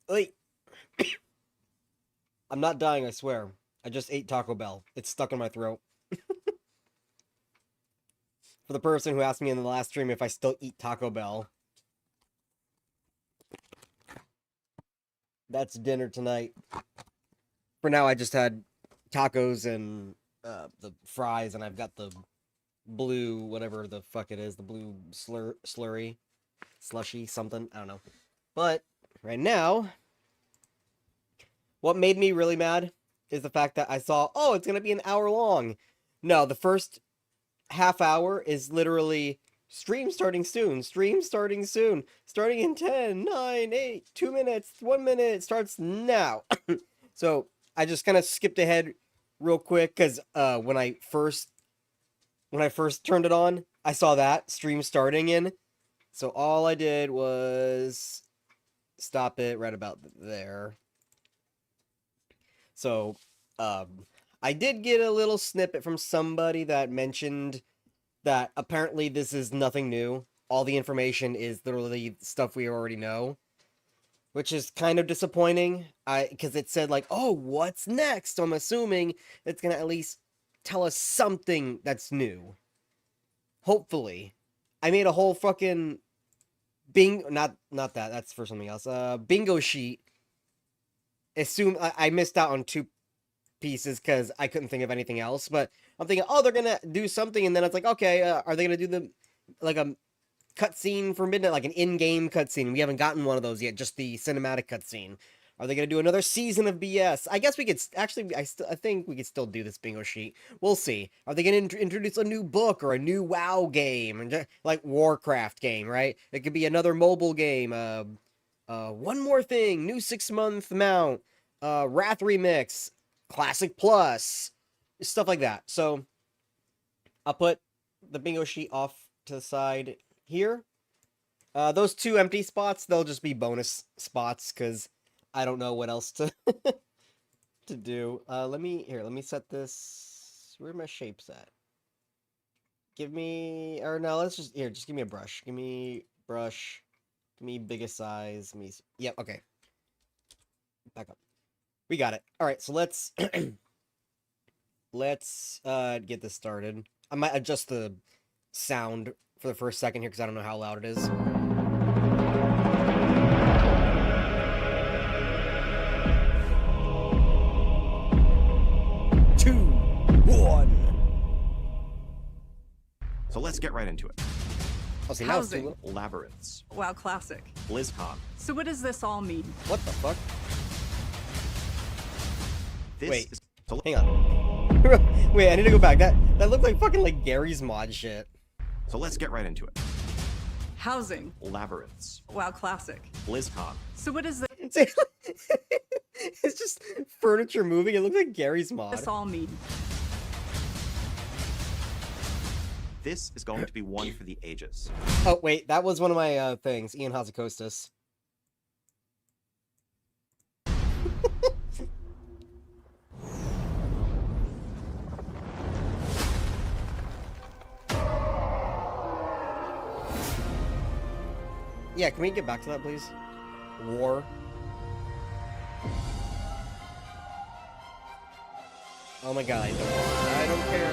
Wait, I'm not dying, I swear. I just ate Taco Bell. It's stuck in my throat. For the person who asked me in the last stream if I still eat Taco Bell, that's dinner tonight. For now, I just had tacos and the fries, and I've got the blue, whatever the fuck it is, the blue slurry, slushy, something, I don't know. But right now, what made me really mad is the fact that I saw, oh, it's gonna be an hour long. No, the first half hour is literally stream starting soon, starting in 10, 9, 8, 2 minutes, 1 minute, starts now. So I just kind of skipped ahead real quick because when I first turned it on, I saw that stream starting in. So all I did was stop it right about there. So I did get a little snippet from somebody that mentioned that apparently this is nothing new. All the information is literally stuff we already know, which is kind of disappointing. Because it said like, "Oh, what's next?" So I'm assuming it's gonna at least tell us something that's new. Hopefully, I made a whole fucking not that. That's for something else. Bingo sheet. Assume I missed out on two pieces because I couldn't think of anything else. But I'm thinking, oh, they're gonna do something, and then it's like, okay, are they gonna do like a cutscene for midnight, like an in-game cutscene? We haven't gotten one of those yet, just the cinematic cutscene. Are they gonna do another season of BS? I guess we could actually. I think we could still do this bingo sheet. We'll see. Are they gonna introduce a new book or a new WoW game, and like Warcraft game, right? It could be another mobile game. One more thing, new 6-month mount, Wrath remix, Classic Plus, stuff like that. So I'll put the bingo sheet off to the side here. Those two empty spots, they'll just be bonus spots because I don't know what else to to do. Let me set this. Where are my shapes at? Give me, or no, let's just give me a brush. Give me brush. Give me biggest size. Yep, okay. Back up. We got it. All right, so let's let's get this started. I might adjust the sound for the first second here because I don't know how loud it is. Two, one. So let's get right into it. Oh, see, now it's too little. Labyrinths. Wow, classic. BlizzCon. So what does this all mean? What the fuck? Wait, so hang on. Wait, I need to go back. That looked like fucking like Gary's mod shit. So let's get right into it. Housing. Labyrinths. Wow, classic. BlizzCon. So what does It's just furniture moving. It looks like Gary's mod. this all mean? This is going to be one for the ages. Oh, wait, that was one of my things. Ian Hazakostas. Yeah, can we get back to that, please? War. Oh my god, I don't care.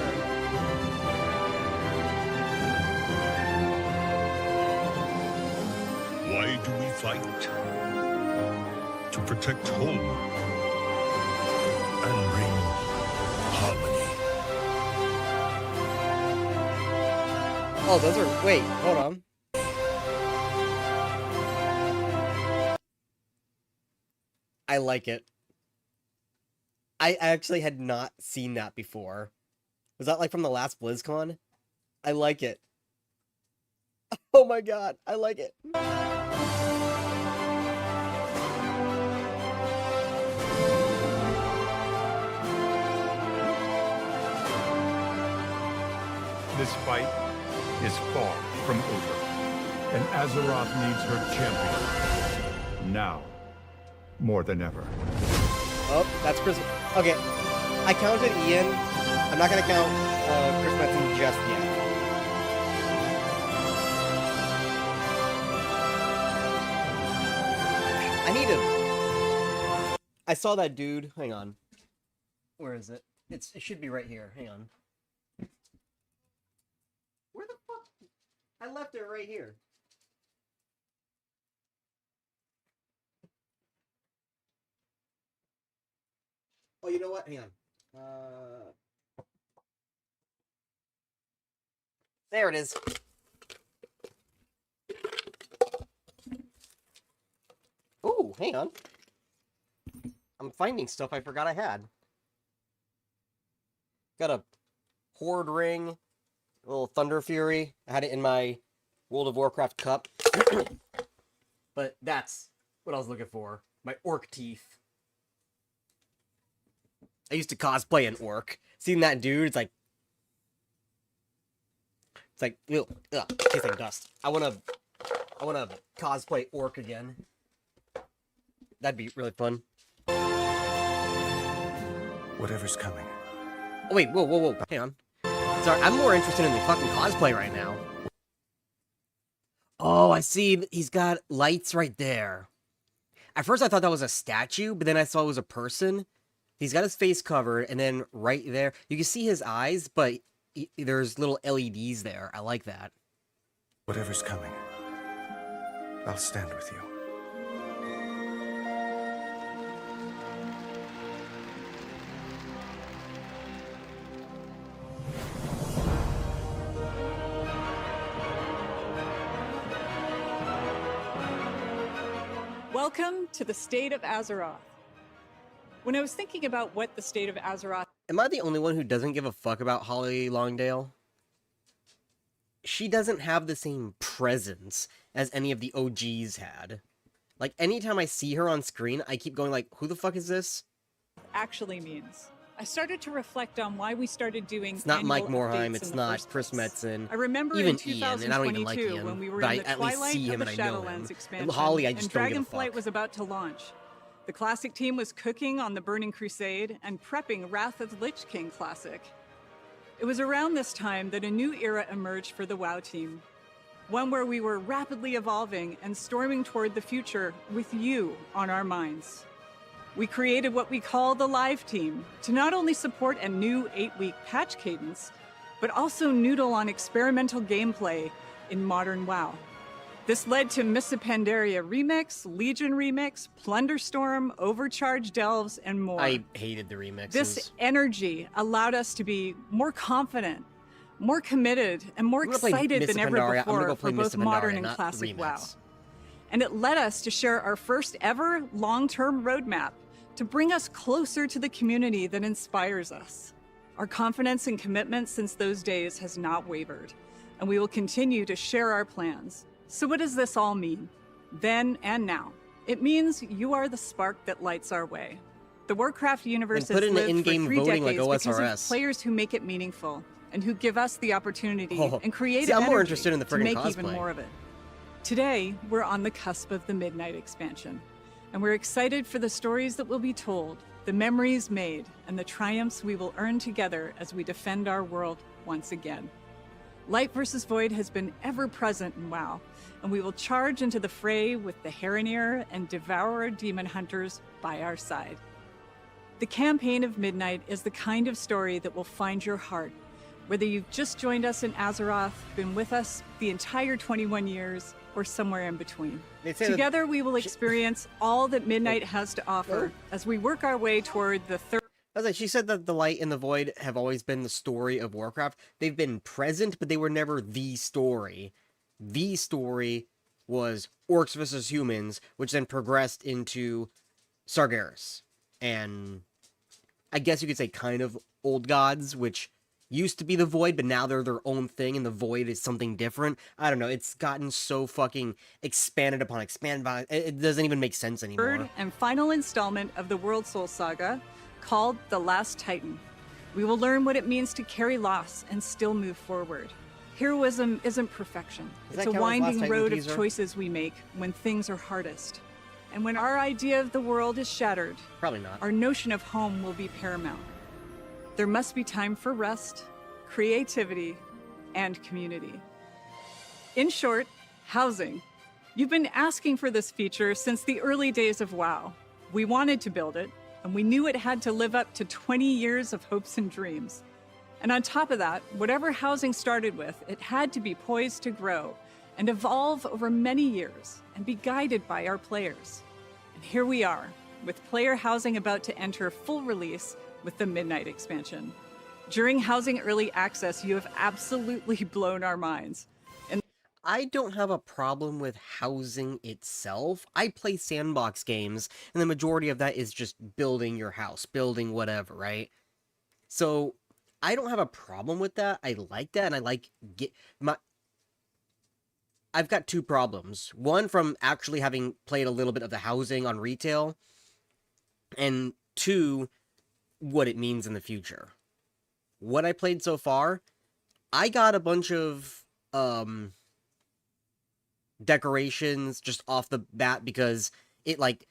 Why do we fight? To protect home and bring harmony. Oh, those are... Wait, hold on. I like it. I actually had not seen that before. Was that like from the last BlizzCon? I like it. Oh my god, I like it. This fight is far from over, and Azeroth needs her champion. Now, more than ever. Oh, that's Chris. Okay, I counted Ian. I'm not gonna count Chris Metzen just yet. I need to... I saw that dude. Hang on. Where is it? It should be right here. Hang on. Where the fuck? I left it right here. Oh, you know what? Hang on. There it is. Ooh, hang on. I'm finding stuff I forgot I had. Got a Horde ring, a little Thunder Fury. I had it in my World of Warcraft cup. But that's what I was looking for. My orc teeth. I used to cosplay an orc. Seeing that dude, it's like, ew, ugh, tastes like dust. I wanna cosplay orc again. That'd be really fun. Whatever's coming. Oh, wait, whoa, hang on. Sorry, I'm more interested in the fucking cosplay right now. Oh, I see. He's got lights right there. At first, I thought that was a statue, but then I saw it was a person. He's got his face covered, and then right there, you can see his eyes, but there's little LEDs there. I like that. Whatever's coming, I'll stand with you. Welcome to the state of Azeroth. When I was thinking about what the state of Azeroth... Am I the only one who doesn't give a fuck about Holly Longdale? She doesn't have the same presence as any of the OGs had. Like, anytime I see her on screen, I keep going like, who the fuck is this? actually means. I started to reflect on why we started doing It's not Mike annual Morheim, updates it's in the not first Chris place. Metzen, I remember even in Ian, and I don't even like 2022 Ian, when we were but in the I at least twilight see him of and the I know him. Shadowlands And expansion, Holly, I just don't give a Dragonflight fuck. was about to launch. The Classic team was cooking on the Burning Crusade and prepping Wrath of the Lich King Classic. It was around this time that a new era emerged for the WoW team. One where we were rapidly evolving and storming toward the future with you on our minds. We created what we call the Live Team to not only support a new 8-week patch cadence, but also noodle on experimental gameplay in modern WoW. This led to Mists of Pandaria Remix, Legion Remix, Plunderstorm, Overcharge Delves, and more. I hated the remixes. This energy allowed us to be more confident, more committed, and more I'm gonna play excited Mists than of ever Pandaria. I'm gonna before go for play Mists both of modern Pandaria, and not classic Remix. WoW. And it led us to share our first ever long-term roadmap to bring us closer to the community that inspires us. Our confidence and commitment since those days has not wavered, and we will continue to share our plans. So what does this all mean? Then and now. It means you are the spark that lights our way. The Warcraft universe Then put has it in lived in-game for 3 voting like decades because of OSRS. players who make it meaningful and who give us the opportunity Oh, and creative see, I'm more energy interested in the to friggin' make even cosplay. more of it. Today, we're on the cusp of the Midnight expansion, and we're excited for the stories that will be told, the memories made, and the triumphs we will earn together as we defend our world once again. Light versus Void has been ever present in WoW, and we will charge into the fray with the Heronir and Devourer demon hunters by our side. The campaign of Midnight is the kind of story that will find your heart, whether you've just joined us in Azeroth, been with us the entire 21 years, or somewhere in between. They say that- Together, we will experience all that Midnight has to offer as we work our way toward the third. I was like, she said that the light and the void have always been the story of Warcraft. They've been present, but they were never the story. The story was orcs versus humans, which then progressed into Sargeras. And I guess you could say kind of old gods, which used to be the void, but now they're their own thing, and the void is something different. I don't know. It's gotten so fucking expanded upon. It doesn't even make sense anymore. Third and final installment of the World Soul Saga, called The Last Titan. We will learn what it means to carry loss and still move forward. Heroism isn't perfection. Does It's that a count as Last winding Titan road of teaser? choices we make when things are hardest. And when our idea of the world is shattered, Probably not. our notion of home will be paramount. There must be time for rest, creativity, and community. In short, housing. You've been asking for this feature since the early days of WoW. We wanted to build it, and we knew it had to live up to 20 years of hopes and dreams. And on top of that, whatever housing started with, it had to be poised to grow and evolve over many years and be guided by our players. And here we are, with player housing about to enter full release with the Midnight expansion. During Housing Early Access, you have absolutely blown our minds. I don't have a problem with housing itself. I play sandbox games, and the majority of that is just building your house, building whatever, right? So, I don't have a problem with that. I like that, and I like I've got two problems. One from actually having played a little bit of the housing on retail, and two, what it means in the future. What I played so far, I got a bunch of, decorations just off the bat because it, like,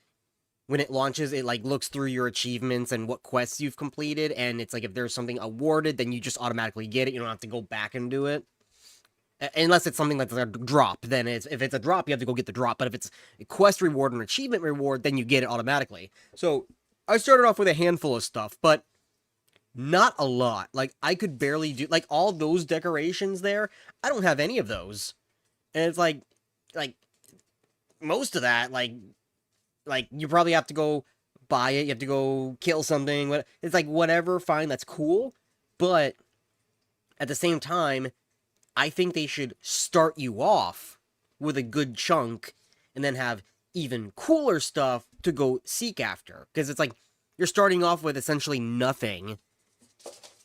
when it launches, it, like, looks through your achievements and what quests you've completed, and it's like if there's something awarded, then you just automatically get it. You don't have to go back and do it. Unless it's something that's a drop, then if it's a drop, you have to go get the drop. But if it's a quest reward or an achievement reward, then you get it automatically. So, I started off with a handful of stuff, but not a lot. Like, I could barely do, like, all those decorations there, I don't have any of those. And it's like, most of that, like, you probably have to go buy it, you have to go kill something, it's like, whatever, fine, that's cool, but at the same time, I think they should start you off with a good chunk, and then have even cooler stuff to go seek after, because it's like, you're starting off with essentially nothing,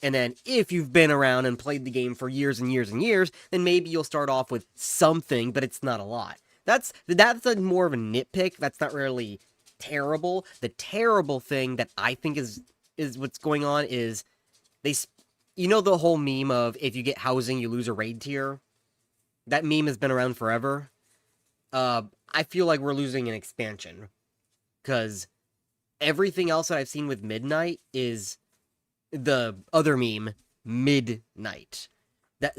and then if you've been around and played the game for years and years and years, then maybe you'll start off with something, but it's not a lot. That's more of a nitpick. That's not really terrible. The terrible thing that I think is what's going on is you know the whole meme of if you get housing, you lose a raid tier? That meme has been around forever. I feel like we're losing an expansion. Because everything else that I've seen with Midnight is the other meme, Midnight.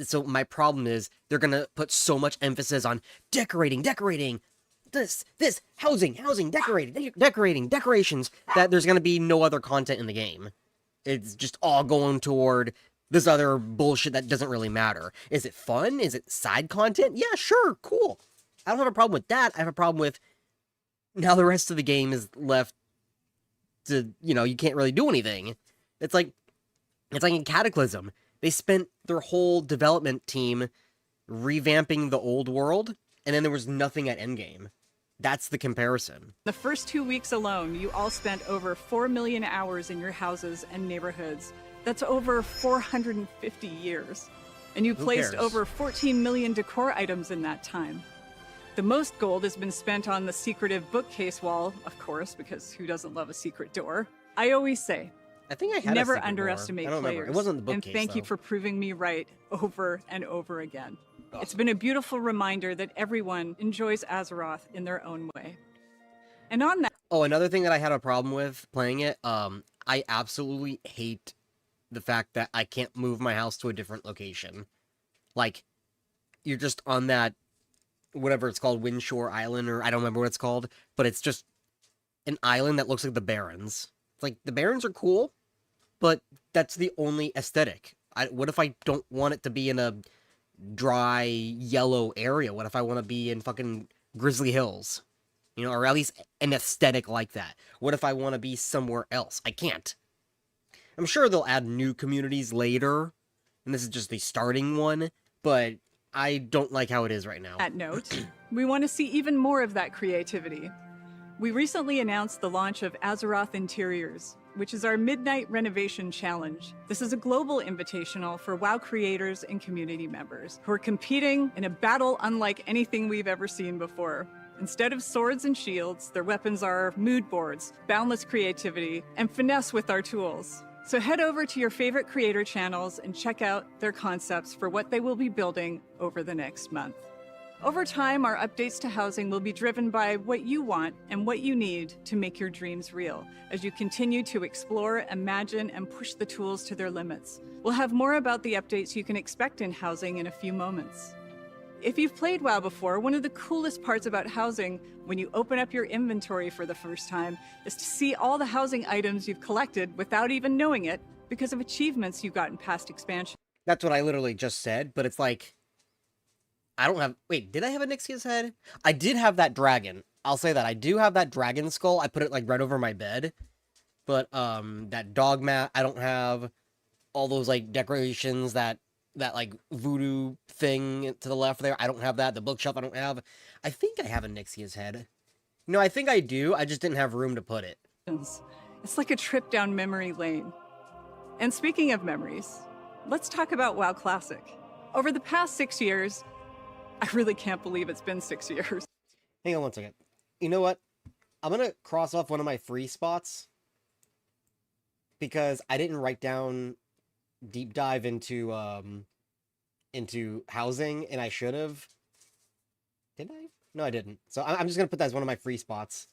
So my problem is they're gonna put so much emphasis on decorating, this, housing, decorating, decorations, that there's gonna be no other content in the game. It's just all going toward this other bullshit that doesn't really matter. Is it fun? Is it side content? Yeah, sure, cool. I don't have a problem with that. I have a problem with now the rest of the game is left to, you can't really do anything. It's like in Cataclysm. They spent their whole development team revamping the old world, and then there was nothing at Endgame. That's the comparison. The first 2 weeks alone, you all spent over 4 million hours in your houses and neighborhoods. That's over 450 years. And you placed over 14 million decor items in that time. The most gold has been spent on the secretive bookcase wall, of course, because who doesn't love a secret door? I always say, I think I had never a secret underestimate door. I don't players. remember. It wasn't the bookcase, and thank you though. for proving me right over and over again. Awesome. It's been a beautiful reminder that everyone enjoys Azeroth in their own way. And on that... Oh, another thing that I had a problem with playing it, I absolutely hate the fact that I can't move my house to a different location. Like, you're just on that, whatever it's called, Windshore Island, or I don't remember what it's called, but it's just an island that looks like the Barrens. It's like, the Barrens are cool, but that's the only aesthetic. What if I don't want it to be in a dry, yellow area? What if I want to be in fucking Grizzly Hills? Or at least an aesthetic like that. What if I want to be somewhere else? I can't. I'm sure they'll add new communities later, and this is just the starting one, but I don't like how it is right now. That note, we want to see even more of that creativity. We recently announced the launch of Azeroth Interiors, which is our Midnight Renovation Challenge. This is a global invitational for WoW creators and community members who are competing in a battle unlike anything we've ever seen before. Instead of swords and shields, their weapons are mood boards, boundless creativity, and finesse with our tools. So head over to your favorite creator channels and check out their concepts for what they will be building over the next month. Over time, our updates to housing will be driven by what you want and what you need to make your dreams real, as you continue to explore, imagine, and push the tools to their limits. We'll have more about the updates you can expect in housing in a few moments. If you've played WoW before, one of the coolest parts about housing when you open up your inventory for the first time is to see all the housing items you've collected without even knowing it because of achievements you got in past expansions. That's what I literally just said, but it's like, I don't have... Wait, did I have a Nixia's head? I did have that dragon. I'll say that. I do have that dragon skull. I put it, like, right over my bed. But, that dog mat, I don't have. All those, like, decorations, that, like, voodoo thing to the left there, I don't have that. The bookshelf, I don't have. I think I have a Nixia's head. No, I think I do. I just didn't have room to put it. It's like a trip down memory lane. And speaking of memories, let's talk about WoW Classic. Over the past 6 years, I really can't believe it's been 6 years. Hang on one second. You know what? I'm gonna cross off one of my free spots because I didn't write down deep dive into housing, and I should have. Did I? No, I didn't. So I'm just gonna put that as one of my free spots.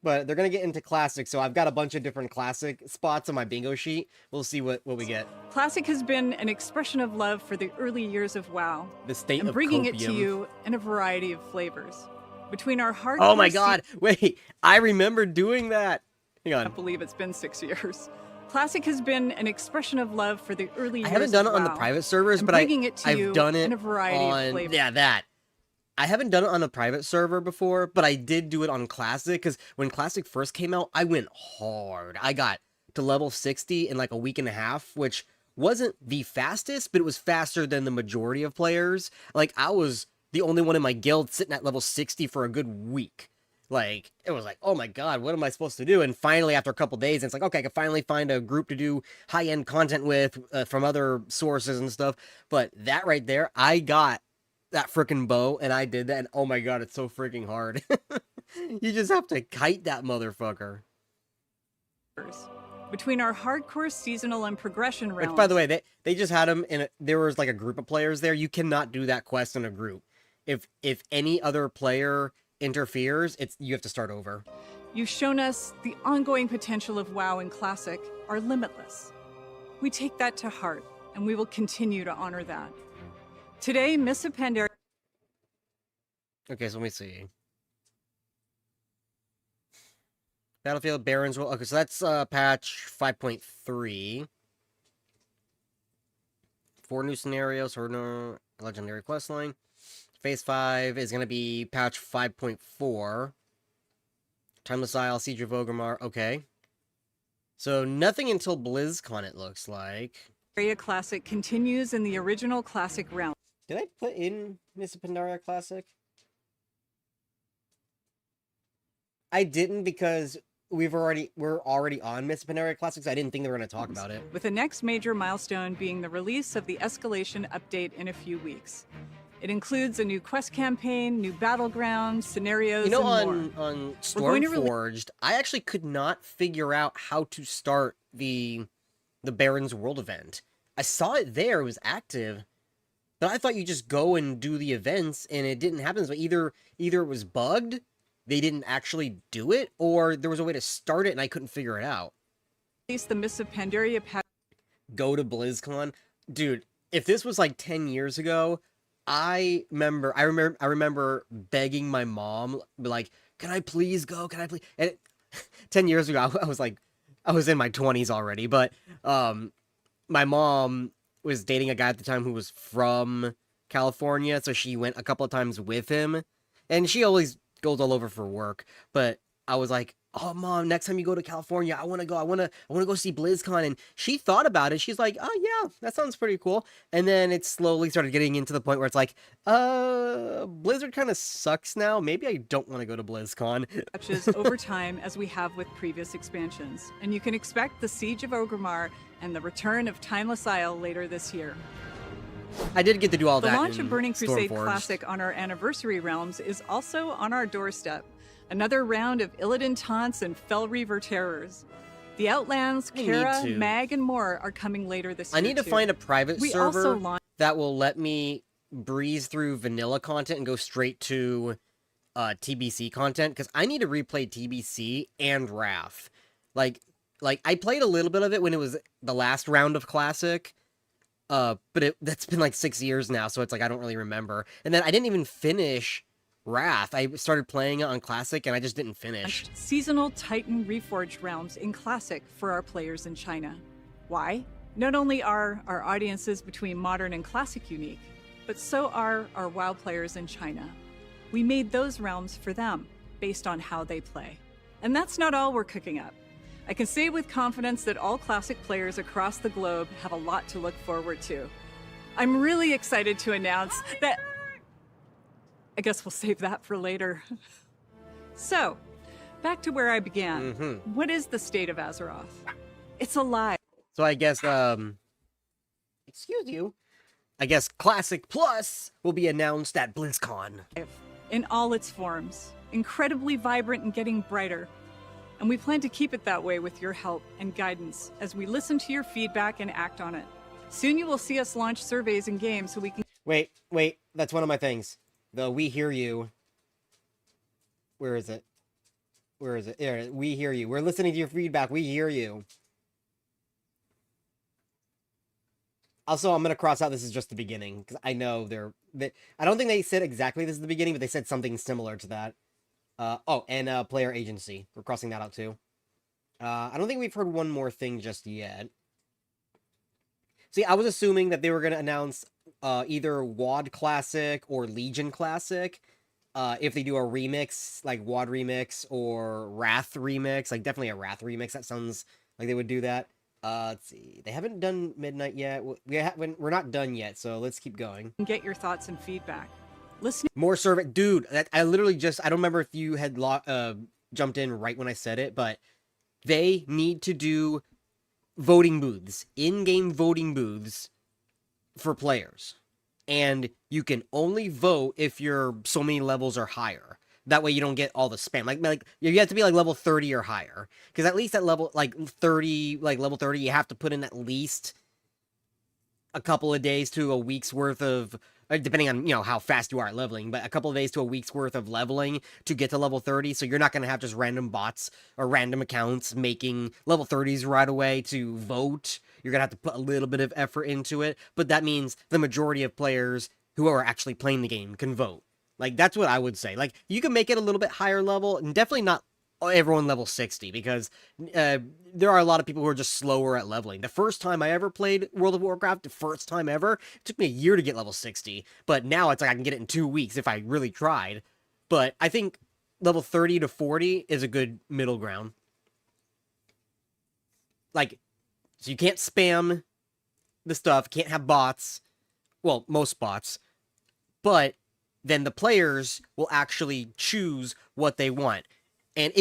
But they're gonna get into classic, so I've got a bunch of different classic spots on my bingo sheet. We'll see what we get. Classic has been an expression of love for the early years of WoW, The state and of bringing copium. it to you in a variety of flavors. Between our hardcore... Oh my god! Wait, I remember doing that. Hang I on. can't believe it's been 6 years. Classic has been an expression of love for the early years I haven't done it of on the WoW, private servers, and but bringing it to I've you done it in a variety of on flavors. that. I haven't done it on a private server before, but I did do it on Classic, because when Classic first came out, I went hard. I got to level 60 in like a week and a half, which wasn't the fastest, but it was faster than the majority of players. Like, I was the only one in my guild sitting at level 60 for a good week. Like, it was like, oh my god, what am I supposed to do? And finally, after a couple days, it's like, okay, I can finally find a group to do high-end content with from other sources and stuff. But that right there, I got that freaking bow, and I did that, and oh my god, it's so freaking hard. You just have to kite that motherfucker. Between our hardcore seasonal and progression Which, rounds... by the way, they just had them in there was like a group of players there. You cannot do that quest in a group. If any other player interferes, you have to start over. You've shown us the ongoing potential of WoW and Classic are limitless. We take that to heart, and we will continue to honor that. Today, Miss Pandaria... Okay, so let me see. Battlefield Barons will... Okay, so that's patch 5.3. 4 new scenarios or no legendary questline. Phase 5 is going to be patch 5.4. Timeless Isle, Siege of Orgrimmar. Okay. So nothing until BlizzCon, it looks like. Classic continues in the original Classic realm. Did I put in Miss Pandaria Classic? I didn't because we're already on Miss Pandaria Classic, so I didn't think they were going to talk about it. With the next major milestone being the release of the Escalation update in a few weeks. It includes a new quest campaign, new battlegrounds, scenarios, You know, and more. on We're going to Stormforged, I actually could not figure out how to start the Baron's World event. I saw it there; it was active, but I thought you just go and do the events, and it didn't happen. So either it was bugged, they didn't actually do it, or there was a way to start it and I couldn't figure it out. Release the Mists of Pandaria patch. Go to BlizzCon, dude. If this was like 10 years ago, I remember begging my mom, like, "Can I please go? Can I please?" And 10 years ago, I was in my 20s already, but my mom was dating a guy at the time who was from California, so she went a couple of times with him, and she always goes all over for work. But I was like, "Oh, Mom, next time you go to California, I want to go. I want to go see BlizzCon." And she thought about it. She's like, "Oh yeah, that sounds pretty cool." And then it slowly started getting into the point where it's like, Blizzard kind of sucks now. Maybe I don't want to go to BlizzCon. Patches over time as we have with previous expansions. And you can expect the Siege of Orgrimmar and the return of Timeless Isle later this year. I did get to do all The that. launch of Burning Crusade Stormforged. Classic on our anniversary realms is also on our doorstep. Another round of Illidan taunts and Fel Reaver terrors. The Outlands, I need Kara, to. Mag, and more are coming later this year. I need to too. find a private We also server launched that will let me breeze through vanilla content and go straight to TBC content, because I need to replay TBC and Wrath. Like I played a little bit of it when it was the last round of Classic, But that's been like 6 years now, so it's like I don't really remember. And then I didn't even finish Wrath. I started playing it on Classic, and I just didn't finish. Seasonal Titan Reforged realms in Classic for our players in China. Why? Not only are our audiences between Modern and Classic unique, but so are our WoW players in China. We made those realms for them, based on how they play. And that's not all we're cooking up. I can say with confidence that all Classic players across the globe have a lot to look forward to. I'm really excited to announce that... I guess we'll save that for later. So, back to where I began. What is the state of Azeroth? It's alive. So I guess, excuse you. I guess Classic Plus will be announced at BlizzCon. In all its forms, incredibly vibrant and getting brighter. And we plan to keep it that way with your help and guidance as we listen to your feedback and act on it. Soon you will see us launch surveys and games so we can... Wait, that's one of my things. The We Hear You. Where is it? Where is it? There, We Hear You. We're listening to your feedback. We hear you. Also, I'm going to cross out this is just the beginning, because I know I don't think they said exactly this is the beginning, but they said something similar to that. And player agency. We're crossing that out too. I don't think we've heard one more thing just yet. See, I was assuming that they were going to announce either WoD Classic or Legion Classic. If they do a remix, like WoD remix or Wrath remix, like definitely a Wrath remix. That sounds like they would do that. Let's see. They haven't done Midnight yet. We're not done yet, so let's keep going. Get your thoughts and feedback. Listening. More survey, dude. I literally just, I don't remember if you had jumped in right when I said it, but they need to do voting booths, in-game voting booths for players, and you can only vote if you're so many levels or higher. That way you don't get all the spam. Like you have to be like level 30 or higher, because at least at level level 30, you have to put in at least a couple of days to a week's worth of, depending on, how fast you are at leveling, but a couple of days to a week's worth of leveling to get to level 30. So you're not going to have just random bots or random accounts making level 30s right away to vote. You're going to have to put a little bit of effort into it, but that means the majority of players who are actually playing the game can vote. Like, that's what I would say. Like, you can make it a little bit higher level, and definitely not everyone level 60, because there are a lot of people who are just slower at leveling. The first time I ever played World of Warcraft, the first time ever, it took me a year to get level 60, but now it's like I can get it in 2 weeks if I really tried. But I think level 30 to 40 is a good middle ground. Like, so you can't spam the stuff, can't have bots, well, most bots, but then the players will actually choose what they want. And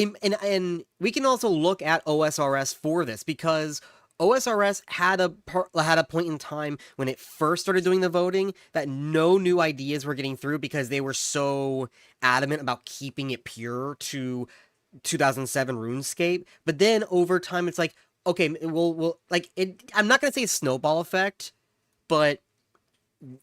we can also look at OSRS for this, because OSRS had a point in time when it first started doing the voting that no new ideas were getting through, because they were so adamant about keeping it pure to 2007 RuneScape. But then over time, it's like, okay, we'll like it. I'm not gonna say snowball effect, but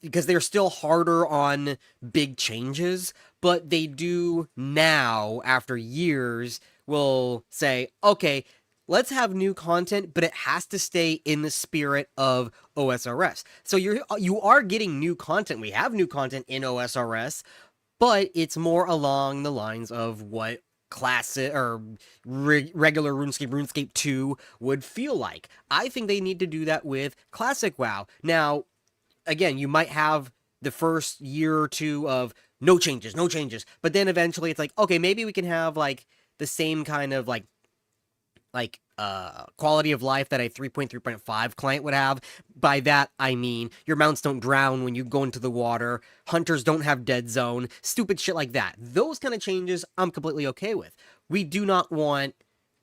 because they're still harder on big changes, but they do now, after years, will say, okay, let's have new content, but it has to stay in the spirit of OSRS. So you are getting new content. We have new content in OSRS, but it's more along the lines of what classic or regular RuneScape 2 would feel like. I think they need to do that with classic WoW. Now, again, you might have the first year or two of no changes, but then eventually it's like, okay, maybe we can have like the same kind of like quality of life that a 3.3.5 client would have. By that, I mean, your mounts don't drown when you go into the water, hunters don't have dead zone, stupid shit like that. Those kind of changes, I'm completely okay with. We do not want,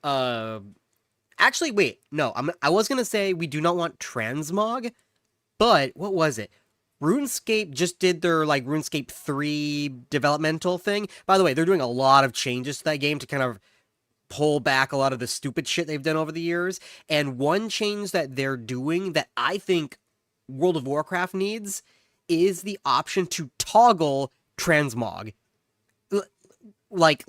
actually, wait, no, I was gonna say we do not want transmog, but what was it? RuneScape just did their, like, RuneScape 3 developmental thing. By the way, they're doing a lot of changes to that game to kind of pull back a lot of the stupid shit they've done over the years. And one change that they're doing that I think World of Warcraft needs is the option to toggle transmog. Like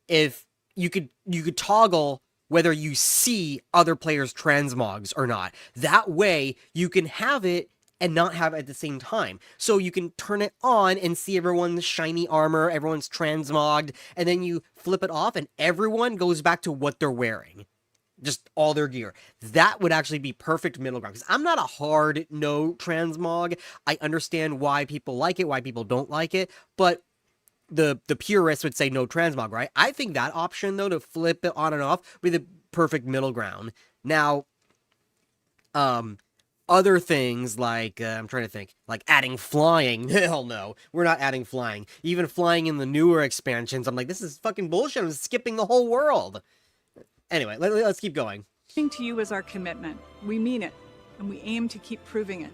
if you could toggle whether you see other players' transmogs or not. That way, you can have it and not have it at the same time. So you can turn it on and see everyone's shiny armor, everyone's transmogged, and then you flip it off and everyone goes back to what they're wearing. Just all their gear. That would actually be perfect middle ground. Because I'm not a hard no transmog. I understand why people like it, why people don't like it, but the purists would say no transmog, right? I think that option, though, to flip it on and off, would be the perfect middle ground. Now, other things like, I'm trying to think, like adding flying. Hell no, we're not adding flying. Even flying in the newer expansions, I'm like, this is fucking bullshit. I'm skipping the whole world. Anyway, let's keep going. To you is our commitment. We mean it, and we aim to keep proving it.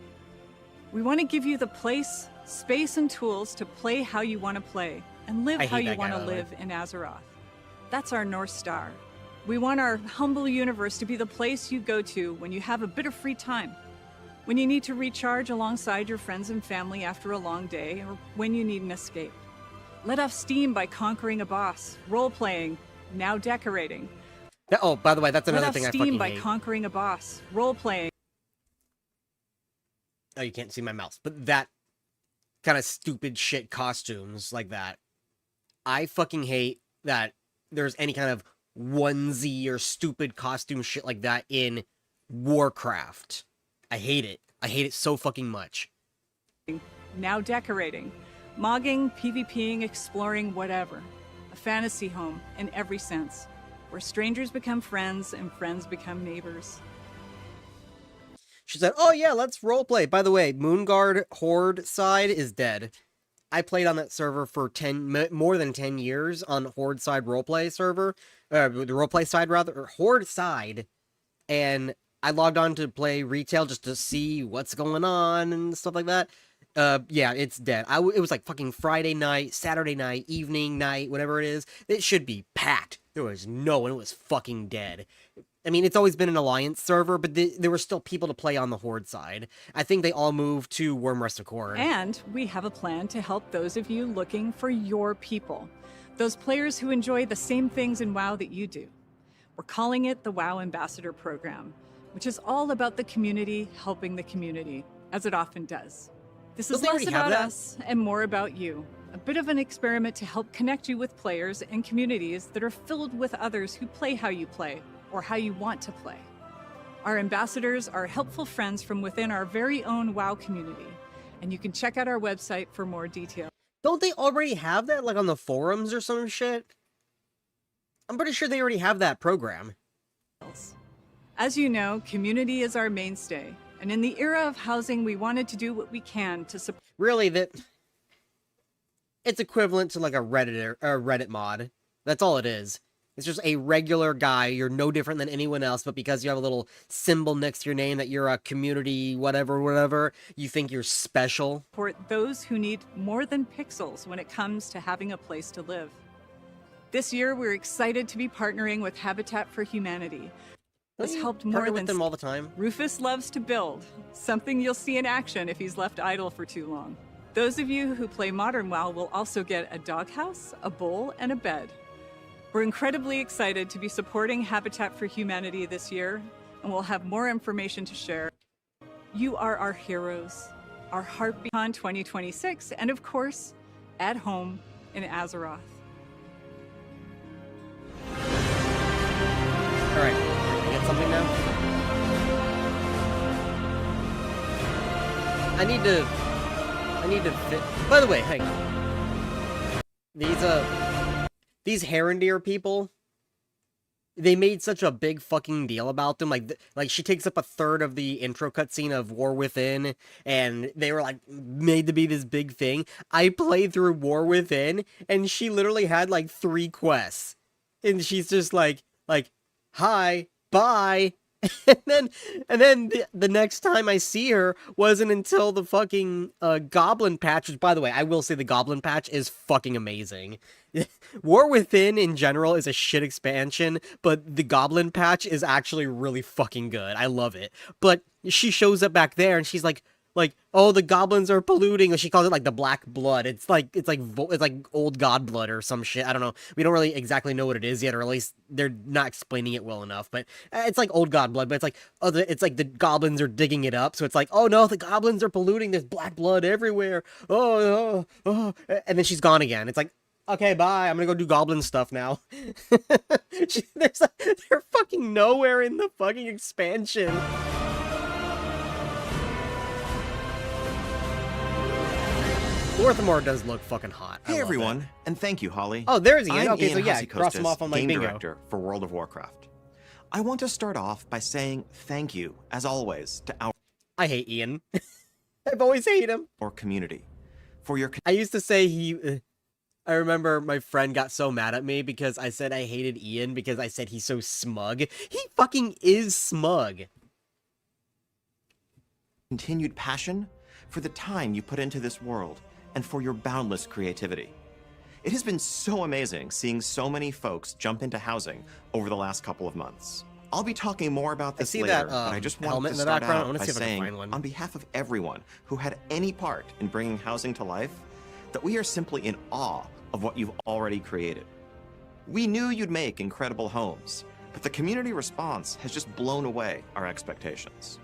We want to give you the place, space, and tools to play how you want to play, and live how you want to live in Azeroth. That's our North Star. We want our humble universe to be the place you go to when you have a bit of free time, when you need to recharge alongside your friends and family after a long day, or when you need an escape. Let off steam by conquering a boss, role-playing, now decorating. Oh, by the way, that's another thing I fucking hate. Let off steam by conquering a boss, role-playing. Oh, you can't see my mouse, but that kind of stupid shit costumes like that. I fucking hate that there's any kind of onesie or stupid costume shit like that in Warcraft. I hate it. I hate it so fucking much. Now decorating. Mogging, PvPing, exploring, whatever. A fantasy home in every sense, where strangers become friends and friends become neighbors. She said, oh yeah, let's roleplay. By the way, Moonguard Horde side is dead. I played on that server for more than 10 years on Horde side roleplay server. The roleplay side, rather. Or Horde side. And I logged on to play retail just to see what's going on and stuff like that. Yeah, it's dead. It was like fucking Friday night, Saturday night, evening, night, whatever it is. It should be packed. There was no one. It was fucking dead. I mean, it's always been an Alliance server, but there were still people to play on the Horde side. I think they all moved to Wormrest Accord. And we have a plan to help those of you looking for your people. Those players who enjoy the same things in WoW that you do. We're calling it the WoW Ambassador Program, which is all about the community helping the community, as it often does. This is less about us and more about you. A bit of an experiment to help connect you with players and communities that are filled with others who play how you play, or how you want to play. Our ambassadors are helpful friends from within our very own WoW community, and you can check out our website for more details. Don't they already have that, like on the forums or some shit? I'm pretty sure they already have that program. As you know, community is our mainstay, and in the era of housing, we wanted to do what we can to support. Really, it's equivalent to like a Reddit mod. That's all it is. It's just a regular guy. You're no different than anyone else, but because you have a little symbol next to your name that you're a community whatever, you think you're special. Support those who need more than pixels when it comes to having a place to live. This year, we're excited to be partnering with Habitat for Humanity. This helped more than with them all the time. Rufus loves to build, something you'll see in action if he's left idle for too long. Those of you who play Modern WoW will also get a doghouse, a bowl, and a bed. We're incredibly excited to be supporting Habitat for Humanity this year, and we'll have more information to share. You are our heroes, our heartbeat on 2026, and of course, at home in Azeroth. All right, you get something now? I need to fit. By the way, hang on. These Herondir people, they made such a big fucking deal about them. Like she takes up a third of the intro cutscene of War Within, and they were like made to be this big thing. I played through War Within, and she literally had like 3 quests, and she's just like hi, bye. and then the next time I see her wasn't until the fucking Goblin patch, which, by the way, I will say the Goblin patch is fucking amazing. War Within in general is a shit expansion, but the Goblin patch is actually really fucking good. I love it. But she shows up back there and she's like, like, oh, the goblins are polluting. She calls it like the black blood. It's like old god blood or some shit. I don't know. We don't really exactly know what it is yet, or at least they're not explaining it well enough. But it's like old god blood. But it's like, oh, it's like the goblins are digging it up. So it's like, oh no, the goblins are polluting. There's black blood everywhere. Oh, and then she's gone again. It's like, okay, bye. I'm gonna go do goblin stuff now. They're fucking nowhere in the fucking expansion. Orthamar does look fucking hot. I Hey love everyone, that. and thank you, Holly. Oh, there's Ian. I'm Okay, Ian so yeah, cross him Hasekostas, off on my game bingo. director for World of Warcraft. I want to start off by saying thank you, as always, to I hate Ian. I've always hated him. our community for your I used to say I remember my friend got so mad at me because I said I hated Ian because I said he's so smug. He fucking is smug. continued passion, for the time you put into this world, and for your boundless creativity. It has been so amazing seeing so many folks jump into housing over the last couple of months. I'll be talking more about this see later, that, but I just helmet wanted in to the start background. I out wanna by see if I can saying, find one. on behalf of everyone who had any part in bringing housing to life, that we are simply in awe of what you've already created. We knew you'd make incredible homes, but the community response has just blown away our expectations.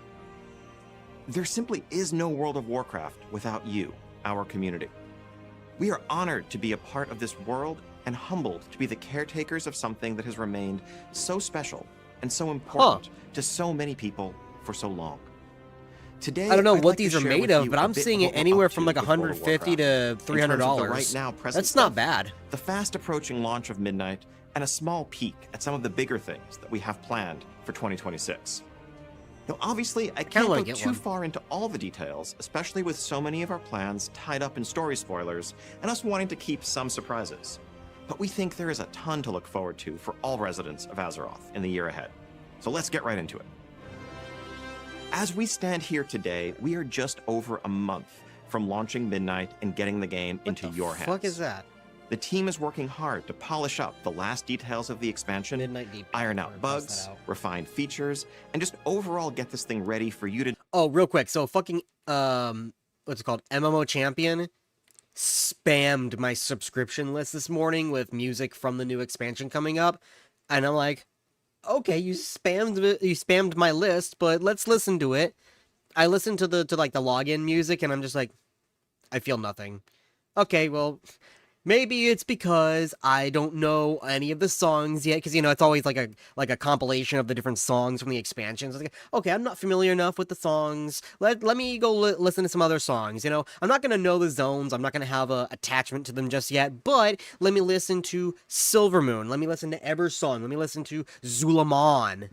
There simply is no World of Warcraft without you, our community. We are honored to be a part of this world and humbled to be the caretakers of something that has remained so special and so important to so many people for so long. Today, I don't know I'd what like to these are share made with of, you but a I'm bit seeing of it what we're anywhere up from to like with World of $150 to Warcraft. In terms of the $300. right now present That's not stuff, bad. the fast approaching launch of Midnight, and a small peek at some of the bigger things that we have planned for 2026. Now, obviously, I can't wanna go get too one. far into all the details, especially with so many of our plans tied up in story spoilers and us wanting to keep some surprises. But we think there is a ton to look forward to for all residents of Azeroth in the year ahead. So let's get right into it. As we stand here today, we are just over a month from launching Midnight and getting the game into your hands. What the fuck is that? The team is working hard to polish up the last details of the expansion, Midnight Deep. iron Or out bust bugs, that out. refine features, and just overall get this thing ready for you to Oh, real quick. So fucking what's it called? MMO Champion spammed my subscription list this morning with music from the new expansion coming up, and I'm like, okay, you spammed my list, but let's listen to it. I listened to the login music, and I'm just like, I feel nothing. Okay, well, maybe it's because I don't know any of the songs yet, because, you know, it's always like a compilation of the different songs from the expansions. It's like, okay, I'm not familiar enough with the songs. Let me go listen to some other songs, you know? I'm not going to know the zones. I'm not going to have a attachment to them just yet, but let me listen to Silvermoon. Let me listen to Eversong. Let me listen to Zulaman.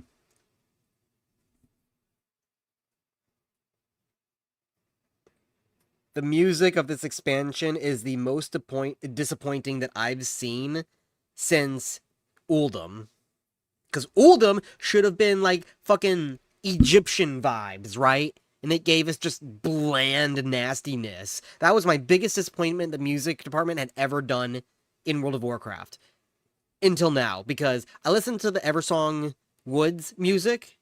The music of this expansion is the most disappointing that I've seen since Uldum. Because Uldum should have been like fucking Egyptian vibes, right? And it gave us just bland nastiness. That was my biggest disappointment the music department had ever done in World of Warcraft. Until now, because I listened to the Eversong Woods music.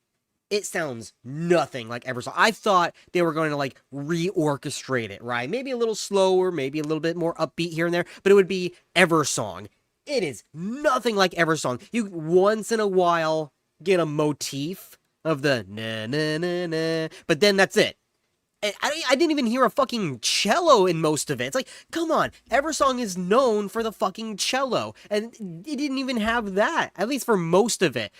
It sounds nothing like Eversong. I thought they were going to like reorchestrate it, right? Maybe a little slower, maybe a little bit more upbeat here and there, but it would be Eversong. It is nothing like Eversong. You once in a while get a motif of the na na na na, but then that's it. I didn't even hear a fucking cello in most of it. It's like, come on, Eversong is known for the fucking cello, and it didn't even have that, at least for most of it.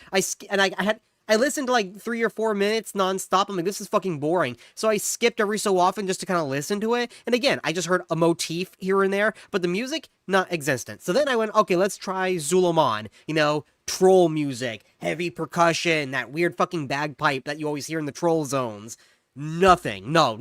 I listened to like 3 or 4 minutes nonstop. I'm like, this is fucking boring. So I skipped every so often just to kind of listen to it. And again, I just heard a motif here and there, but the music, not existent. So then I went, okay, let's try Zulaman. You know, troll music, heavy percussion, that weird fucking bagpipe that you always hear in the troll zones. Nothing. No.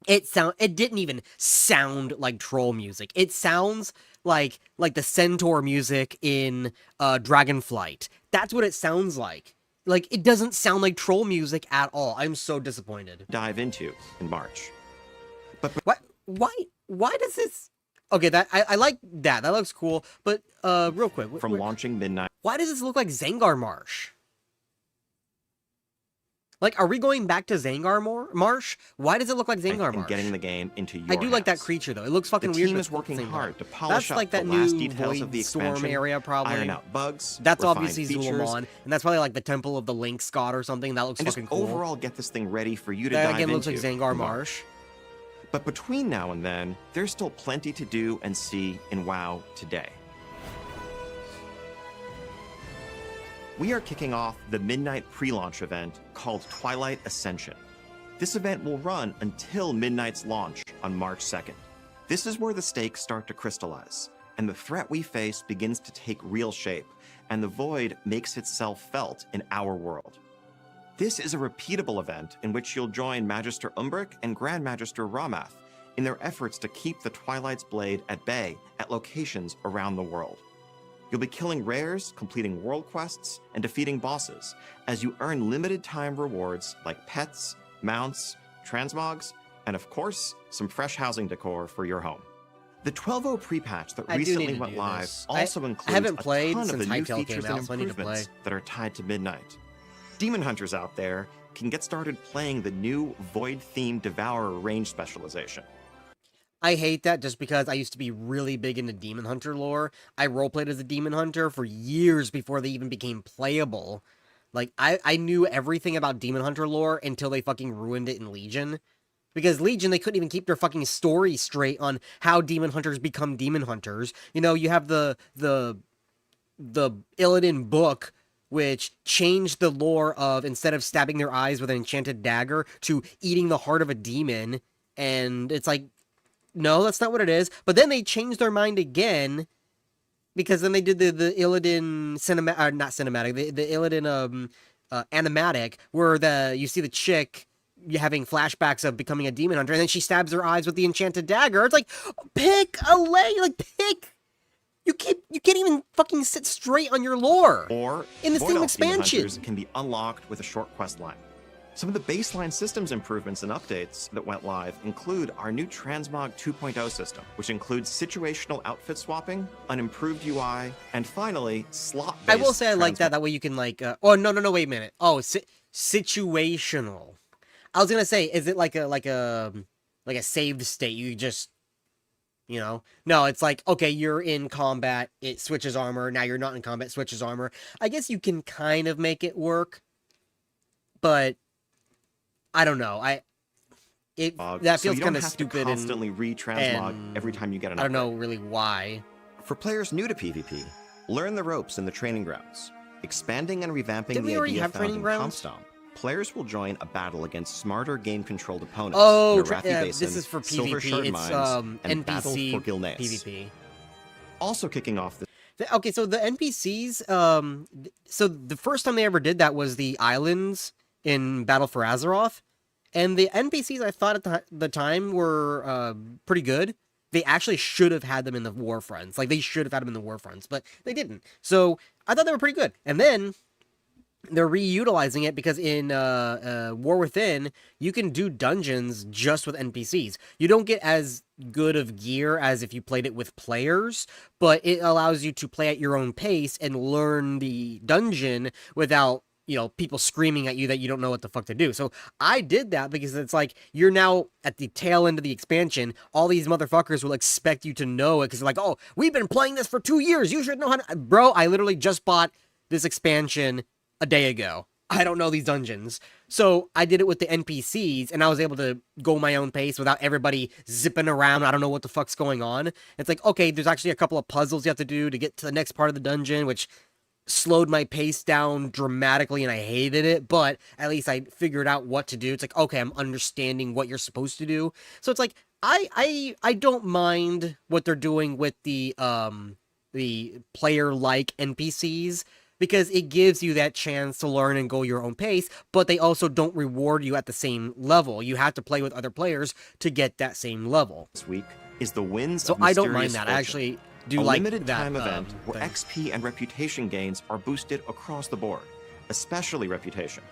It didn't even sound like troll music. It sounds like the centaur music in Dragonflight. That's what it sounds like. Like, it doesn't sound like troll music at all. I'm so disappointed. dive into in March. What? Why does this... Okay, that I like that. That looks cool. But, real quick. From launching Midnight Why does this look like Zangar Marsh? Like, are we going back to Zangar Marsh? Why does it look like Zangar and Marsh? getting the game into your I do like that hands. creature though. It looks fucking The weird. team but is working Zangar. hard to polish That's up like that the last new details of Void the Storm expansion, area, probably. iron out bugs, That's refine obviously features, Zulamon, and that's probably like the Temple of the Lynx God or something. That looks and just fucking cool. overall get this thing ready for you to That dive again into. looks like Zangar in Marsh. But between now and then, there's still plenty to do and see in WoW today. We are kicking off the midnight pre-launch event called Twilight Ascension. This event will run until Midnight's launch on March 2nd. This is where the stakes start to crystallize, and the threat we face begins to take real shape, and the void makes itself felt in our world. This is a repeatable event in which you'll join Magister Umbric and Grand Magister Ramath in their efforts to keep the Twilight's Blade at bay at locations around the world. You'll be killing rares, completing world quests, and defeating bosses as you earn limited time rewards like pets, mounts, transmogs, and of course, some fresh housing decor for your home. The 12.0 pre-patch that I do need recently to went do live this. also I includes haven't a played ton of since the new Hytale features came and out, so I need to improvements play. that are tied to Midnight. Demon hunters out there can get started playing the new Void-themed Devourer range specialization. I hate that just because I used to be really big into Demon Hunter lore. I roleplayed as a Demon Hunter for years before they even became playable. Like, I knew everything about Demon Hunter lore until they fucking ruined it in Legion. Because Legion, they couldn't even keep their fucking story straight on how Demon Hunters become Demon Hunters. You know, you have the Illidan book, which changed the lore of, instead of stabbing their eyes with an enchanted dagger, to eating the heart of a demon. And it's like, no, that's not what it is. But then they changed their mind again, because then they did the Illidan cinematic, not cinematic, the Illidan animatic, where you see the chick having flashbacks of becoming a demon hunter, and then she stabs her eyes with the enchanted dagger. It's like, pick a lane, like pick. You can't even fucking sit straight on your lore. Or in the Void same Elf Demon expansion Hunters can be unlocked with a short quest line. Some of the baseline systems improvements and updates that went live include our new Transmog 2.0 system, which includes situational outfit swapping, an improved UI, and finally, slot-based I will say I like transmog. that. That way you can like, oh no, wait a minute. Oh, situational. I was gonna say, is it like a saved state? You just, you know, no, it's like, okay, you're in combat, it switches armor. Now you're not in combat, switches armor. I guess you can kind of make it work, but I don't know. That feels kind of stupid to constantly re-transmog and every time you get an I don't know upgrade. really why. For players new to PvP, learn the ropes in the training grounds. Expanding and revamping Didn't we the already idea have found training in grounds? Comstomp, players will join a battle against smarter game-controlled opponents Oh, in Arathi Basin, this is for Silver PvP. Shard It's Mines, and Battle NPC for Gilneas. PvP. Also kicking off the Okay, so the NPCs, so the first time they ever did that was the islands in Battle for Azeroth, and the NPCs I thought at the time were pretty good. They actually should have had them in the Warfronts. Like, they should have had them in the Warfronts, but they didn't. So I thought they were pretty good. And then they're reutilizing it because in War Within, you can do dungeons just with NPCs. You don't get as good of gear as if you played it with players, but it allows you to play at your own pace and learn the dungeon without, you know, people screaming at you that you don't know what the fuck to do. So I did that because it's like, you're now at the tail end of the expansion. All these motherfuckers will expect you to know it because they're like, oh, we've been playing this for 2 years. You should know how to... Bro, I literally just bought this expansion a day ago. I don't know these dungeons. So I did it with the NPCs, and I was able to go my own pace without everybody zipping around. I don't know what the fuck's going on. It's like, okay, there's actually a couple of puzzles you have to do to get to the next part of the dungeon, which slowed my pace down dramatically, and I hated it, but at least I figured out what to do. It's like, okay, I'm understanding what you're supposed to do. So it's like, I don't mind what they're doing with the player-like NPCs, because it gives you that chance to learn and go your own pace, but they also don't reward you at the same level. You have to play with other players to get that same level. this week is the Winds So of I don't mind Mysterious that. Fortune, I actually do a like limited that time event where thing. XP and reputation gains are boosted across the board, especially reputation.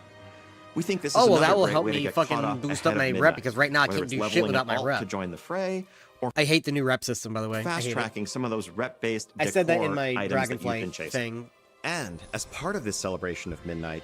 We think this is Oh, well, another that will great help way to me get fucking caught up boost ahead up my of rep, midnight, because right now I whether can't it's do shit leveling without an my alt rep. to join the fray, or I hate the new rep system, by the way. I fast hate it. tracking some of those rep-based I said that in decor my items that you've been Dragonflight chasing. thing. And as part of this celebration of midnight,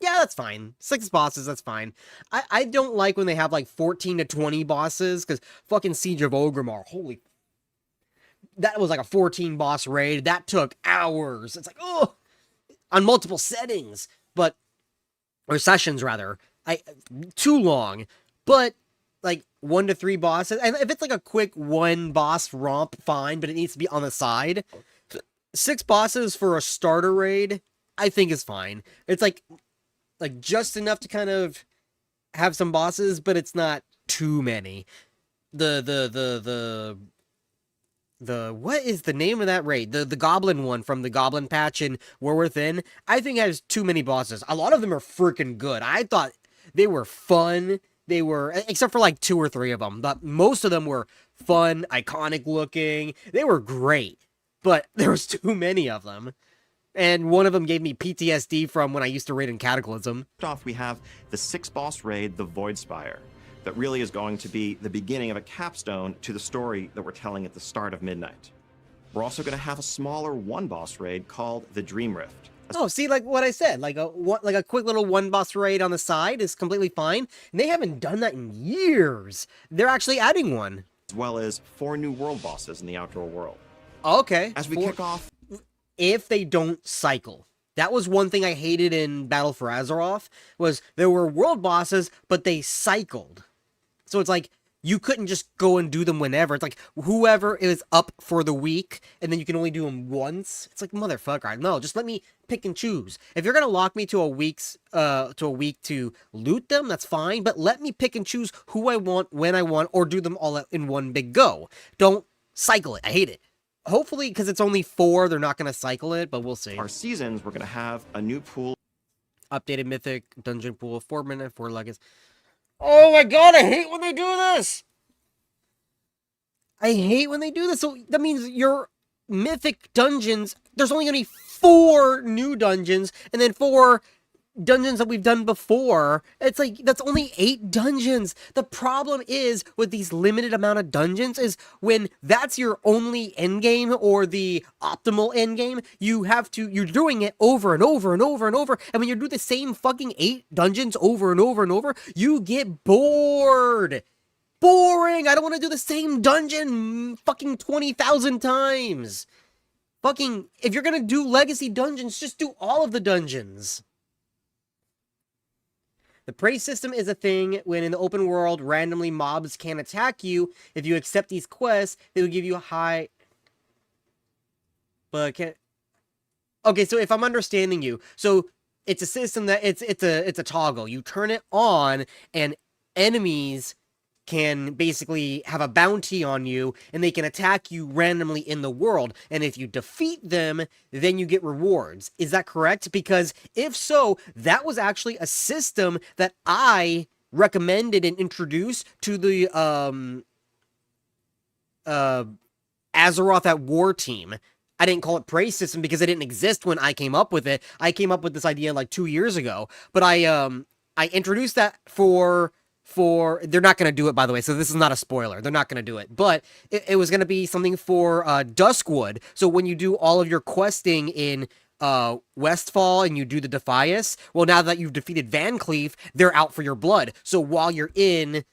Yeah, that's fine. 6 bosses, that's fine. I don't like when they have like 14 to 20 bosses, because fucking Siege of Orgrimmar, holy... That was like a 14 boss raid. That took hours. It's like, oh, on multiple settings, but, or sessions rather. Too long. But like 1 to 3 bosses, and if it's like a quick 1 boss romp, fine, but it needs to be on the side. 6 bosses for a starter raid, I think is fine. It's like just enough to kind of have some bosses, but it's not too many. What is the name of that raid? The Goblin one from the Goblin patch in War Within, I think has too many bosses. A lot of them are freaking good. I thought they were fun. They were, except for like 2 or 3 of them, but most of them were fun, iconic looking. They were great, but there was too many of them. And one of them gave me PTSD from when I used to raid in Cataclysm. Off, we have the 6th boss raid, the Void Spire, that really is going to be the beginning of a capstone to the story that we're telling at the start of Midnight. We're also going to have a smaller 1 boss raid called the Dream Rift. Oh, see, like what I said, like a quick little 1 boss raid on the side is completely fine. And they haven't done that in years. They're actually adding one. As well as 4 new world bosses in the outdoor world. Okay. As we kick off... If they don't cycle. That was one thing I hated in Battle for Azeroth, was there were world bosses, but they cycled. So it's like, you couldn't just go and do them whenever. It's like, whoever is up for the week, and then you can only do them once. It's like, motherfucker, no, just let me pick and choose. If you're gonna lock me to a week to loot them, that's fine, but let me pick and choose who I want, when I want, or do them all in one big go. Don't cycle it. I hate it. Hopefully, because it's only 4, they're not gonna cycle it, but we'll see. Our seasons, we're gonna have a new pool. Updated Mythic Dungeon Pool, 4-minute, 4 leggings. Oh my god, I hate when they do this! I hate when they do this. So that means your Mythic dungeons, there's only gonna be 4 new dungeons, and then 4 dungeons that we've done before. It's like, that's only 8 dungeons. The problem is with these limited amount of dungeons is when that's your only endgame or the optimal endgame, you're doing it over and over and over and over. And when you do the same fucking 8 dungeons over and over and over, you get bored. Boring. I don't want to do the same dungeon fucking 20,000 times. Fucking, if you're gonna do legacy dungeons, just do all of the dungeons. The praise system is a thing when in the open world, randomly mobs can attack you. If you accept these quests, they will give you a high... But can... Okay, so if I'm understanding you, so it's a system that it's a toggle. You turn it on, and enemies can basically have a bounty on you, and they can attack you randomly in the world. And if you defeat them, then you get rewards. Is that correct? Because if so, that was actually a system that I recommended and introduced to the Azeroth at War team. I didn't call it praise system because it didn't exist when I came up with it. I came up with this idea like 2 years ago, but I introduced that for they're not going to do it, by the way, so this is not a spoiler. They're not going to do it, but it was going to be something for Duskwood. So when you do all of your questing in Westfall and you do the Defias, well, now that you've defeated Van Cleef, they're out for your blood. So while you're in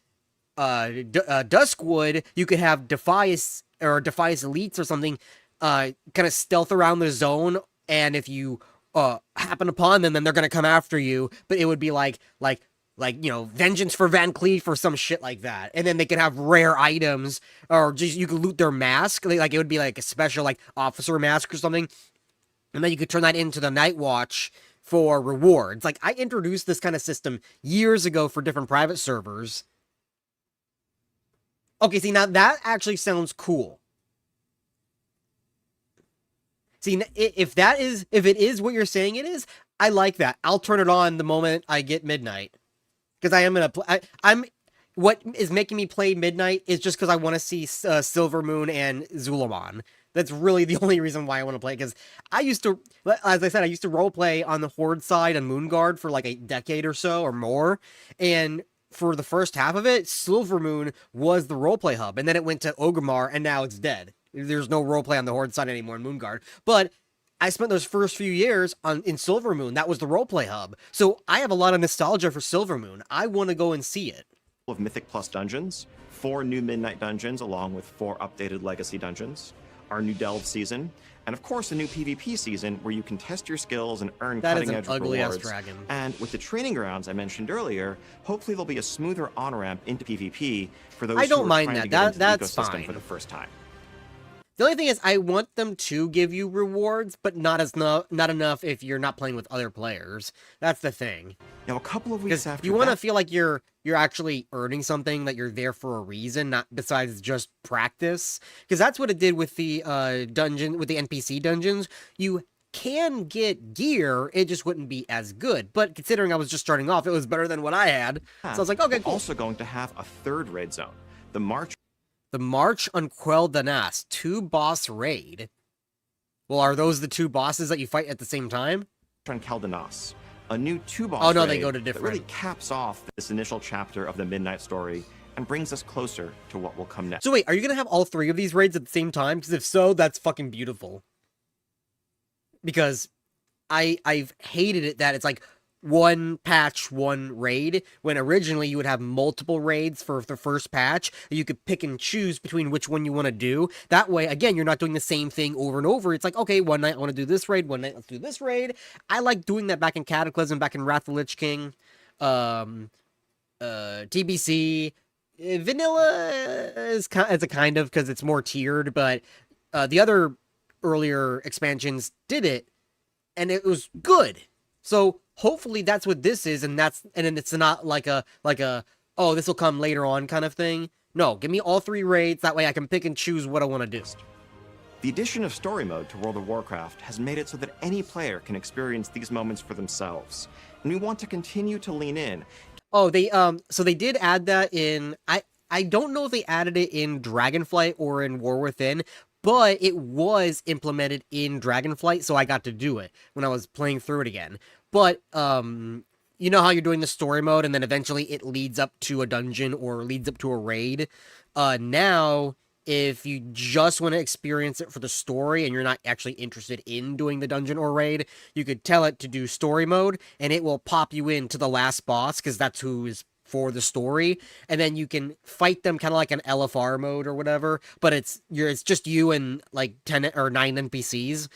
Duskwood, you could have Defias or Defias Elites or something kind of stealth around the zone, and if you happen upon them, then they're going to come after you, but it would be like, you know, vengeance for Van Cleef or some shit like that. And then they can have rare items, or just, you could loot their mask. Like, it would be like a special, like, officer mask or something. And then you could turn that into the Night Watch for rewards. Like, I introduced this kind of system years ago for different private servers. Okay, see, now that actually sounds cool. See, if it is what you're saying it is, I like that. I'll turn it on the moment I get Midnight. Because I am gonna play. What is making me play Midnight is just because I want to see Silvermoon and Zulaman. That's really the only reason why I want to play. Because I used to, as I said, I used to roleplay on the Horde side on Moonguard for like a decade or so or more. And for the first half of it, Silvermoon was the roleplay hub, and then it went to Orgrimmar, and now it's dead. There's no roleplay on the Horde side anymore in Moonguard. But I spent those first few years in Silvermoon. That was the roleplay hub. So I have a lot of nostalgia for Silvermoon. I want to go and see it. Of Mythic Plus dungeons, 4 new Midnight dungeons along with 4 updated Legacy dungeons, our new Delve season, and of course a new PvP season where you can test your skills and earn cutting-edge rewards. Dragon. And with the training grounds I mentioned earlier, hopefully there'll be a smoother on-ramp into PvP for those I don't who are mind trying that. to get into That's the ecosystem fine. for the first time. The only thing is, I want them to give you rewards, but not enough if you're not playing with other players. That's the thing. Now, a couple of weeks Because after you want to that, feel like you're actually earning something, that you're there for a reason, not besides just practice. Because that's what it did with the dungeon, with the NPC dungeons. You can get gear, it just wouldn't be as good. But considering I was just starting off, it was better than what I had. So I was like, okay, we're cool. also going to have a 3rd raid zone, the March The March on Quel'Danas, 2-boss raid. Well, are those the 2 bosses that you fight at the same time? on Quel'Danas, a new 2-boss Oh, no, they raid go to that different. really caps off this initial chapter of the Midnight story and brings us closer to what will come next. So wait, are you gonna have all 3 of these raids at the same time? Because if so, that's fucking beautiful. Because I've hated it that it's like 1 patch, 1 raid, when originally you would have multiple raids for the first patch, and you could pick and choose between which one you want to do. That way, again, you're not doing the same thing over and over. It's like, okay, one night I want to do this raid, one night let's do this raid. I like doing that back in Cataclysm, back in Wrath of the Lich King, TBC. Vanilla is a kind of, because it's more tiered, but the other earlier expansions did it, and it was good. So hopefully that's what this is, and then it's not like a oh, this will come later on kind of thing. No, give me all 3 raids, that way I can pick and choose what I want to do. The addition of story mode to World of Warcraft has made it so that any player can experience these moments for themselves, and we want to continue to lean in. Oh, so they did add that in. I don't know if they added it in Dragonflight or in War Within, but it was implemented in Dragonflight, so I got to do it when I was playing through it again. But, you know how you're doing the story mode, and then eventually it leads up to a dungeon or leads up to a raid? Now, if you just want to experience it for the story and you're not actually interested in doing the dungeon or raid, you could tell it to do story mode, and it will pop you into the last boss, because that's who is for the story, and then you can fight them kind of like an LFR mode or whatever, but it's just you and like 10 or 9 NPCs.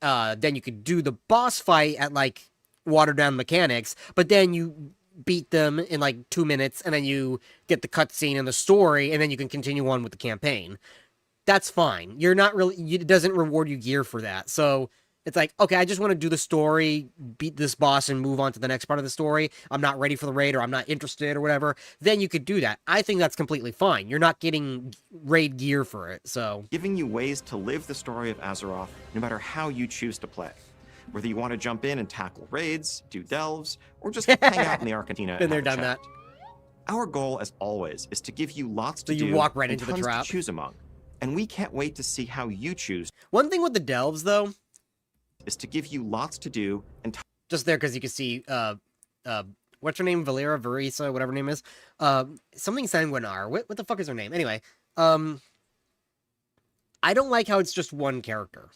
Then you could do the boss fight at like watered down mechanics, but then you beat them in like 2 minutes, and then you get the cutscene and the story, and then you can continue on with the campaign. That's fine. You're not really, it doesn't reward you gear for that. So it's like, okay, I just want to do the story, beat this boss, and move on to the next part of the story. I'm not ready for the raid, or I'm not interested, or whatever. Then you could do that. I think that's completely fine. You're not getting raid gear for it, so. Giving you ways to live the story of Azeroth no matter how you choose to play. Whether you want to jump in and tackle raids, do delves, or just hang out in the Arcantina. Been there, and have done a that. chat. Our goal, as always, is to give you lots to So you do walk right and into the tons trap. to choose among. And we can't wait to see how you choose. One thing with the delves, though, Is to give you lots to do and just there because you can see, what's her name? Valera, Verisa, whatever her name is. Something Sanguinar. What the fuck is her name? Anyway, I don't like how it's just one character.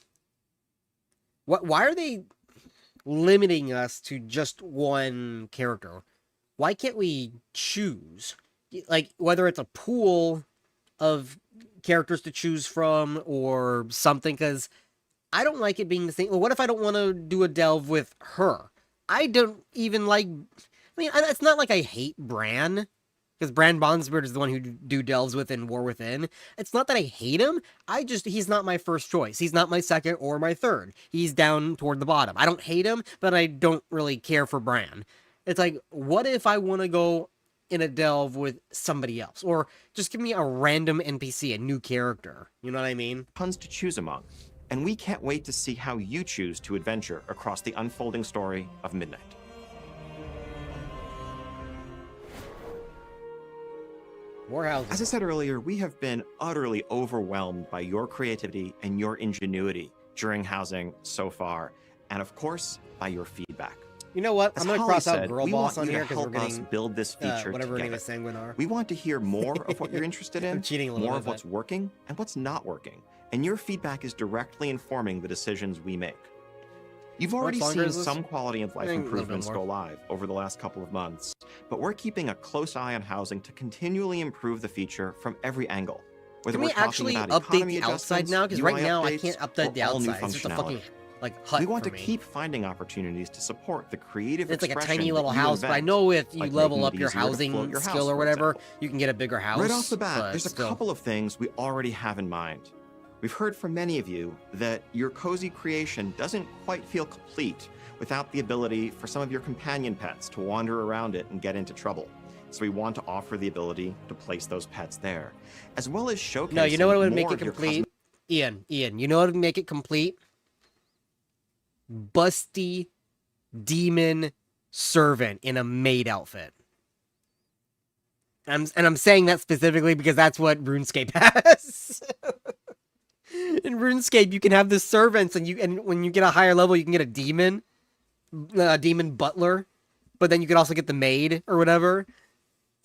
Why are they limiting us to just one character? Why can't we choose? Like, whether it's a pool of characters to choose from or something, because I don't like it being the same. Well, what if I don't want to do a delve with her? I don't even like... I mean, it's not like I hate Bran, because Bran Bondsbeard is the one who do delves with in War Within. It's not that I hate him, he's not my first choice. He's not my second or my third. He's down toward the bottom. I don't hate him, but I don't really care for Bran. It's like, what if I want to go in a delve with somebody else? Or just give me a random NPC, a new character. You know what I mean? tons to choose among. And we can't wait to see how you choose to adventure across the unfolding story of Midnight. Warhouse. As I said earlier, we have been utterly overwhelmed by your creativity and your ingenuity during housing so far, and of course, by your feedback. You know what? As I'm gonna Holly cross out said, Girl we Boss want on you here to because we're help us getting build this feature whatever her name together. is, Sanguinar. We want to hear more of what you're interested in, I'm cheating a little more bit, of what's working and what's not working, and your feedback is directly informing the decisions we make. You've How much already longer seen is this? some quality of life I think a little bit improvements more. go live over the last couple of months, but we're keeping a close eye on housing to continually improve the feature from every angle. Whether Can we're we talking actually about update economy the outside adjustments, now? Because right UI now I updates, can't or update the all new outside. It's just a fucking functionality. like hut We want for to me. keep finding opportunities to support the creative It's like a expression tiny that little you house, but I invent, know if you like level making up it your easier to float housing your skill house, or for whatever, example. you can get a bigger house. Right off the bat, but there's a still. couple of things we already have in mind. We've heard from many of you that your cozy creation doesn't quite feel complete without the ability for some of your companion pets to wander around it and get into trouble. So we want to offer the ability to place those pets there, as well as showcasing No, you know what would make more it of your complete? Ian, you know what would make it complete? Busty demon servant in a maid outfit. And I'm saying that specifically because that's what RuneScape has. In RuneScape, you can have the servants, and when you get a higher level, you can get a demon butler, but then you can also get the maid or whatever.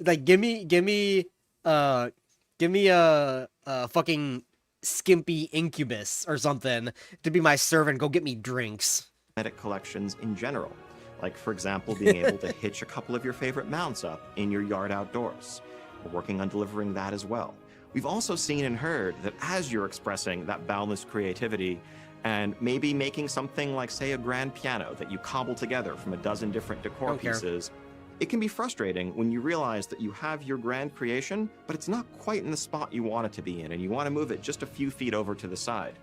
Like, give me a fucking skimpy incubus or something to be my servant. Go get me drinks. cosmetic collections in general. Like, for example, being able to hitch a couple of your favorite mounts up in your yard outdoors. We're working on delivering that as well. We've also seen and heard that as you're expressing that boundless creativity and maybe making something like, say, a grand piano that you cobble together from a dozen different decor Don't care. pieces, it can be frustrating when you realize that you have your grand creation, but it's not quite in the spot you want it to be in, and you want to move it just a few feet over to the side.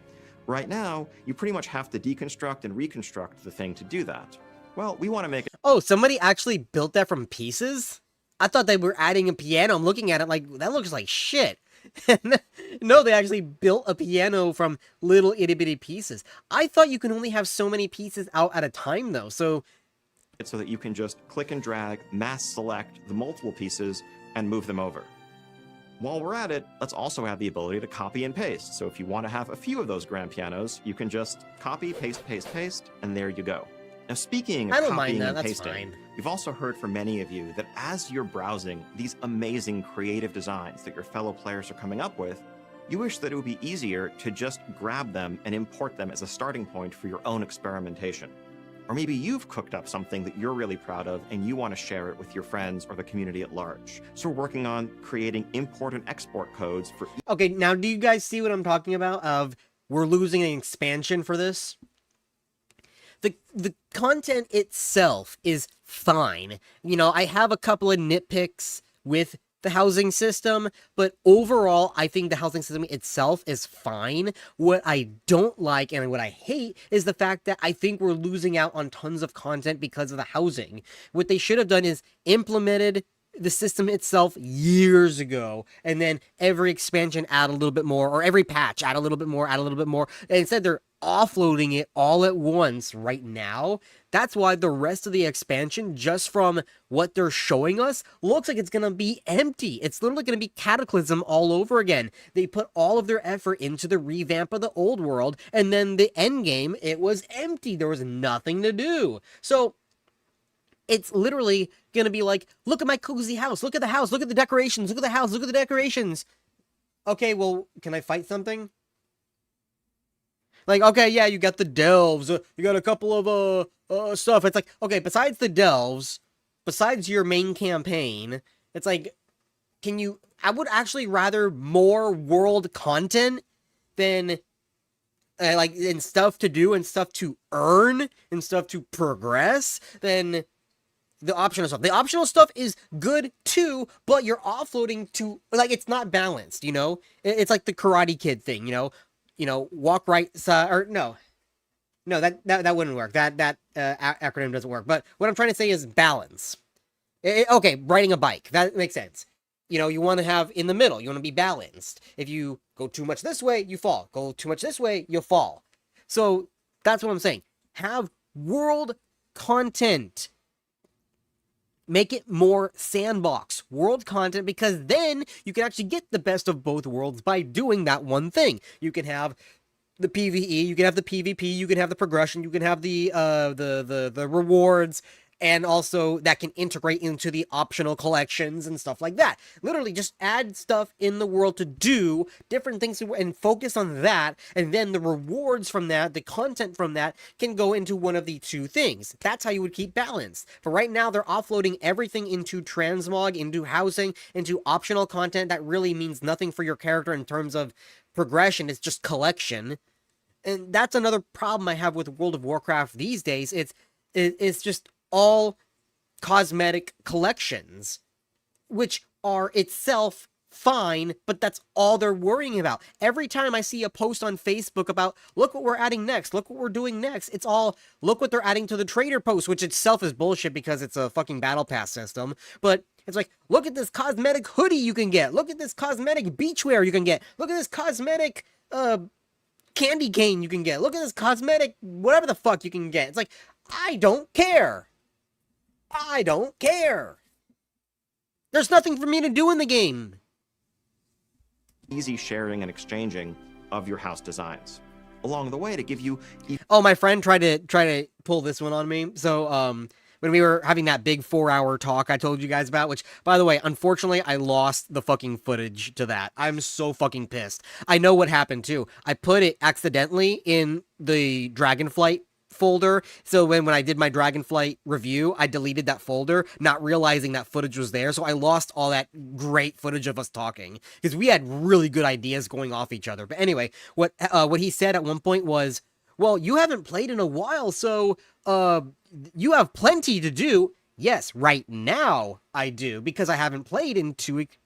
Right now, you pretty much have to deconstruct and reconstruct the thing to do that. Well, we want to make it Oh, somebody actually built that from pieces? I thought they were adding a piano. I'm looking at it like, that looks like shit. No, they actually built a piano from little itty bitty pieces. I thought you can only have so many pieces out at a time, though. So so that you can just click and drag, mass select the multiple pieces, and move them over. While we're at it, let's also have the ability to copy and paste. So if you want to have a few of those grand pianos, you can just copy, paste, paste, paste, and there you go. Now, speaking of I don't mind copying that, and that's pasting, fine. we've also heard from many of you that as you're browsing these amazing creative designs that your fellow players are coming up with, you wish that it would be easier to just grab them and import them as a starting point for your own experimentation. Or maybe you've cooked up something that you're really proud of and you want to share it with your friends or the community at large. So we're working on creating import and export codes for okay, now do you guys see what I'm talking about? Of we're losing an expansion for this? The content itself is fine. You know, I have a couple of nitpicks with the housing system, but overall, I think the housing system itself is fine. What I don't like and what I hate is the fact that I think we're losing out on tons of content because of the housing. What they should have done is implemented the system itself years ago, and then every expansion add a little bit more, or every patch add a little bit more, add a little bit more. And instead, they're offloading it all at once right now. That's why the rest of the expansion, just from what they're showing us, looks like it's gonna be empty. It's literally gonna be Cataclysm all over again. They put all of their effort into the revamp of the old world, and then the end game, it was empty. There was nothing to do. So it's literally gonna be like, look at my cozy house, look at the house, look at the decorations, look at the house, look at the decorations. Okay, well, can I fight something? Like, okay, yeah, you got the delves, you got a couple of stuff. It's like, okay, besides the delves, besides your main campaign, it's like, can you? I would actually rather more world content than like, and stuff to do and stuff to earn and stuff to progress than the optional stuff. The optional stuff is good too, but you're offloading to, like, it's not balanced, you know? It's like the Karate Kid thing, you know, walk right side, or no, that wouldn't work. That acronym doesn't work. But what I'm trying to say is balance. Okay, riding a bike, that makes sense. You know, you want to have in the middle, you want to be balanced. If you go too much this way, you fall. Go too much this way, you'll fall. So that's what I'm saying. Have world content. Make it more sandbox world content, because then you can actually get the best of both worlds by doing that one thing. You can have the PvE, you can have the PvP, you can have the progression, you can have the rewards, and also that can integrate into the optional collections and stuff like that. Literally just add stuff in the world to do different things and focus on that, and then the rewards from that, the content from that, can go into one of the two things. That's how you would keep balance. But right now they're offloading everything into transmog, into housing, into optional content that really means nothing for your character in terms of progression. It's just collection. And that's another problem I have with World of Warcraft these days. It's just all cosmetic collections, which are itself fine, but that's all they're worrying about. Every time I see a post on Facebook about, look what we're adding next, look what we're doing next, it's all, look what they're adding to the trader post, which itself is bullshit because it's a fucking battle pass system. But it's like, look at this cosmetic hoodie you can get, look at this cosmetic beachwear you can get, look at this cosmetic, candy cane you can get, look at this cosmetic whatever the fuck you can get. It's like, I don't care. I don't care. There's nothing for me to do in the game. Easy sharing and exchanging of your house designs. Along the way to give you... Oh, my friend tried to pull this one on me. So, when we were having that big 4-hour talk I told you guys about, which, by the way, unfortunately, I lost the fucking footage to that. I'm so fucking pissed. I know what happened, too. I put it accidentally in the Dragonflight folder, so when I did my Dragonflight review, I deleted that folder, not realizing that footage was there, so I lost all that great footage of us talking, because we had really good ideas going off each other. But anyway, what he said at one point was, well, you haven't played in a while, so, you have plenty to do. Yes, right now, I do, because I haven't played in 2 weeks.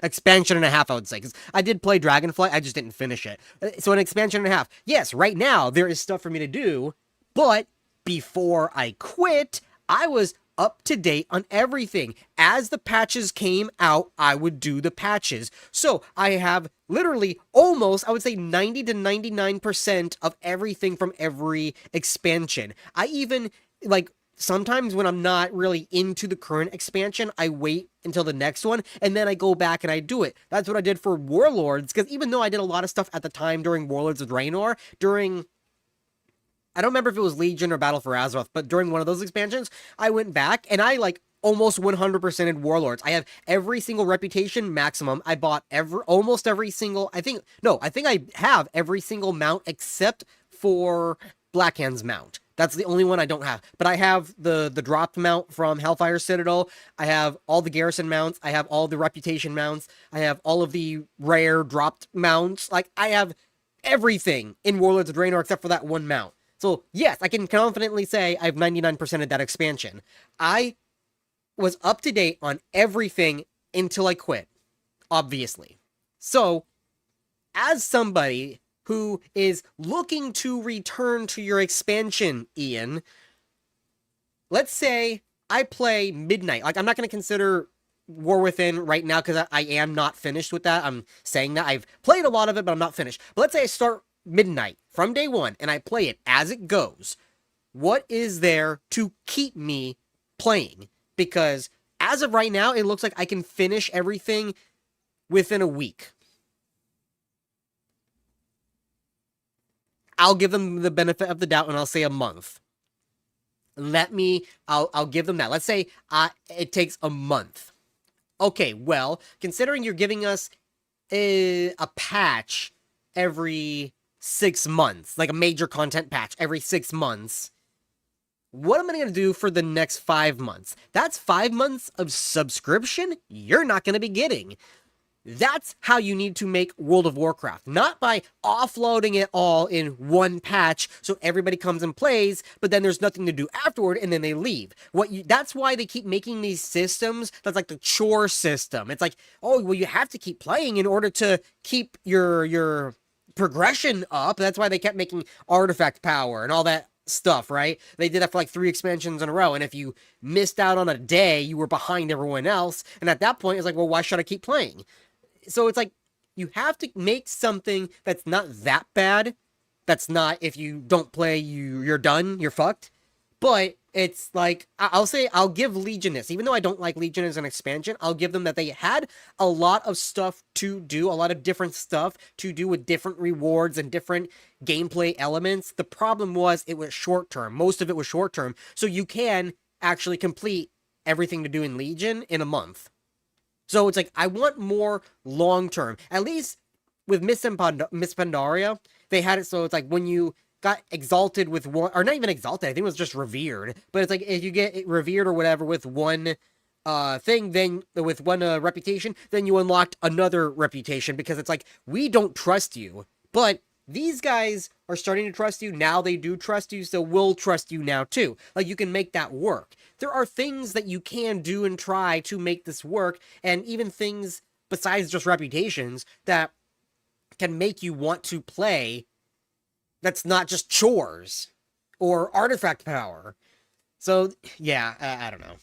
Expansion and a half, I would say, because I did play Dragonflight, I just didn't finish it. So an expansion and a half. Yes, right now, there is stuff for me to do, but before I quit, I was up to date on everything. As the patches came out, I would do the patches. So I have literally almost, I would say 90 to 99% of everything from every expansion. I even, like, sometimes when I'm not really into the current expansion, I wait until the next one, and then I go back and I do it. That's what I did for Warlords, because even though I did a lot of stuff at the time during Warlords of Draenor, I don't remember if it was Legion or Battle for Azeroth, but during one of those expansions, I went back and I, like, almost 100% in Warlords. I have every single reputation maximum. I bought almost every single, I think I have every single mount except for Blackhand's mount. That's the only one I don't have. But I have the dropped mount from Hellfire Citadel. I have all the garrison mounts. I have all the reputation mounts. I have all of the rare dropped mounts. Like, I have everything in Warlords of Draenor except for that one mount. So, yes, I can confidently say I have 99% of that expansion. I was up to date on everything until I quit, obviously. So, as somebody who is looking to return to your expansion, Ian, let's say I play Midnight. Like, I'm not going to consider War Within right now because I am not finished with that. I'm saying that I've played a lot of it, but I'm not finished. But let's say I start Midnight from day one and I play it as it goes. What is there to keep me playing? Because as of right now, it looks like I can finish everything within a week. I'll give them the benefit of the doubt and I'll say a month. I'll give them that. Let's say it takes a month. Okay, well, considering you're giving us a patch every 6 months, like a major content patch every 6 months, what am I going to do for the next 5 months? That's 5 months of subscription you're not going to be getting. That's how you need to make World of Warcraft. Not by offloading it all in one patch so everybody comes and plays, but then there's nothing to do afterward and then they leave. That's why they keep making these systems that's like the chore system. It's like, oh, well, you have to keep playing in order to keep your progression up. That's why they kept making artifact power and all that stuff, right? They did that for like 3 expansions in a row, and if you missed out on a day, you were behind everyone else, and at that point, it's like, well, why should I keep playing? So it's like, you have to make something that's not that bad, that's not, if you don't play, you're done, you're fucked, but it's like, I'll say, I'll give Legion this, even though I don't like Legion as an expansion, I'll give them that they had a lot of stuff to do, a lot of different stuff to do with different rewards and different gameplay elements. The problem was, it was short term, most of it was short term, so you can actually complete everything to do in Legion in a month. So it's like, I want more long-term. At least with Miss Pandaria, they had it so it's like when you got exalted with one, or not even exalted, I think it was just revered. But it's like, if you get revered or whatever with one thing, then with one reputation, then you unlocked another reputation, because it's like, we don't trust you. But these guys are starting to trust you. Now they do trust you, so we'll trust you now too. Like, you can make that work. There are things that you can do and try to make this work, and even things besides just reputations that can make you want to play, that's not just chores or artifact power. So, yeah, I don't know.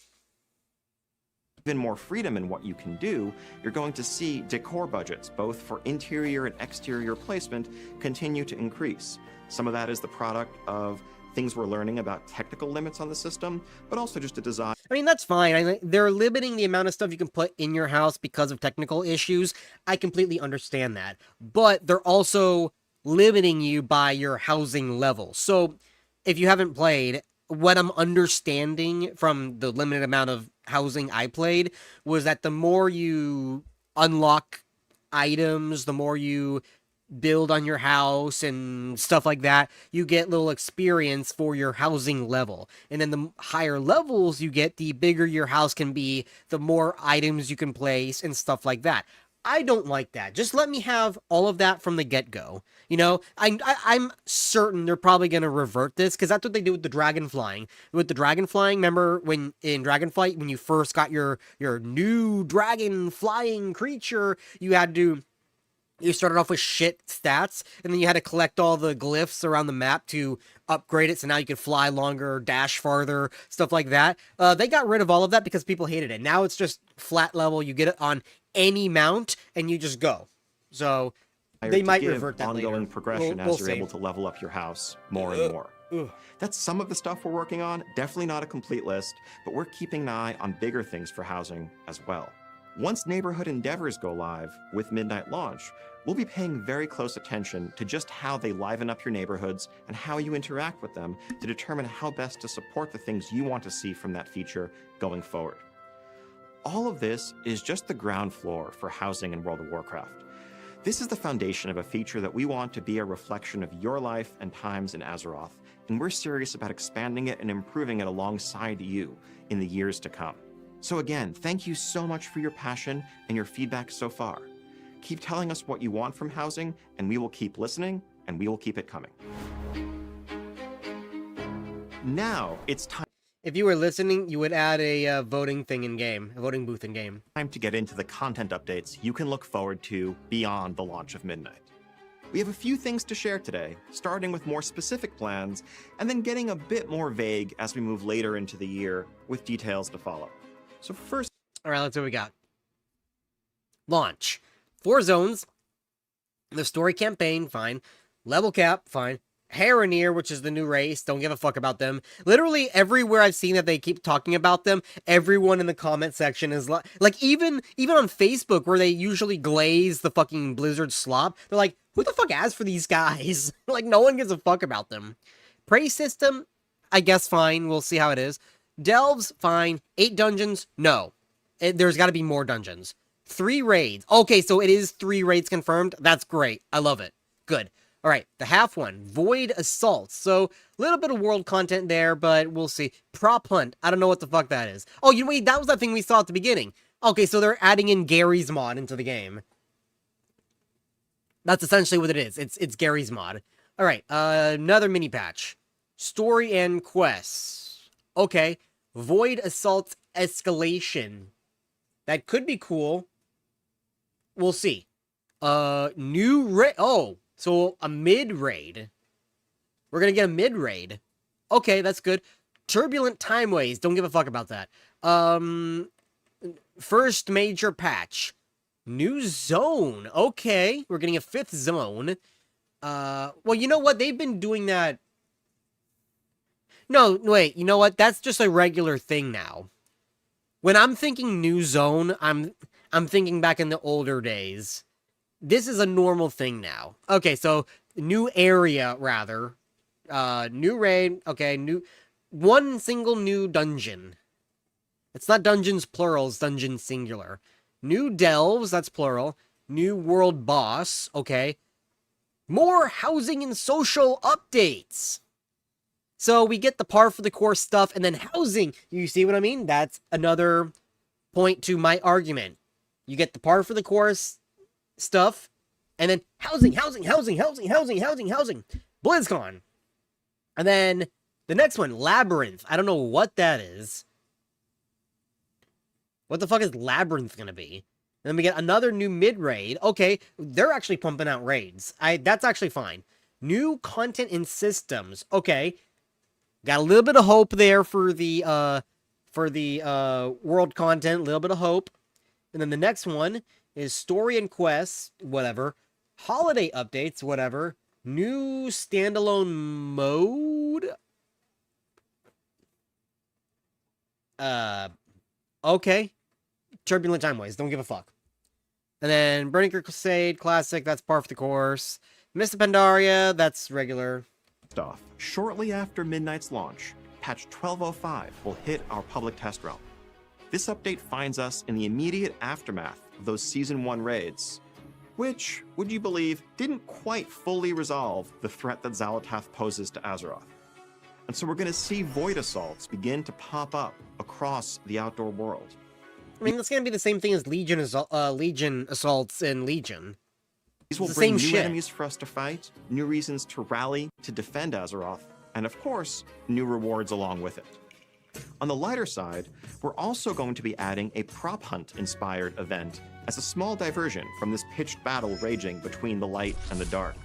Even more freedom in what you can do, you're going to see decor budgets, both for interior and exterior placement, continue to increase. Some of that is the product of things we're learning about technical limits on the system, but also just a design. I mean, that's fine. They're limiting the amount of stuff you can put in your house because of technical issues. I completely understand that. But they're also limiting you by your housing level. So, if you haven't played, what I'm understanding from the limited amount of housing I played was that the more you unlock items, the more you build on your house and stuff like that, you get little experience for your housing level. And then the higher levels you get, the bigger your house can be, the more items you can place and stuff like that. I don't like that. Just let me have all of that from the get-go. You know, I'm certain they're probably going to revert this, because that's what they do with the dragon flying. With the dragon flying, remember when in Dragonflight, when you first got your new dragon flying creature, you started off with shit stats, and then you had to collect all the glyphs around the map to upgrade it, so now you could fly longer, dash farther, stuff like that. They got rid of all of that because people hated it. Now it's just flat level, you get it on any mount, and you just go. So, they might revert that ongoing later. progression We'll as you're see. able to level up your house more and more. That's some of the stuff we're working on, definitely not a complete list, but we're keeping an eye on bigger things for housing as well. Once neighborhood endeavors go live with Midnight Launch, we'll be paying very close attention to just how they liven up your neighborhoods and how you interact with them to determine how best to support the things you want to see from that feature going forward. All of this is just the ground floor for housing in World of Warcraft. This is the foundation of a feature that we want to be a reflection of your life and times in Azeroth, and we're serious about expanding it and improving it alongside you in the years to come. So again, thank you so much for your passion and your feedback so far. Keep telling us what you want from housing, and we will keep listening, and we will keep it coming. Now, it's time If you were listening, you would add a voting thing in game, a voting booth in game. to get into the content updates you can look forward to beyond the launch of Midnight. We have a few things to share today, starting with more specific plans, and then getting a bit more vague as we move later into the year with details to follow. So first, All right, let's see what we got. Launch. 4 zones. The story campaign, fine. Level cap, fine. Heronir, which is the new race, don't give a fuck about them. Literally everywhere I've seen that they keep talking about them, everyone in the comment section is like even on Facebook, where they usually glaze the fucking Blizzard slop, they're like, who the fuck asks for these guys? Like, no one gives a fuck about them. Prey system, I guess fine, we'll see how it is. Delves, fine. 8 dungeons, no. There's gotta be more dungeons. 3 raids. Okay, so it is 3 raids confirmed. That's great. I love it. Good. All right, the half one. Void Assault. So, a little bit of world content there, but we'll see. Prop Hunt. I don't know what the fuck that is. Oh, you know, wait, that was that thing we saw at the beginning. Okay, so they're adding in Gary's mod into the game. That's essentially what it is. It's Gary's mod. All right, another mini patch. Story and quests. Okay. Void Assault Escalation. That could be cool. We'll see. New raid. Oh, so a mid-raid. We're gonna get a mid-raid. Okay, that's good. Turbulent Timeways. Don't give a fuck about that. First major patch. New zone. Okay, we're getting a 5th zone. Well, you know what? They've been doing that. No, wait. You know what? That's just a regular thing now. When I'm thinking new zone, I'm thinking back in the older days. This is a normal thing now. Okay, so new area rather. New raid. Okay, one single new dungeon. It's not dungeons plural, it's dungeons singular. New delves, that's plural. New world boss, okay. More housing and social updates. So we get the par for the course stuff, and then housing. You see what I mean? That's another point to my argument. You get the par for the course stuff, and then housing. BlizzCon. And then the next one, Labyrinth. I don't know what that is. What the fuck is Labyrinth gonna be? And then we get another new mid-raid. Okay, they're actually pumping out raids. That's actually fine. New content and systems. Okay. Got a little bit of hope there for the world content, a little bit of hope. And then the next one is story and quests, whatever. Holiday updates, whatever. New standalone mode. Okay. Turbulent Timeways, don't give a fuck. And then Burning Crusade Classic, that's par for the course. Mist of Pandaria, that's regular. Off. Shortly after Midnight's launch, patch 1205 will hit our public test realm. This update finds us in the immediate aftermath of those Season 1 raids, which, would you believe, didn't quite fully resolve the threat that Xal'atath poses to Azeroth. And so we're going to see void assaults begin to pop up across the outdoor world. I mean, that's going to be the same thing as Legion assaults in Legion. These will It's the bring same new shit. enemies for us to fight, new reasons to rally to defend Azeroth, and of course, new rewards along with it. On the lighter side, we're also going to be adding a prop hunt-inspired event as a small diversion from this pitched battle raging between the light and the dark.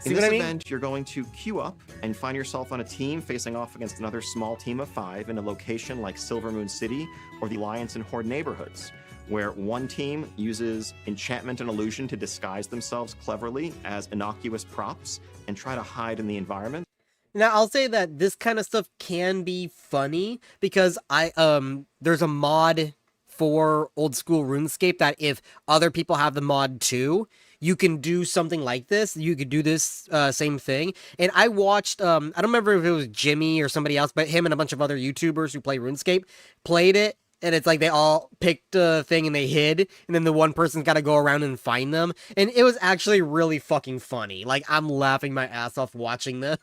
See In what this I mean? event, you're going to queue up and find yourself on a team facing off against another small team of 5 in a location like Silvermoon City or the Alliance and Horde neighborhoods, where one team uses enchantment and illusion to disguise themselves cleverly as innocuous props and try to hide in the environment. Now, I'll say that this kind of stuff can be funny because there's a mod for old school RuneScape that if other people have the mod too, you can do something like this. You could do this same thing. And I watched, I don't remember if it was Jimmy or somebody else, but him and a bunch of other YouTubers who play RuneScape played it. And it's like they all picked a thing and they hid. And then the one person's got to go around and find them. And it was actually really fucking funny. Like, I'm laughing my ass off watching them.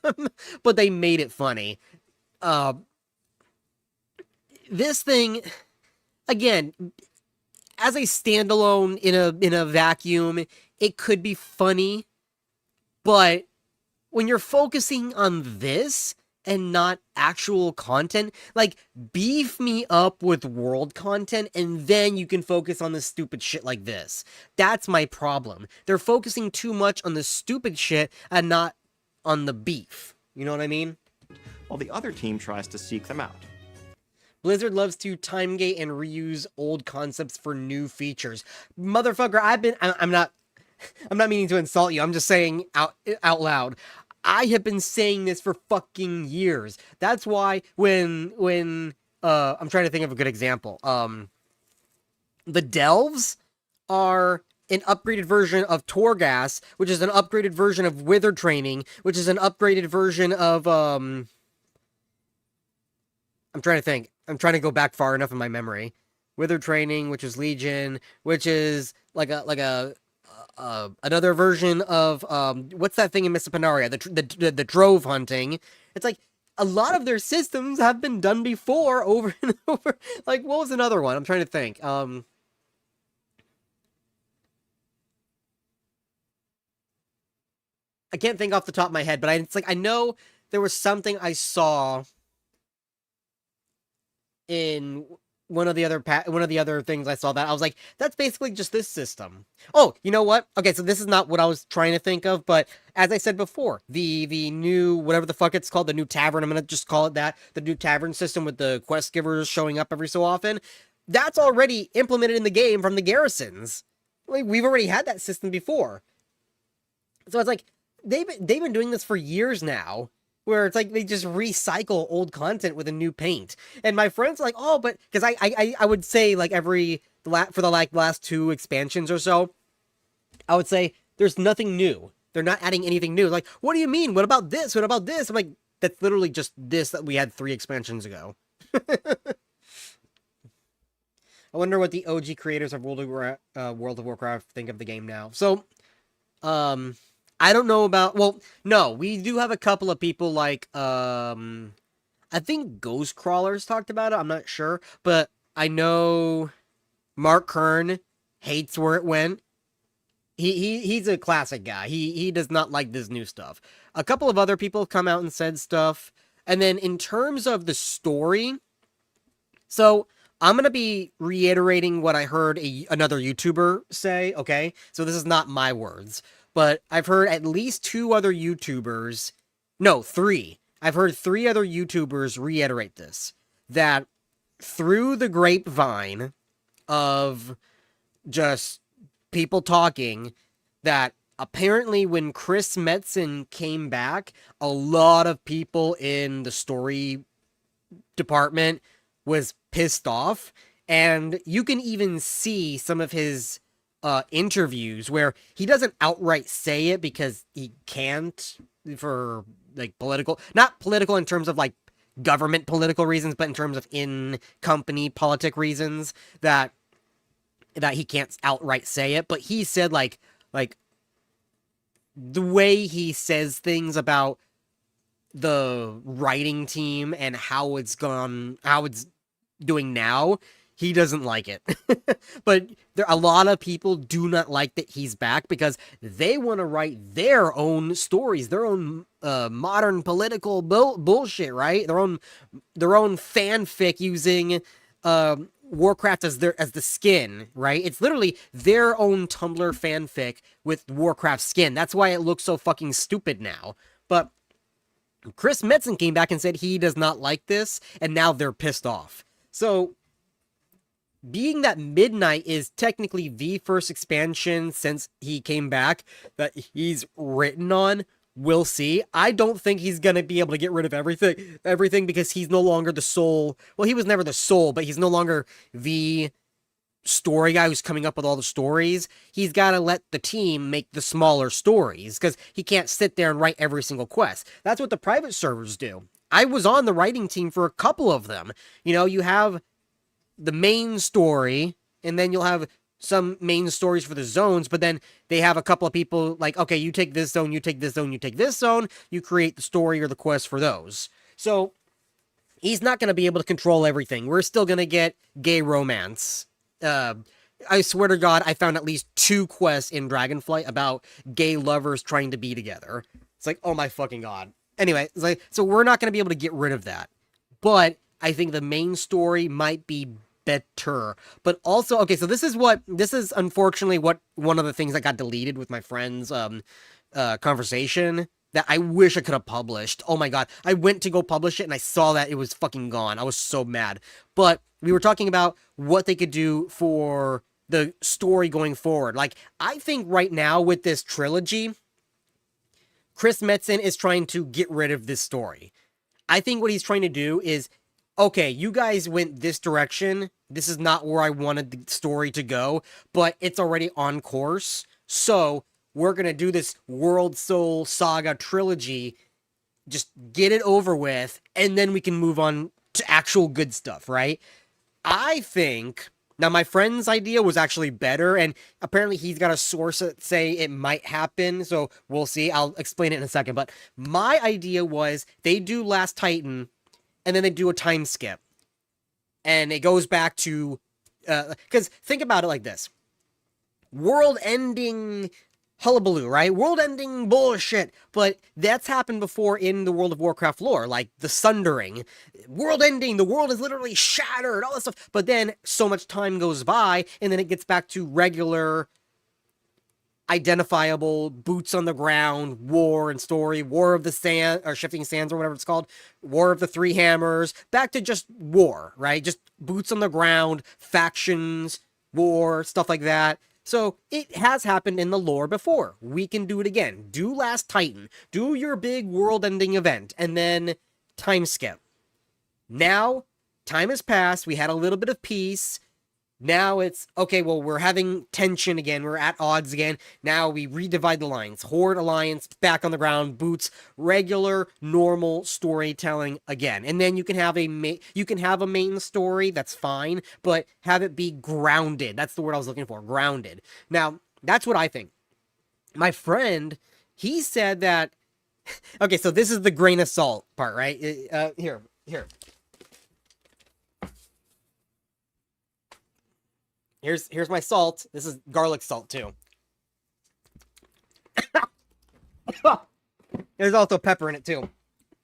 But they made it funny. This thing, again, as a standalone in a vacuum, it could be funny. But when you're focusing on this and not actual content, like, beef me up with world content and then you can focus on the stupid shit like this. That's my problem. They're focusing too much on the stupid shit and not on the beef. You know what I mean? While the other team tries to seek them out. Blizzard loves to timegate and reuse old concepts for new features. Motherfucker, I'm not meaning to insult you. I'm just saying out loud. I have been saying this for fucking years. That's why when I'm trying to think of a good example. The Delves are an upgraded version of Torghast, which is an upgraded version of Wither Training, which is an upgraded version of I'm trying to think. I'm trying to go back far enough in my memory. Wither Training, which is Legion, which is like a another version of what's that thing in Mist of Pandaria? The drove hunting. It's like a lot of their systems have been done before over and over. Like, what was another one? I'm trying to think. I can't think off the top of my head, but it's like I know there was something I saw in one of the other things I saw that I was like, that's basically just this system. Oh, you know what? Okay, so this is not what I was trying to think of, but as I said before, the new, whatever the fuck it's called, the new tavern, I'm gonna just call it that, the new tavern system with the quest givers showing up every so often, that's already implemented in the game from the garrisons. Like, we've already had that system before. So it's like, they've been doing this for years now, where it's like they just recycle old content with a new paint. And my friends are like, oh, but because I would say like for the last 2 expansions or so, I would say there's nothing new. They're not adding anything new. Like, what do you mean? What about this? What about this? I'm like, that's literally just this that we had 3 expansions ago. I wonder what the OG creators of World of Warcraft think of the game now. So, I don't know about... Well, no, we do have a couple of people like, I think Ghost Crawlers talked about it, I'm not sure. But I know Mark Kern hates where it went. He's a classic guy. He does not like this new stuff. A couple of other people come out and said stuff. And then in terms of the story... So... I'm going to be reiterating what I heard another YouTuber say, okay? So this is not my words, but I've heard at least 2 other YouTubers, no, 3. I've heard 3 other YouTubers reiterate this, that through the grapevine of just people talking, that apparently when Chris Metzen came back, a lot of people in the story department was pissed off, and you can even see some of his interviews where he doesn't outright say it because he can't for like not political in terms of like government political reasons, but in terms of in company politic reasons that he can't outright say it. But he said like the way he says things about the writing team and how it's doing now, he doesn't like it. But a lot of people do not like that he's back because they want to write their own stories, their own modern political bullshit, right? Their own fanfic using Warcraft as the skin, right? It's literally their own Tumblr fanfic with Warcraft skin. That's why it looks so fucking stupid now. But Chris Metzen came back and said he does not like this, and now they're pissed off. So, being that Midnight is technically the first expansion since he came back that he's written on, we'll see. I don't think he's going to be able to get rid of everything because he's no longer the sole... Well, he was never the sole, but he's no longer the story guy who's coming up with all the stories. He's got to let the team make the smaller stories because he can't sit there and write every single quest. That's what the private servers do. I was on the writing team for a couple of them. You know, you have the main story, and then you'll have some main stories for the zones, but then they have a couple of people like, okay, you take this zone, you take this zone, you take this zone, you create the story or the quest for those. So, he's not going to be able to control everything. We're still going to get gay romance. I swear to God, I found at least 2 quests in Dragonflight about gay lovers trying to be together. It's like, oh my fucking God. Anyway, so we're not going to be able to get rid of that. But I think the main story might be better. But also, okay, so this is unfortunately one of the things that got deleted with my friend's conversation that I wish I could have published. Oh my God. I went to go publish it and I saw that it was fucking gone. I was so mad. But we were talking about what they could do for the story going forward. Like, I think right now with this trilogy, Chris Metzen is trying to get rid of this story. I think what he's trying to do is, okay, you guys went this direction. This is not where I wanted the story to go, but it's already on course. So we're going to do this World Soul Saga trilogy. Just get it over with, and then we can move on to actual good stuff, right? I think... Now, my friend's idea was actually better, and apparently he's got a source that say it might happen, so we'll see. I'll explain it in a second, but my idea was they do Last Titan, and then they do a time skip. And it goes back to... Because think about it like this. World-ending hullabaloo, right? World-ending bullshit. But that's happened before in the World of Warcraft lore, like the Sundering. World-ending, the world is literally shattered, all that stuff. But then so much time goes by, and then it gets back to regular, identifiable, boots on the ground, war and story, War of the Sand, or Shifting Sands, or whatever it's called, War of the Three Hammers, back to just war, right? Just boots on the ground, factions, war, stuff like that. So, it has happened in the lore before. We can do it again. Do Last Titan. Do your big world-ending event. And then, time skip. Now, time has passed. We had a little bit of peace. Now it's, okay, well, we're having tension again. We're at odds again. Now we redivide the lines. Horde, Alliance, back on the ground, boots, regular, normal storytelling again. And then you can have a main story, that's fine, but have it be grounded. That's the word I was looking for, grounded. Now, that's what I think. My friend, he said that, okay, so this is the grain of salt part, right? Here. Here's my salt. This is garlic salt too. There's also pepper in it too.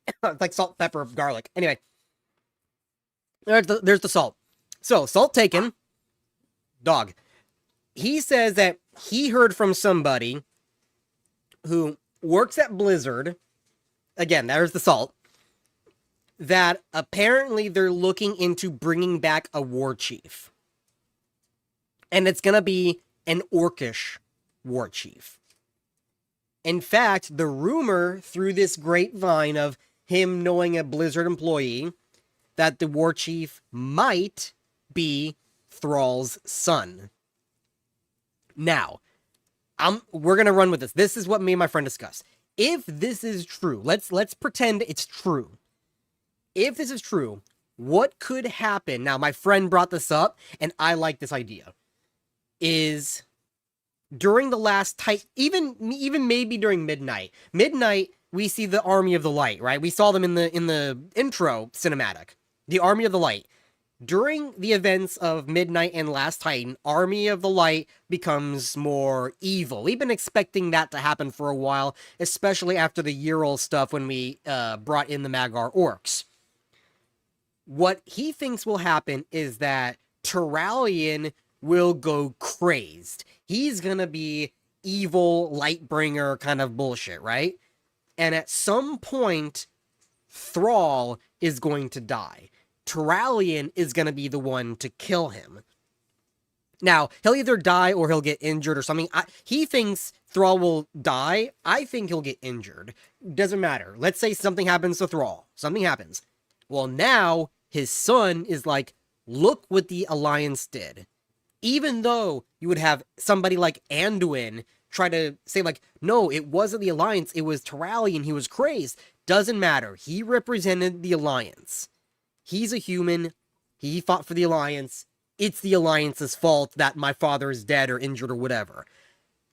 It's like salt, pepper, garlic. Anyway, there's the salt. So salt taken. Dog. He says that he heard from somebody who works at Blizzard. Again, there's the salt. That apparently they're looking into bringing back a war chief. And it's going to be an orcish war chief. In fact, the rumor through this grapevine of him knowing a Blizzard employee that the war chief might be Thrall's son. Now, we're going to run with this. This is what me and my friend discussed. If this is true, let's pretend it's true. If this is true, what could happen? Now, my friend brought this up, and I like this idea. Is during the last even maybe during midnight, we see the Army of the Light, right? We saw them in the intro cinematic, the Army of the Light. During the events of Midnight and Last Titan, Army of the Light becomes more evil. We've been expecting that to happen for a while, especially after the Ural stuff when we brought in the Magar orcs. What he thinks will happen is that Turalyon will go crazed. He's gonna be evil, Lightbringer kind of bullshit, right? And at some point, Thrall is going to die. Turalyon is gonna be the one to kill him. Now, he'll either die or he'll get injured or something. He thinks Thrall will die. I think he'll get injured. Doesn't matter. Let's say something happens to Thrall. Something happens. Well, now, his son is like, look what the Alliance did. Even though you would have somebody like Anduin try to say like, no, it wasn't the Alliance, it was Turalyon, he was crazed. Doesn't matter. He represented the Alliance. He's a human. He fought for the Alliance. It's the Alliance's fault that my father is dead or injured or whatever.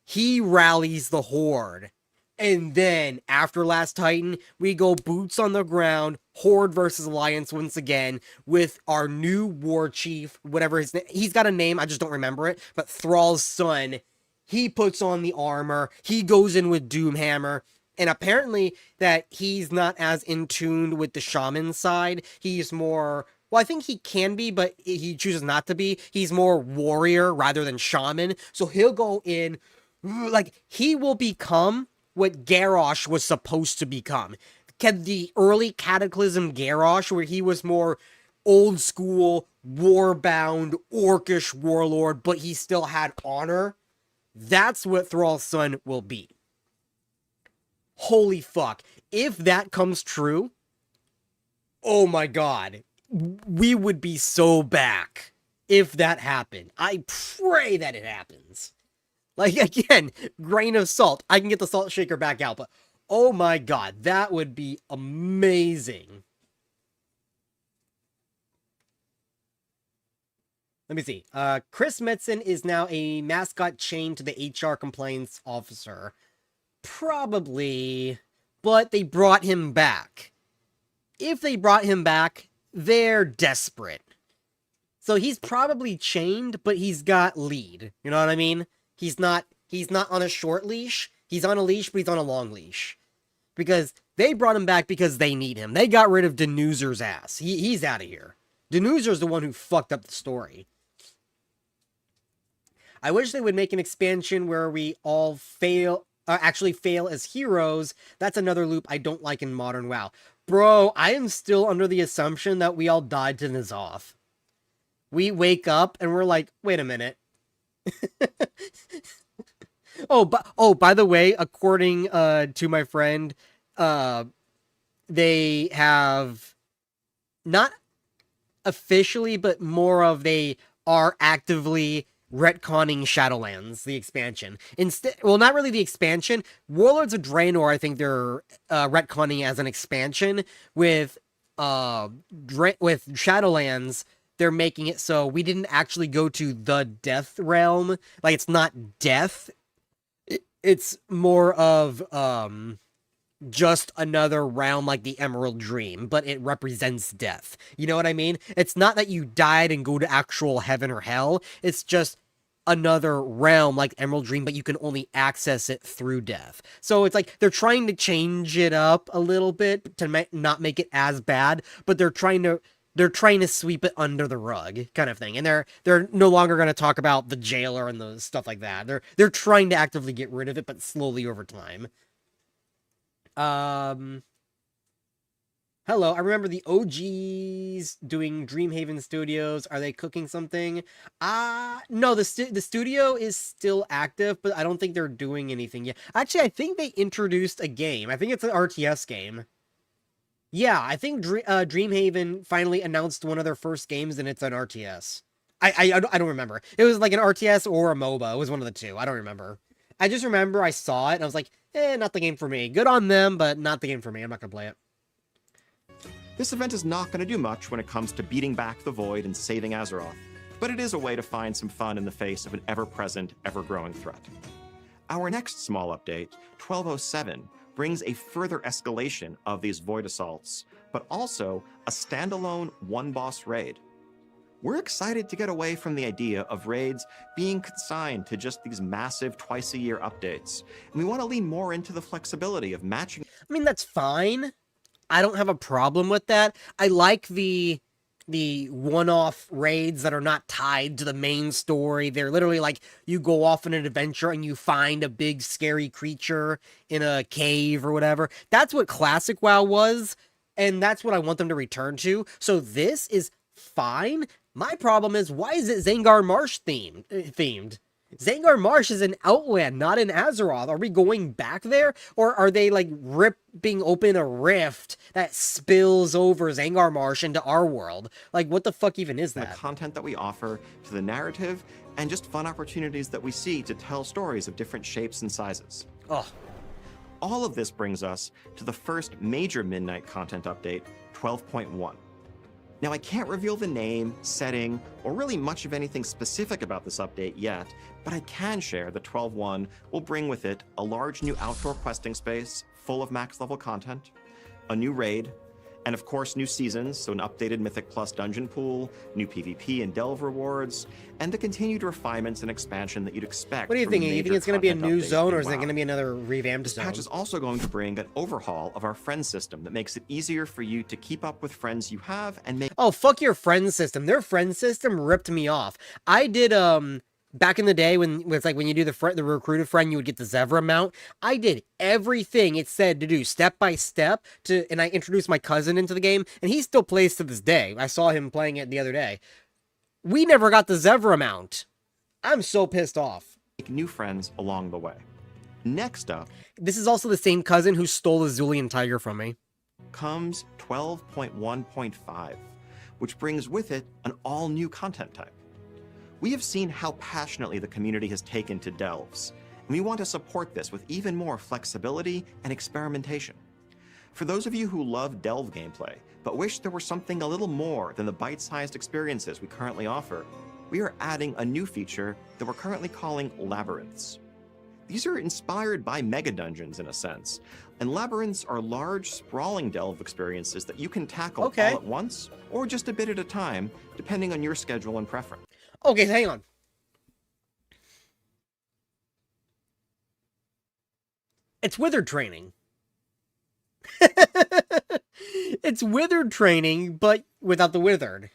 He rallies the Horde. And then, after Last Titan, we go boots on the ground, Horde versus Alliance once again, with our new war chief, whatever his name, he's got a name, I just don't remember it, but Thrall's son, he puts on the armor, he goes in with Doomhammer, and apparently that he's not as in tune with the shaman side, he's more, well, I think he can be, but he chooses not to be, he's more warrior rather than shaman, so he'll go in, like, he will become what Garrosh was supposed to become. The early Cataclysm Garrosh, where he was more old school, war-bound, orcish warlord, but he still had honor. That's what Thrall's son will be. Holy fuck. If that comes true, oh my god. We would be so back if that happened. I pray that it happens. Like, again, grain of salt. I can get the salt shaker back out, but oh my god, that would be amazing. Let me see. Chris Metzen is now a mascot chained to the HR compliance officer. Probably, but they brought him back. If they brought him back, they're desperate. So he's probably chained, but he's got lead. You know what I mean? He's not on a short leash. He's on a leash, but he's on a long leash. Because they brought him back because they need him. They got rid of Denuzer's ass. He's out of here. Denuzer's the one who fucked up the story. I wish they would make an expansion where we all actually fail as heroes. That's another loop I don't like in modern WoW. Bro, I am still under the assumption that we all died to N'Zoth. We wake up and we're like, wait a minute. By the way, according to my friend, they have not officially, but more of they are actively retconning Shadowlands, the expansion. Instead, well, not really the expansion. Warlords of Draenor, I think they're retconning as an expansion. With with Shadowlands, they're making it so we didn't actually go to the Death Realm. Like, it's not death. It's more of just another realm like the Emerald Dream, but it represents death. You know what I mean? It's not that you died and go to actual heaven or hell. It's just another realm like Emerald Dream, but you can only access it through death. So it's like they're trying to change it up a little bit to not make it as bad, but they're trying to sweep it under the rug, kind of thing. And they're no longer going to talk about the jailer and the stuff like that. They're trying to actively get rid of it, but slowly over time. Hello, I remember the OGs doing Dreamhaven Studios. Are they cooking something? No, the studio is still active, but I don't think they're doing anything yet. Actually, I think they introduced a game. I think it's an RTS game. Yeah, I think Dreamhaven finally announced one of their first games, and it's an RTS. I don't remember. It was like an RTS or a MOBA. It was one of the two. I don't remember. I just remember I saw it, and I was like, not the game for me. Good on them, but not the game for me. I'm not gonna play it. This event is not going to do much when it comes to beating back the Void and saving Azeroth, but it is a way to find some fun in the face of an ever-present, ever-growing threat. Our next small update, 1207, brings a further escalation of these Void assaults, but also a standalone one-boss raid. We're excited to get away from the idea of raids being consigned to just these massive twice-a-year updates, and we want to lean more into the flexibility of matching. I mean, that's fine. I don't have a problem with that. I like the one-off raids that are not tied to the main story. They're literally like you go off on an adventure and you find a big scary creature in a cave or whatever. That's what classic WoW was, and that's what I want them to return to. So this is fine. My problem is, why is it Zangar Marsh themed? Zangar Marsh is an Outland, not in Azeroth. Are we going back there? Or are they, like, ripping open a rift that spills over Zangar Marsh into our world? Like, what the fuck even is that? The content that we offer to the narrative and just fun opportunities that we see to tell stories of different shapes and sizes. Oh. All of this brings us to the first major Midnight content update, 12.1. Now, I can't reveal the name, setting, or really much of anything specific about this update yet, but I can share that 12.1 will bring with it a large new outdoor questing space full of max-level content, a new raid, and of course new seasons, so an updated Mythic Plus dungeon pool, new PvP and Delve rewards, and the continued refinements and expansion that you'd expect. What are you thinking? You think it's going to be a new zone, or is it going to be another revamped This zone? patch is also going to bring an overhaul of our friend system that makes it easier for you to keep up with friends you have and make... Oh, fuck your friend system. Their friend system ripped me off. I did, back in the day when it's like when you do the recruited friend, you would get the Zevra mount. I did everything it said to do step by step and I introduced my cousin into the game, and he still plays to this day. I saw him playing it the other day. We never got the Zevra mount. I'm so pissed off. Make new friends along the way. Next up, this is also the same cousin who stole the Zulian tiger from me. Comes 12.1.5, which brings with it an all-new content type. We have seen how passionately the community has taken to delves, and we want to support this with even more flexibility and experimentation. For those of you who love delve gameplay, but wish there were something a little more than the bite-sized experiences we currently offer, we are adding a new feature that we're currently calling labyrinths. These are inspired by mega dungeons in a sense, and labyrinths are large, sprawling delve experiences that you can tackle all at once or just a bit at a time, depending on your schedule and preference. Okay, hang on. It's withered training. It's withered training, but without the withered.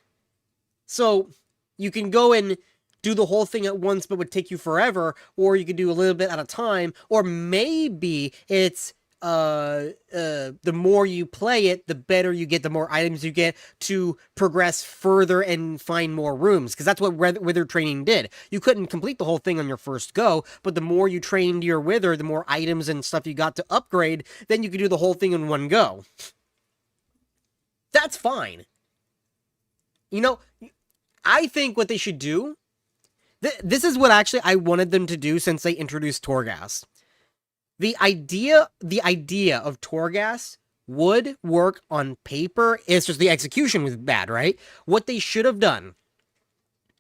So, you can go and do the whole thing at once, but would take you forever, or you could do a little bit at a time, or maybe it's the more you play it, the better you get, the more items you get to progress further and find more rooms, because that's what Wither training did. You couldn't complete the whole thing on your first go, but the more you trained your Wither, the more items and stuff you got to upgrade, then you could do the whole thing in one go. That's fine. You know, I think what they should do, this is what actually I wanted them to do since they introduced Torghast. The idea of Torghast would work on paper. It's just the execution was bad, right? What they should have done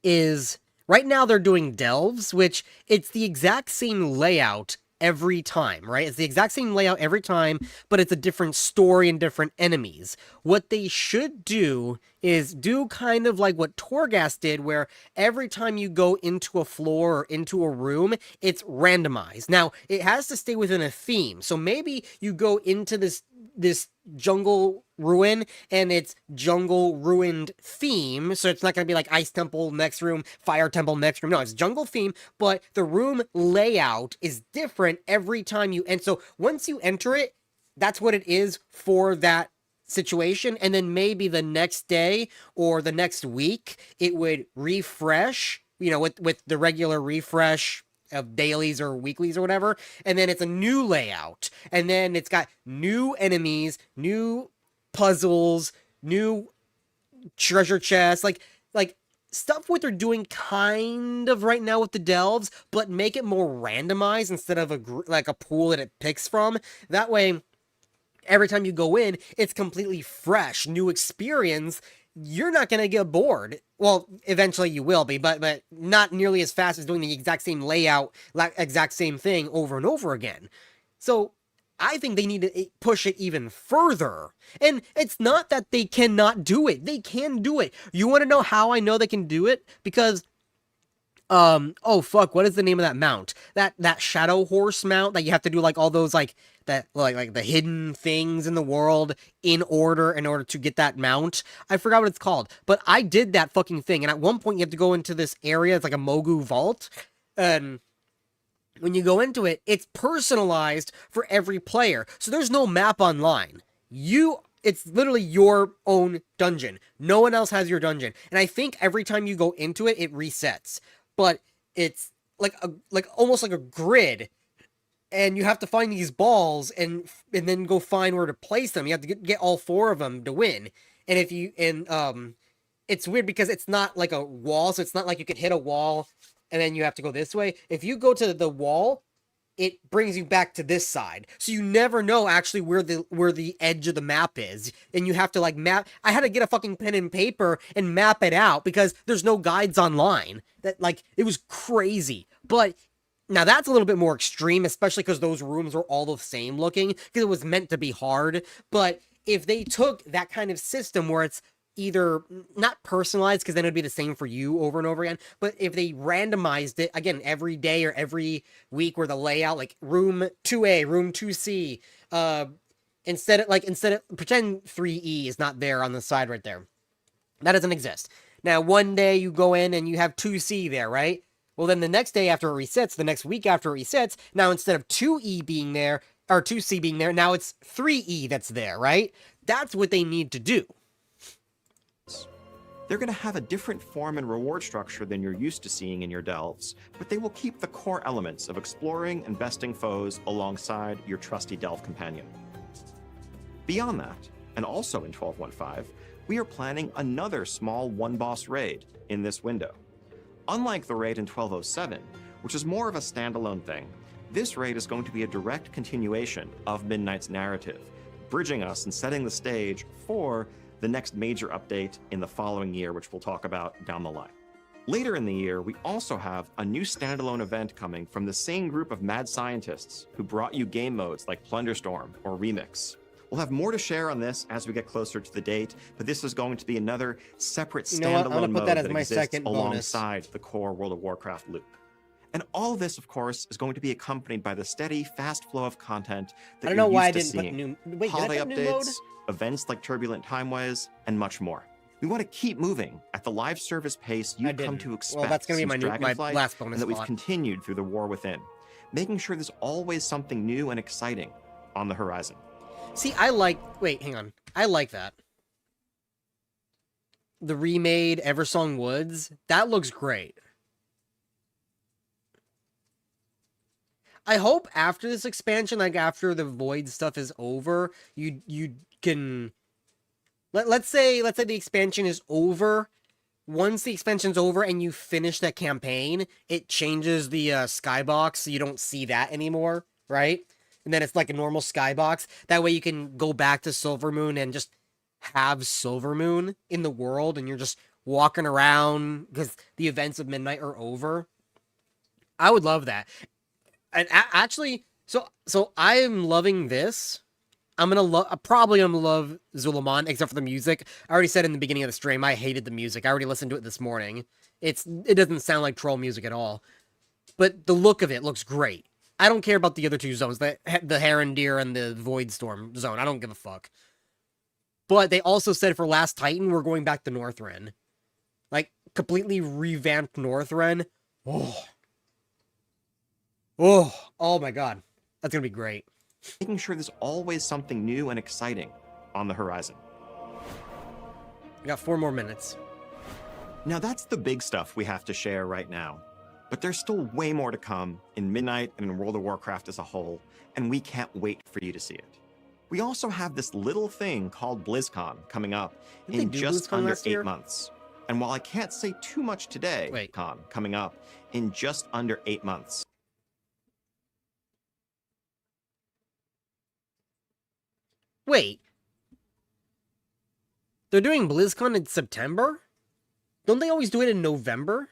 is, right now they're doing delves, which it's the exact same layout every time, right? It's the exact same layout every time, but it's a different story and different enemies. What they should do is do kind of like what Torghast did, where every time you go into a floor or into a room, it's randomized. Now, it has to stay within a theme, so maybe you go into this jungle ruin and it's jungle ruined theme, so it's not going to be like ice temple next room, fire temple next room. No, it's jungle theme, but the room layout is different every time you enter. So once you enter it, that's what it is for that situation, and then maybe the next day or the next week it would refresh, with the regular refresh of dailies or weeklies or whatever, and then it's a new layout, and then it's got new enemies, new puzzles, new treasure chests, like stuff what they're doing kind of right now with the delves, but make it more randomized instead of a pool that it picks from. That way, every time you go in, it's completely fresh, new experience. You're not going to get bored. Well, eventually you will be, but not nearly as fast as doing the exact same layout, exact same thing over and over again. So I think they need to push it even further. And it's not that they cannot do it. They can do it. You want to know how I know they can do it? Because oh fuck, what is the name of that mount? That shadow horse mount that you have to do all those like the hidden things in the world in order to get that mount. I forgot what it's called, but I did that fucking thing, and at one point you have to go into this area. It's like a Mogu vault, and when you go into it, it's personalized for every player. So there's no map online. It's literally your own dungeon. No one else has your dungeon. And I think every time you go into it, it resets. But it's almost like a grid, and you have to find these balls and then go find where to place them. You have to get all 4 of them to win. And it's weird because it's not like a wall, so it's not like you could hit a wall and then you have to go this way. If you go to the wall, it brings you back to this side. So you never know actually where the edge of the map is. And you have to map. I had to get a fucking pen and paper and map it out because there's no guides online. It was crazy. But now that's a little bit more extreme, especially because those rooms were all the same looking, because it was meant to be hard. But if they took that kind of system where it's either not personalized, because then it'd be the same for you over and over again, but if they randomized it again every day or every week, where the layout, like room 2A, room 2C, instead of pretend 3E is not there on the side right there. That doesn't exist. Now, one day you go in and you have 2C there, right? Well, then the next day after it resets, the next week after it resets, now instead of 2E being there, or 2C being there, now it's 3E that's there, right? That's what they need to do. They're going to have a different form and reward structure than you're used to seeing in your delves, but they will keep the core elements of exploring and besting foes alongside your trusty delve companion. Beyond that, and also in 12.15, we are planning another small one-boss raid in this window. Unlike the raid in 1207, which is more of a standalone thing, this raid is going to be a direct continuation of Midnight's narrative, bridging us and setting the stage for the next major update in the following year, which we'll talk about down the line. Later in the year, we also have a new standalone event coming from the same group of mad scientists who brought you game modes like Plunderstorm or Remix. We'll have more to share on this as we get closer to the date, but this is going to be another separate standalone mode that exists alongside the core World of Warcraft loop. And all of this, of course, is going to be accompanied by the steady, fast flow of content that you're used to seeing. Holiday updates, events like Turbulent Timeways, and much more. We want to keep moving at the live service pace you've come to expect. Well, that's going to be my last bonus and that we've continued through the War Within, making sure there's always something new and exciting on the horizon. See, wait, hang on. I like that. The remade Eversong Woods, that looks great. I hope after this expansion, after the Void stuff is over, you can let's say the expansion is over once the expansion's over and you finish that campaign, it changes the skybox so you don't see that anymore, right? And then it's like a normal skybox. That way you can go back to Silvermoon and just have Silvermoon in the world, and you're just walking around because the events of Midnight are over. I would love that. And actually, so I am loving this. I'm probably gonna love Zulaman, except for the music. I already said in the beginning of the stream, I hated the music. I already listened to it this morning. It doesn't sound like troll music at all. But the look of it looks great. I don't care about the other two zones, the Heron Deer and the Void Storm zone. I don't give a fuck. But they also said for Last Titan, we're going back to Northrend. Like, completely revamped Northrend. Oh my god. That's gonna be great. Making sure there's always something new and exciting on the horizon. We got 4 more minutes. Now that's the big stuff we have to share right now. But there's still way more to come in Midnight and in World of Warcraft as a whole, and we can't wait for you to see it. We also have this little thing called BlizzCon coming up in just under 8 months. And while I can't say too much today, coming up in just under 8 months. Wait. They're doing BlizzCon in September? Don't they always do it in November?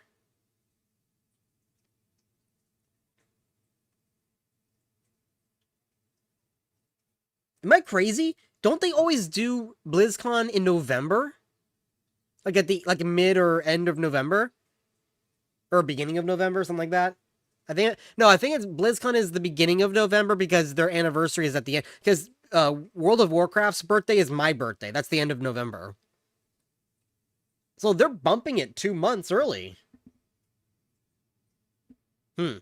Am I crazy? Don't they always do BlizzCon in November? Like at the mid or end of November? Or beginning of November, something like that? I think it's BlizzCon is the beginning of November because their anniversary is at the end. Because World of Warcraft's birthday is my birthday. That's the end of November. So they're bumping it 2 months early. By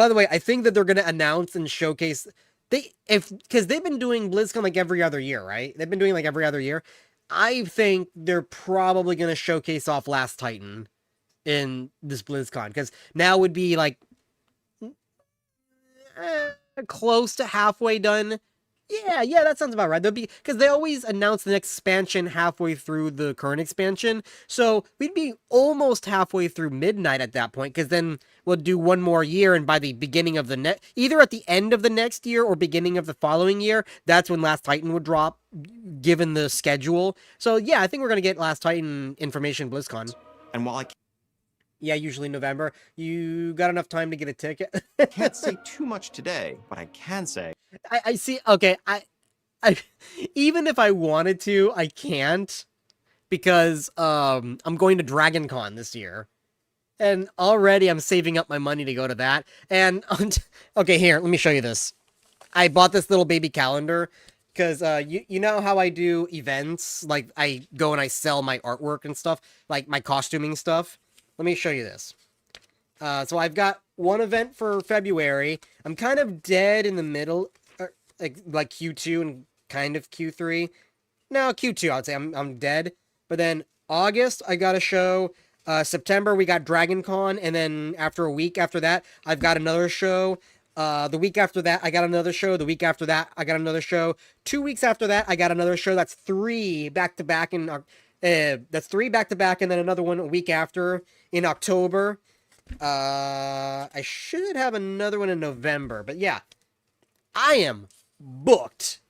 the way, I think that they're going to announce and showcase because they've been doing BlizzCon like every other year, right? They've been doing like every other year. I think they're probably going to showcase off Last Titan in this BlizzCon because now would be like close to halfway done. Yeah, that sounds about right. There'll be because they always announce the next expansion halfway through the current expansion, so we'd be almost halfway through Midnight at that point. Because then we'll do one more year, and by the beginning of the either at the end of the next year or beginning of the following year, that's when Last Titan would drop, given the schedule. So yeah, I think we're gonna get Last Titan information BlizzCon. And while yeah, usually November. You got enough time to get a ticket? can't say too much today, but I can say I see. Okay, I even if I wanted to, I can't because I'm going to Dragon Con this year, and already I'm saving up my money to go to that. And okay, here, let me show you this. I bought this little baby calendar because you know how I do events, like I go and I sell my artwork and stuff, like my costuming stuff. Let me show you this. So I've got one event for February. I'm kind of dead in the middle, like Q2 and kind of Q3. No, Q2, I would say I'm dead. But then August, I got a show. September, we got Dragon Con. And then after a week after that, I've got another show. The week after that, I got another show. The week after that, I got another show. 2 weeks after that, I got another show. That's 3 back-to-back in that's 3 back-to-back, and then another one a week after in October. I should have another one in November, but yeah, I am booked.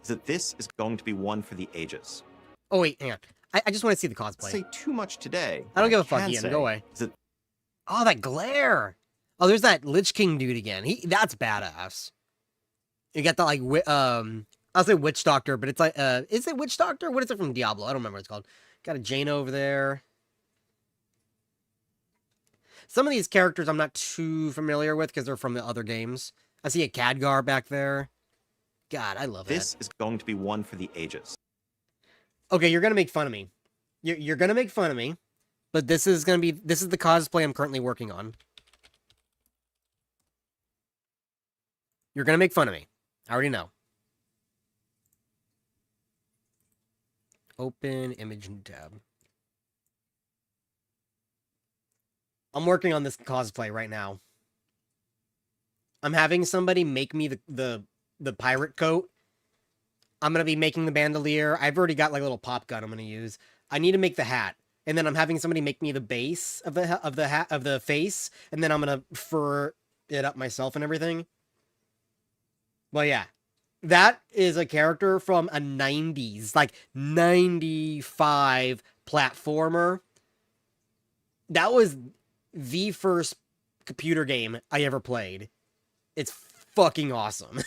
is that this is going to be one for the ages. Oh wait, hang on. I just want to see the cosplay. Say too much today. I don't give a fuck, Ian. Go away. Oh, that glare. Oh, there's that Lich King dude again. That's badass. You got the like I'll say Witch Doctor, but it's like, is it Witch Doctor? What is it from Diablo? I don't remember what it's called. Got a Jaina over there. Some of these characters I'm not too familiar with because they're from the other games. I see a Khadgar back there. God, I love this. This is going to be one for the ages. Okay, you're going to make fun of me. You're going to make fun of me, but this is the cosplay I'm currently working on. You're going to make fun of me. I already know. Open image new tab. I'm working on this cosplay right now. I'm having somebody make me the pirate coat. I'm gonna be making the bandolier. I've already got like a little pop gun I'm gonna use. I need to make the hat, and then I'm having somebody make me the base of the hat of the face, and then I'm gonna fur it up myself and everything. Well, yeah, that is a character from a 90s, like 95 platformer. That was the first computer game I ever played. It's fucking awesome.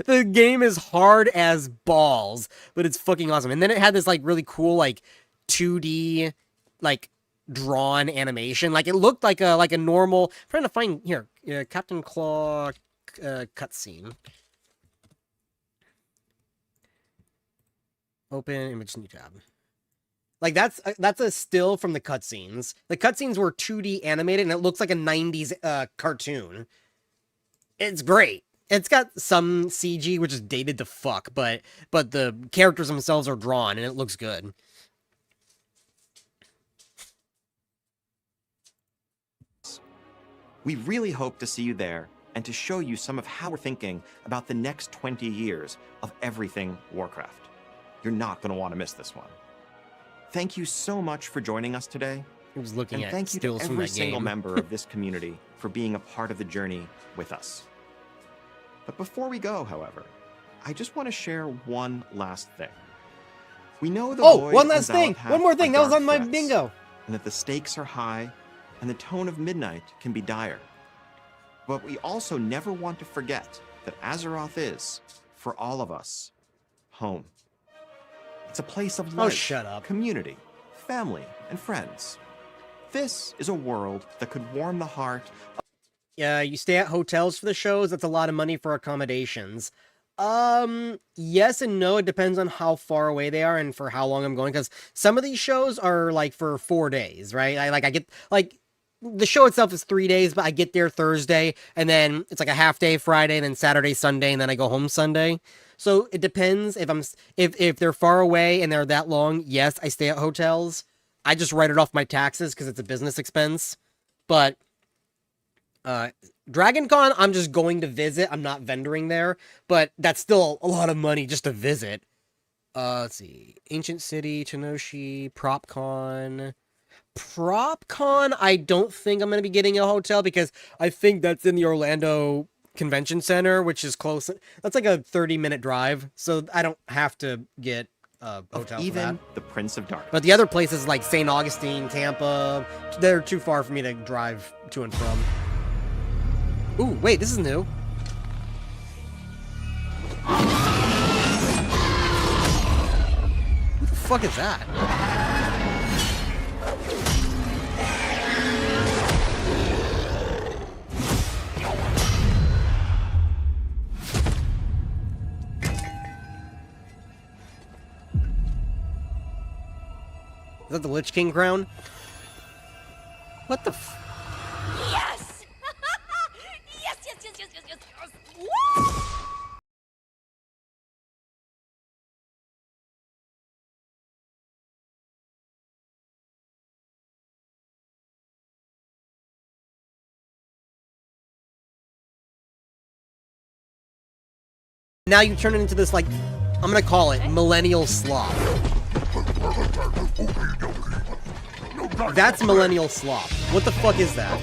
The game is hard as balls, but it's fucking awesome. And then it had this like really cool like 2D like drawn animation. Like it looked like a normal. I'm trying to find here Captain Claw cutscene. Open image new tab. Like that's a still from the cutscenes. The cutscenes were 2D animated, and it looks like a 90s cartoon. It's great. It's got some CG, which is dated to fuck, but the characters themselves are drawn, and it looks good. We really hope to see you there and to show you some of how we're thinking about the next 20 years of everything Warcraft. You're not going to want to miss this one. Thank you so much for joining us today. I was looking and at thank you to stills from every that single game. member of this community for being a part of the journey with us. But before we go, however, I just want to share one last thing. We know the Oh, void one and last thing! Valley One more Path thing! are That was dark on my threats, bingo! and that the stakes are high, and the tone of midnight can be dire. But we also never want to forget that Azeroth is, for all of us, home. It's a place of life, shut up. community, family, and friends. This is a world that could warm the heart. Yeah, you stay at hotels for the shows. That's a lot of money for accommodations. Yes and no. It depends on how far away they are and for how long I'm going. Because some of these shows are like for 4 days, right? I get like the show itself is 3 days, but I get there Thursday, and then it's like a half day Friday, and then Saturday, Sunday, and then I go home Sunday. So it depends if they're far away and they're that long. Yes, I stay at hotels. I just write it off my taxes because it's a business expense. But Dragon Con, I'm just going to visit. I'm not vendoring there, but that's still a lot of money just to visit. Let's see. Ancient City, Chinoshi, PropCon. PropCon, I don't think I'm going to be getting a hotel because I think that's in the Orlando Convention Center, which is close. That's like a 30-minute drive, so I don't have to get a hotel for Even that. the Prince of Darkness. But the other places like St. Augustine, Tampa, they're too far for me to drive to and from. Ooh, wait, this is new. Who the fuck is that? Is that the Lich King crown? What the f- Yes! Yes, yes, yes, yes, yes, yes, yes! Woo! Now you turn it into this, like, I'm gonna call it millennial slop. That's millennial slop. What the fuck is that?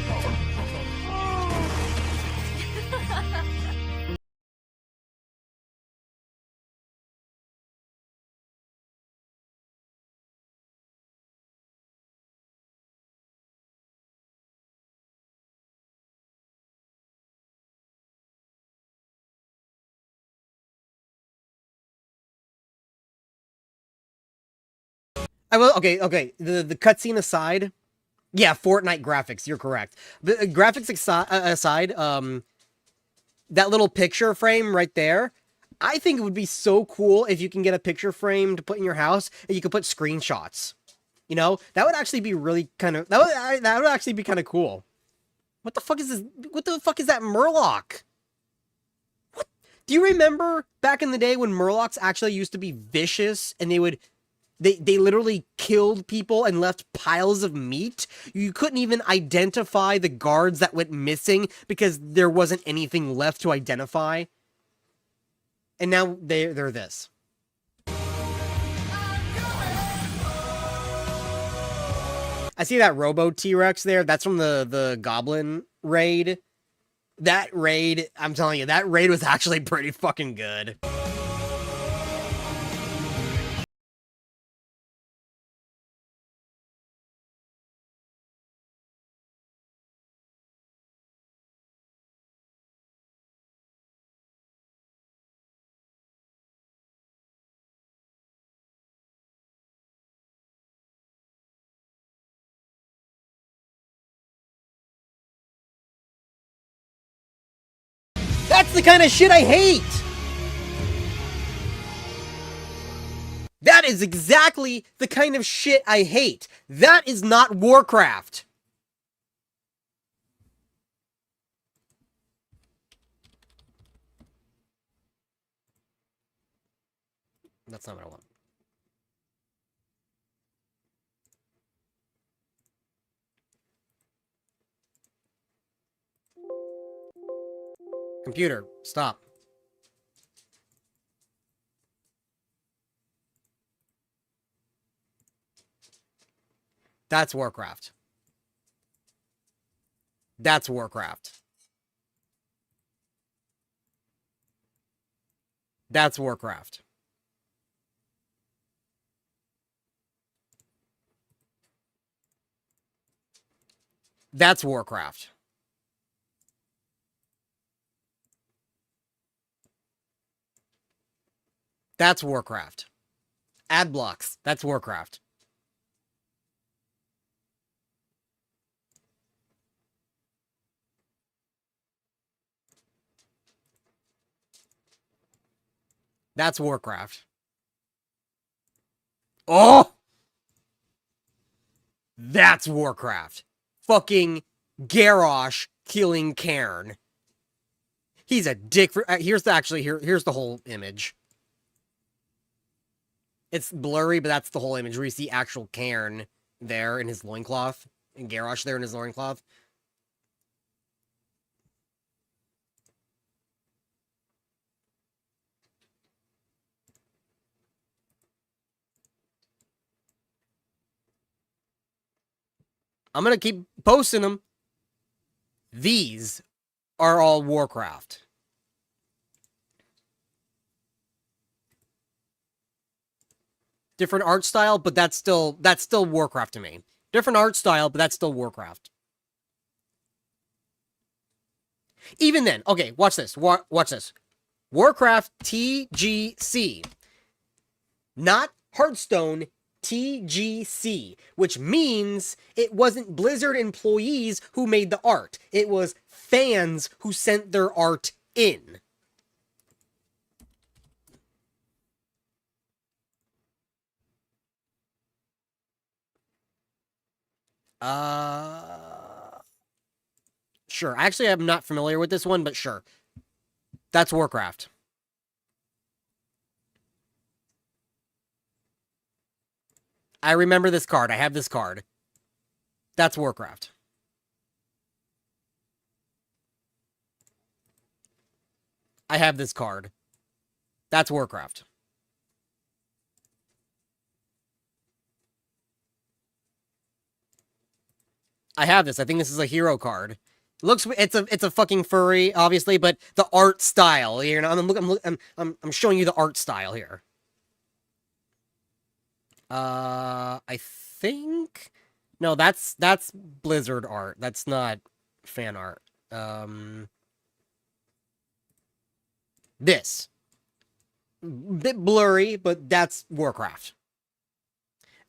I will. Okay. The cutscene aside, yeah, Fortnite graphics. You're correct. The graphics aside, that little picture frame right there. I think it would be so cool if you can get a picture frame to put in your house and you could put screenshots. You know, that would actually be really kind of that would actually be kind of cool. What the fuck is this? What the fuck is that Murloc? What? Do you remember back in the day when Murlocs actually used to be vicious and they literally killed people and left piles of meat? You couldn't even identify the guards that went missing because there wasn't anything left to identify. And now they're this. I see that Robo T-Rex there. That's from the Goblin raid. That raid, I'm telling you, that raid was actually pretty fucking good. That's the kind of shit I hate! That is exactly the kind of shit I hate. That is not Warcraft. That's not what I want. Computer, stop. That's Warcraft. That's Warcraft. That's Warcraft. That's Warcraft. That's Warcraft. Ad blocks. That's Warcraft. That's Warcraft. Oh! That's Warcraft. Fucking Garrosh killing Cairn. He's a dick for... here's the whole image. It's blurry, but that's the whole image where you see actual Cairn there in his loincloth. And Garrosh there in his loincloth. I'm gonna keep posting them. These are all Warcraft. Different art style, but that's still Warcraft to me. Different art style, but that's still Warcraft. Even then, okay, watch this. Watch this. Warcraft TGC. Not Hearthstone TGC, which means it wasn't Blizzard employees who made the art. It was fans who sent their art in. Sure. Actually, I'm not familiar with this one, but sure. That's Warcraft. I remember this card. I have this card. That's Warcraft. I have this card. That's Warcraft. I have this. I think this is a hero card. Looks, it's a fucking furry, obviously, but the art style. You know, I'm showing you the art style here. I think no, that's Blizzard art. That's not fan art. This bit blurry, but that's Warcraft.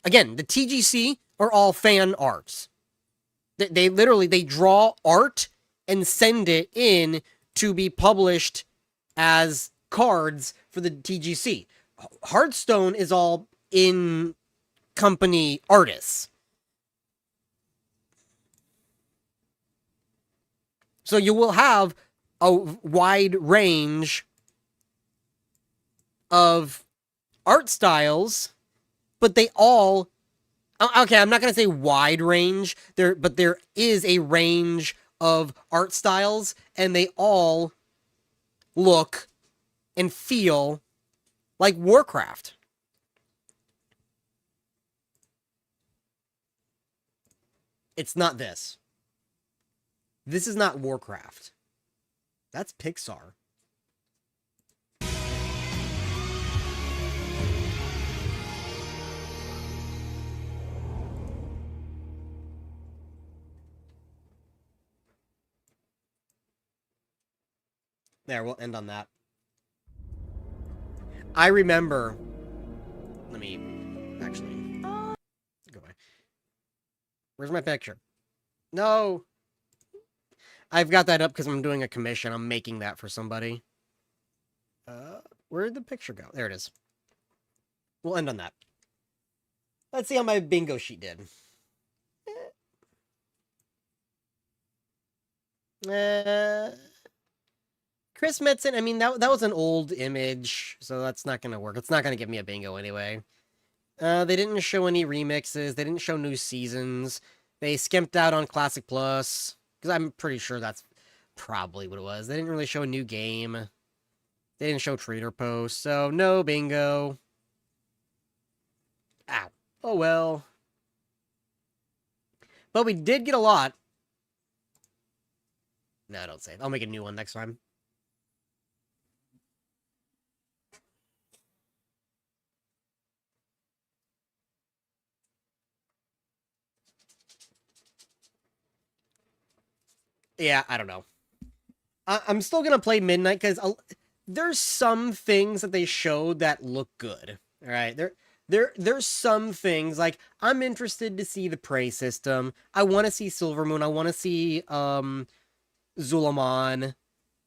Again, the TGC are all fan arts. They literally, they draw art and send it in to be published as cards for the TGC. Hearthstone is all in-company artists. So you will have a wide range of art styles, but they all... Okay, I'm not going to say wide range, but there is a range of art styles, and they all look and feel like Warcraft. It's not this. This is not Warcraft. That's Pixar. There, we'll end on that. I remember... Let me... Actually... Go away. Where's my picture? No! I've got that up because I'm doing a commission. I'm making that for somebody. Where'd the picture go? There it is. We'll end on that. Let's see how my bingo sheet did. Chris Metzen, I mean, that was an old image, so that's not going to work. It's not going to give me a bingo anyway. They didn't show any remixes. They didn't show new seasons. They skimped out on Classic Plus, because I'm pretty sure that's probably what it was. They didn't really show a new game. They didn't show Trader Post, so no bingo. Ow. Oh well. But we did get a lot. No, don't say it. I'll make a new one next time. Yeah, I don't know. I'm still gonna play Midnight because there's some things that they showed that look good. All right, there's some things like I'm interested to see the prey system. I want to see Silvermoon. I want to see Zulaman.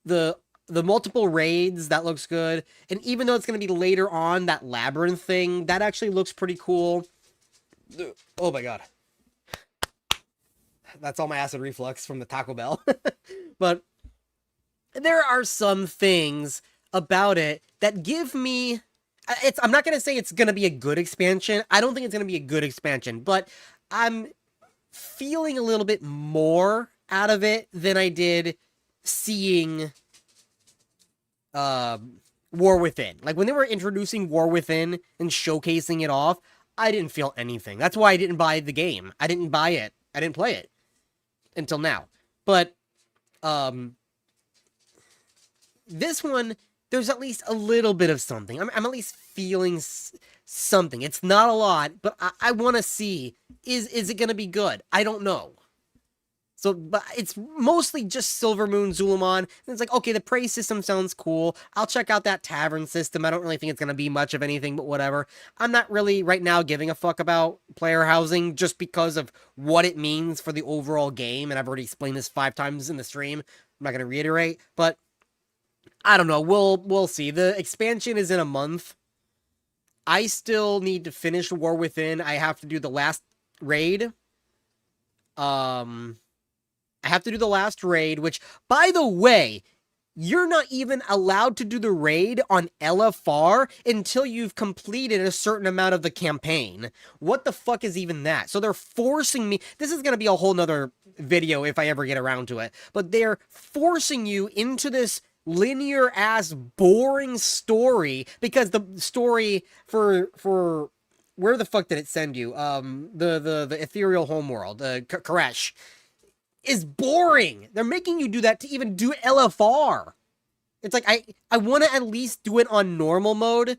The multiple raids, that looks good. And even though it's gonna be later on, that labyrinth thing, that actually looks pretty cool. Oh my god. That's all my acid reflux from the Taco Bell. But there are some things about it that give me... I'm not going to say it's going to be a good expansion. I don't think it's going to be a good expansion. But I'm feeling a little bit more out of it than I did seeing War Within. Like, when they were introducing War Within and showcasing it off, I didn't feel anything. That's why I didn't buy the game. I didn't buy it. I didn't play it until now. But this one, there's at least a little bit of something. I'm at least feeling something. It's not a lot, but I want to see, is it going to be good? I don't know. So, but it's mostly just Silvermoon, Zulaman, and it's like, okay, the prey system sounds cool. I'll check out that tavern system. I don't really think it's going to be much of anything, but whatever. I'm not really, right now, giving a fuck about player housing just because of what it means for the overall game, and I've already explained this 5 times in the stream. I'm not going to reiterate, but I don't know. We'll see. The expansion is in a month. I still need to finish War Within. I have to do the last raid. I have to do the last raid, which, by the way, you're not even allowed to do the raid on LFR until you've completed a certain amount of the campaign. What the fuck is even that? So they're forcing me... This is going to be a whole nother video if I ever get around to it. But they're forcing you into this linear-ass, boring story, because the story for where the fuck did it send you? The ethereal homeworld, Koresh, is boring. They're making you do that to even do LFR. It's like, I want to at least do it on normal mode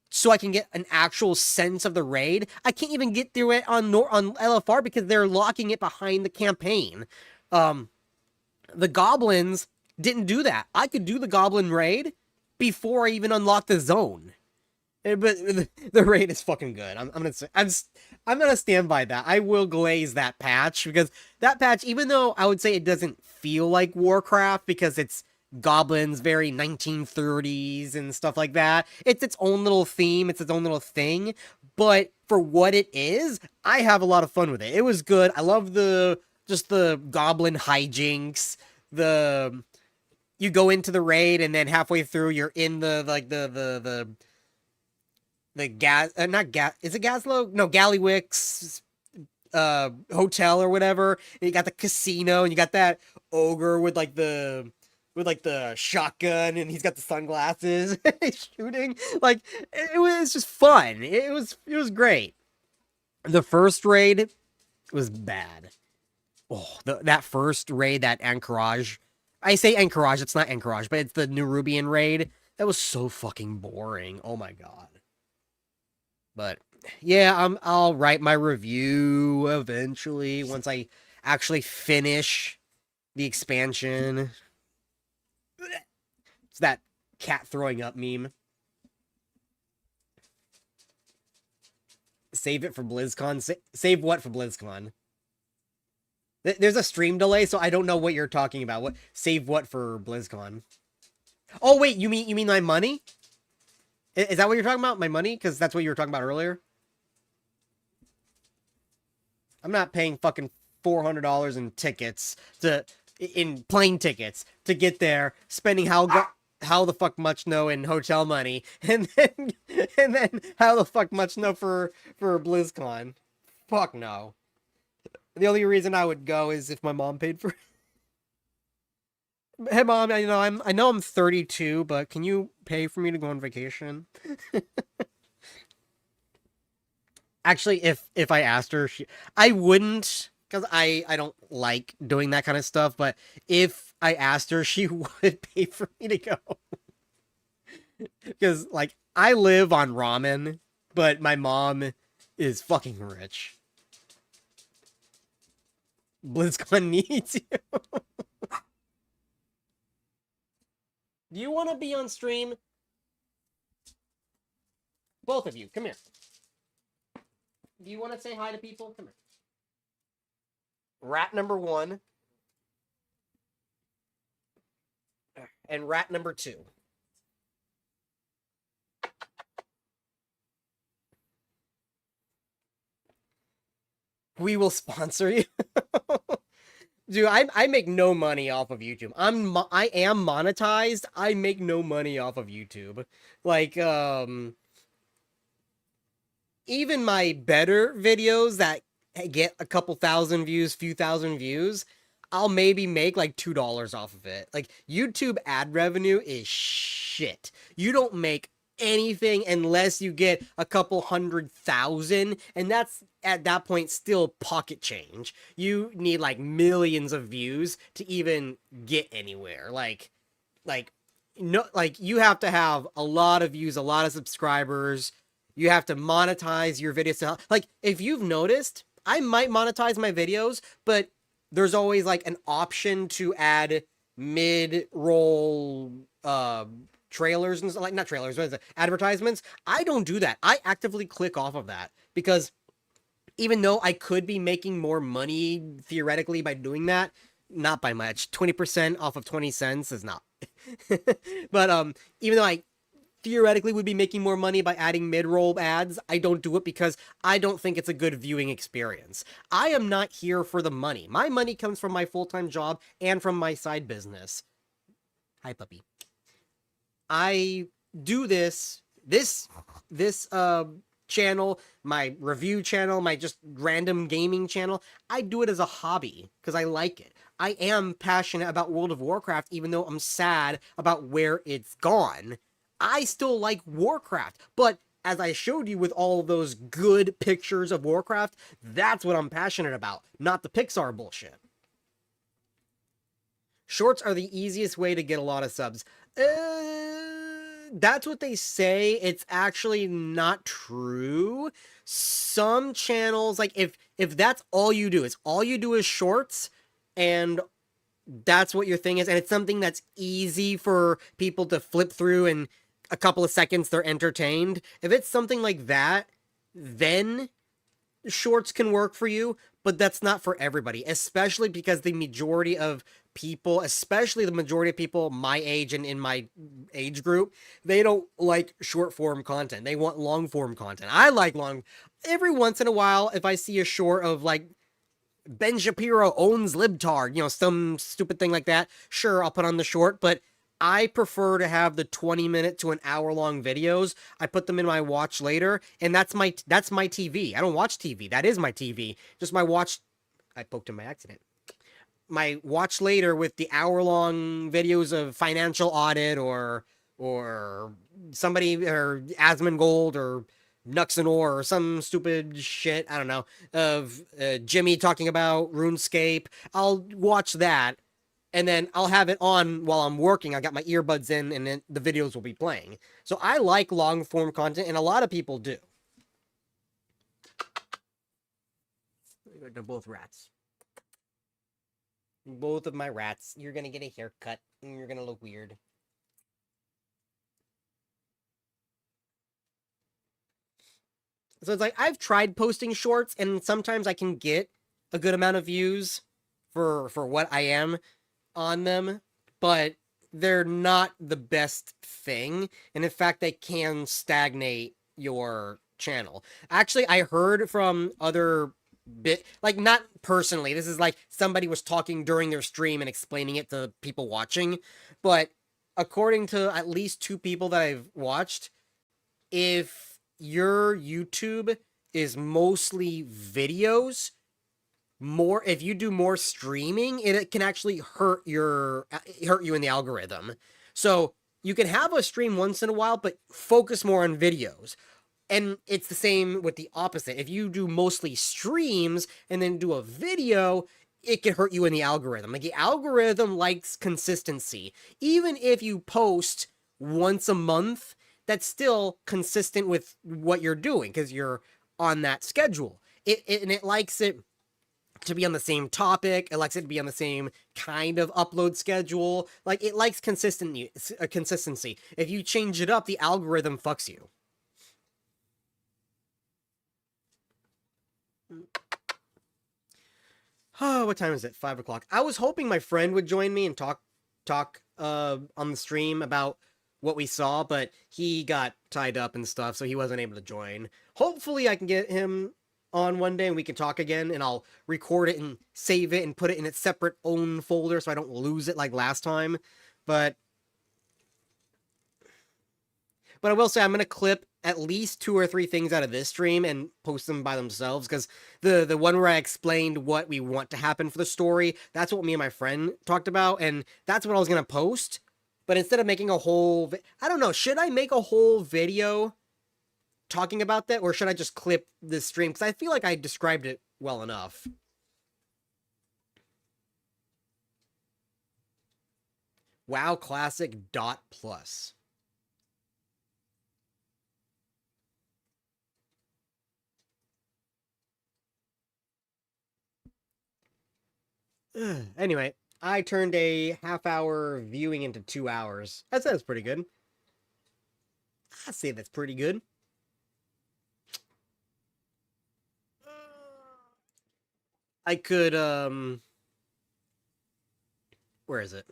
so I can get an actual sense of the raid. I can't even get through it on LFR because they're locking it behind the campaign. The goblins didn't do that. I could do the goblin raid before I even unlock the zone. But the raid is fucking good. I'm gonna stand by that. I will glaze that patch, because that patch, even though I would say it doesn't feel like Warcraft because it's goblins, very 1930s and stuff like that. It's its own little theme. It's its own little thing. But for what it is, I have a lot of fun with it. It was good. I love just the goblin hijinks. You go into the raid and then halfway through you're in the is it Gaslow? No, Gallywick's hotel or whatever. And you got the casino, and you got that ogre with like the with like the shotgun and he's got the sunglasses he's shooting. Like it was just fun. It was great. The first raid was bad. Oh, that first raid, that Anchorage. I say Anchorage, it's not Anchorage, but it's the Nerubian raid. That was so fucking boring. Oh my god. But yeah, I'll write my review eventually once I actually finish the expansion. It's that cat throwing up meme. Save it for BlizzCon. Save what for BlizzCon? There's a stream delay, so I don't know what you're talking about. What save what for BlizzCon? Oh wait, you mean my money? Is that what you're talking about? My money? Because that's what you were talking about earlier. I'm not paying fucking $400 in tickets in plane tickets to get there, spending how the fuck much no in hotel money, and then how the fuck much no for BlizzCon. Fuck no. The only reason I would go is if my mom paid for it. Hey mom, I know I'm 32, but can you pay for me to go on vacation? Actually, if I asked her, I wouldn't, because I don't like doing that kind of stuff, but if I asked her, she would pay for me to go. Because, like, I live on ramen, but my mom is fucking rich. BlizzCon needs you. Do you want to be on stream? Both of you, come here. Do you want to say hi to people? Come here. Rat number 1. And rat number 2. We will sponsor you. Dude, I make no money off of YouTube. I am monetized. I make no money off of YouTube. Like, even my better videos that get a couple thousand views, few thousand views, I'll maybe make like $2 off of it. Like, YouTube ad revenue is shit. You don't make anything unless you get a couple 100,000, and that's at that point still pocket change. You need like millions of views to even get anywhere. Like no, like you have to have a lot of views, a lot of subscribers. You have to monetize your videos. Like, if you've noticed, I might monetize my videos, but there's always like an option to add mid-roll trailers and like, not trailers, what is it? Advertisements. I don't do that. I actively click off of that because even though I could be making more money theoretically by doing that, not by much. 20% off of 20 cents is not. But even though I theoretically would be making more money by adding mid-roll ads, I don't do it because I don't think it's a good viewing experience. I am not here for the money. My money comes from my full-time job and from my side business. Hi, puppy. I do this channel, my review channel, my just random gaming channel. I do it as a hobby because I like it. I am passionate about World of Warcraft, even though I'm sad about where it's gone. I still like Warcraft, but as I showed you with all of those good pictures of Warcraft, that's what I'm passionate about, not the Pixar bullshit. Shorts are the easiest way to get a lot of subs. That's what they say. It's actually not true. Some channels, like if that's all you do, is shorts, and that's what your thing is, and it's something that's easy for people to flip through and a couple of seconds they're entertained. If it's something like that, then shorts can work for you, but that's not for everybody, especially because the majority of people, especially the majority of people my age and in my age group, they don't like short form content. They want long form content. I like long. Every once in a while, if I see a short of like Ben Shapiro owns libtard, some stupid thing like that, sure, I'll put on the short, but I prefer to have the 20-minute to an hour-long videos. I put them in my watch later, and that's my TV. I don't watch TV. That is my TV. Just my watch. I poked in my accident. my watch later with the hour-long videos of financial audit or somebody or Asmongold or Nuxanor or some stupid shit, I don't know, of Jimmy talking about RuneScape. I'll watch that, and then I'll have it on while I'm working. I got my earbuds in, and then the videos will be playing. So I like long-form content, and a lot of people do. They're both rats. Both of my rats. You're gonna get a haircut, and you're gonna look weird. So it's like, I've tried posting shorts, and sometimes I can get a good amount of views for what I am on them, but they're not the best thing, and in fact, they can stagnate your channel. Actually, I heard from other like, not personally, this is like somebody was talking during their stream and explaining it to people watching, but according to at least 2 people that I've watched, if your YouTube is mostly videos, if you do more streaming, it can actually hurt you in the algorithm. So you can have a stream once in a while, but focus more on videos. And it's the same with the opposite. If you do mostly streams and then do a video, it can hurt you in the algorithm. Like, the algorithm likes consistency. Even if you post once a month, that's still consistent with what you're doing because you're on that schedule. It likes it to be on the same topic. It likes it to be on the same kind of upload schedule. Like, it likes consistency. If you change it up, the algorithm fucks you. Oh, what time is it? 5 o'clock. I was hoping my friend would join me and talk on the stream about what we saw, but he got tied up and stuff, so he wasn't able to join. Hopefully I can get him on one day and we can talk again, and I'll record it and save it and put it in its separate own folder so I don't lose it like last time. But I will say I'm going to clip at least 2 or 3 things out of this stream and post them by themselves, because the one where I explained what we want to happen for the story, that's what me and my friend talked about, and that's what I was going to post. But instead of making a whole... I don't know, should I make a whole video talking about that, or should I just clip this stream? Because I feel like I described it well enough. WoW Classic dot plus. Anyway, I turned a half-hour viewing into 2 hours. That sounds pretty good. I'd say that's pretty good. I could, where is it?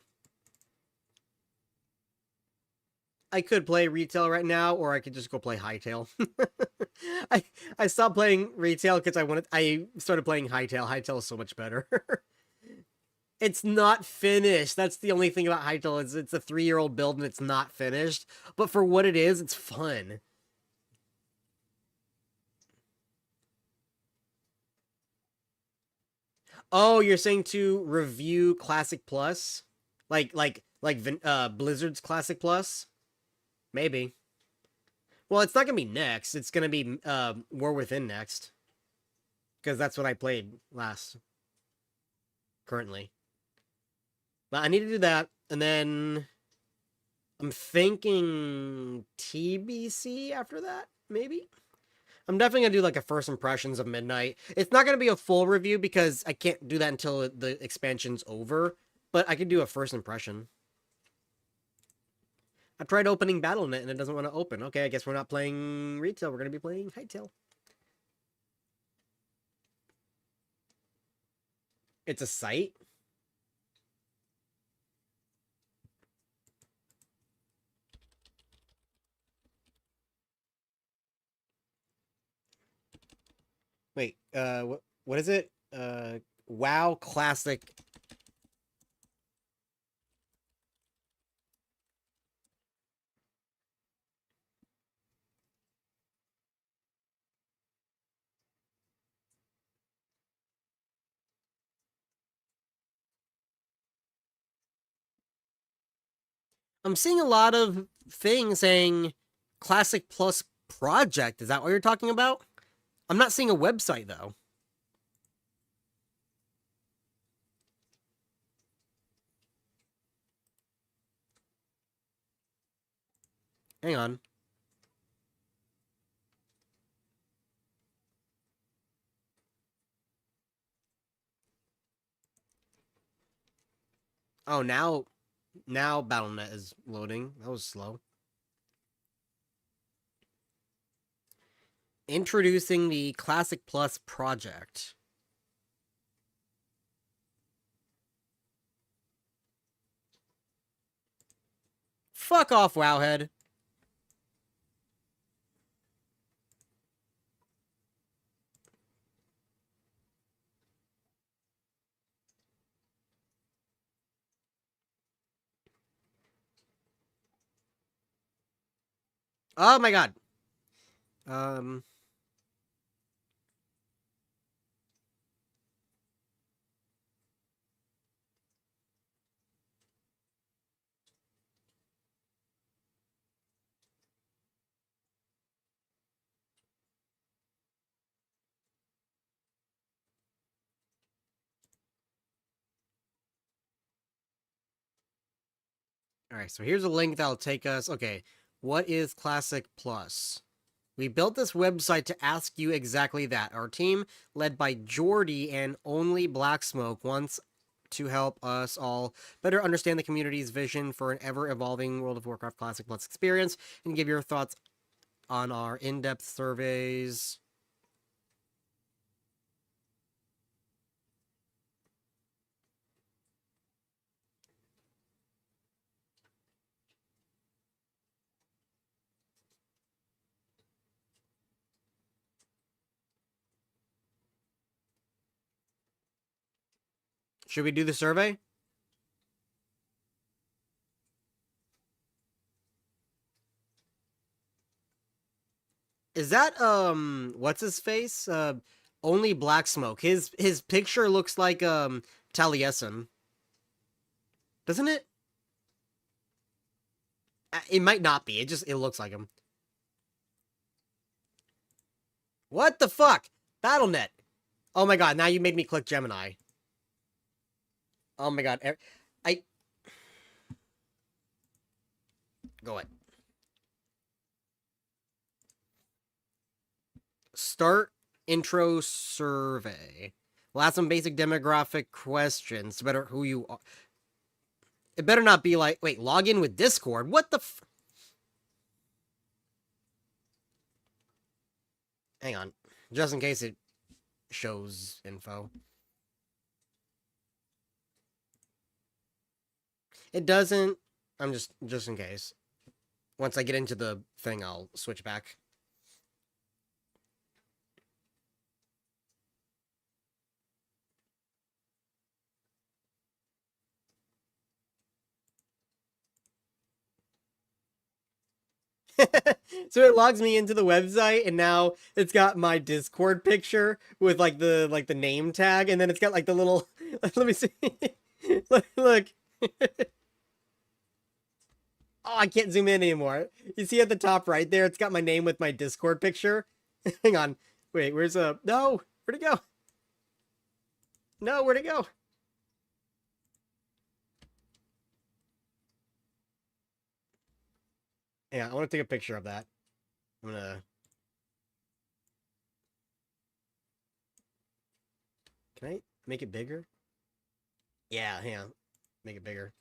I could play retail right now, or I could just go play Hightail. I stopped playing retail because I started playing Hightail. Hightail is so much better. It's not finished. That's the only thing about Hytale. It's a 3-year-old build and it's not finished. But for what it is, it's fun. Oh, you're saying to review Classic Plus? Like Blizzard's Classic Plus? Maybe. Well, it's not gonna be next. It's gonna be War Within next. Because that's what I played last. Currently. But I need to do that, and then I'm thinking TBC after that, maybe? I'm definitely going to do like a first impressions of Midnight. It's not going to be a full review because I can't do that until the expansion's over, but I can do a first impression. I tried opening Battle.net and it doesn't want to open. Okay, I guess we're not playing retail. We're going to be playing Hightail. It's a site? Wait, what is it? WoW Classic. I'm seeing a lot of things saying Classic Plus Project. Is that what you're talking about? I'm not seeing a website, though. Hang on. Oh, now Battle.net is loading. That was slow. Introducing the Classic Plus project. Fuck off, Wowhead. Oh my god. Alright, so here's a link that'll take us. Okay, what is Classic Plus? We built this website to ask you exactly that. Our team, led by Jordy and Only Black Smoke, wants to help us all better understand the community's vision for an ever-evolving World of Warcraft Classic Plus experience and give your thoughts on our in-depth surveys. Should we do the survey? Is that what's his face? Only Black Smoke. His picture looks like Taliesin. Doesn't it? It might not be. It looks like him. What the fuck? Battle.net. Oh my god, now you made me click Gemini. Oh my god. Go ahead. Start intro survey. We'll ask some basic demographic questions. Better who you are. It better not be like, wait, log in with Discord? What the f... Hang on. Just in case it shows info. It doesn't. I'm just in case. Once I get into the thing, I'll switch back. So it logs me into the website, and now it's got my Discord picture with like the name tag, and then it's got like the little. Let me see. Look. Oh, I can't zoom in anymore. You see at the top right there, it's got my name with my Discord picture. Hang on. Wait, where's no, where'd it go? No, where'd it go? Yeah, I want to take a picture of that. I'm gonna... Can I make it bigger? Yeah, hang on. Make it bigger.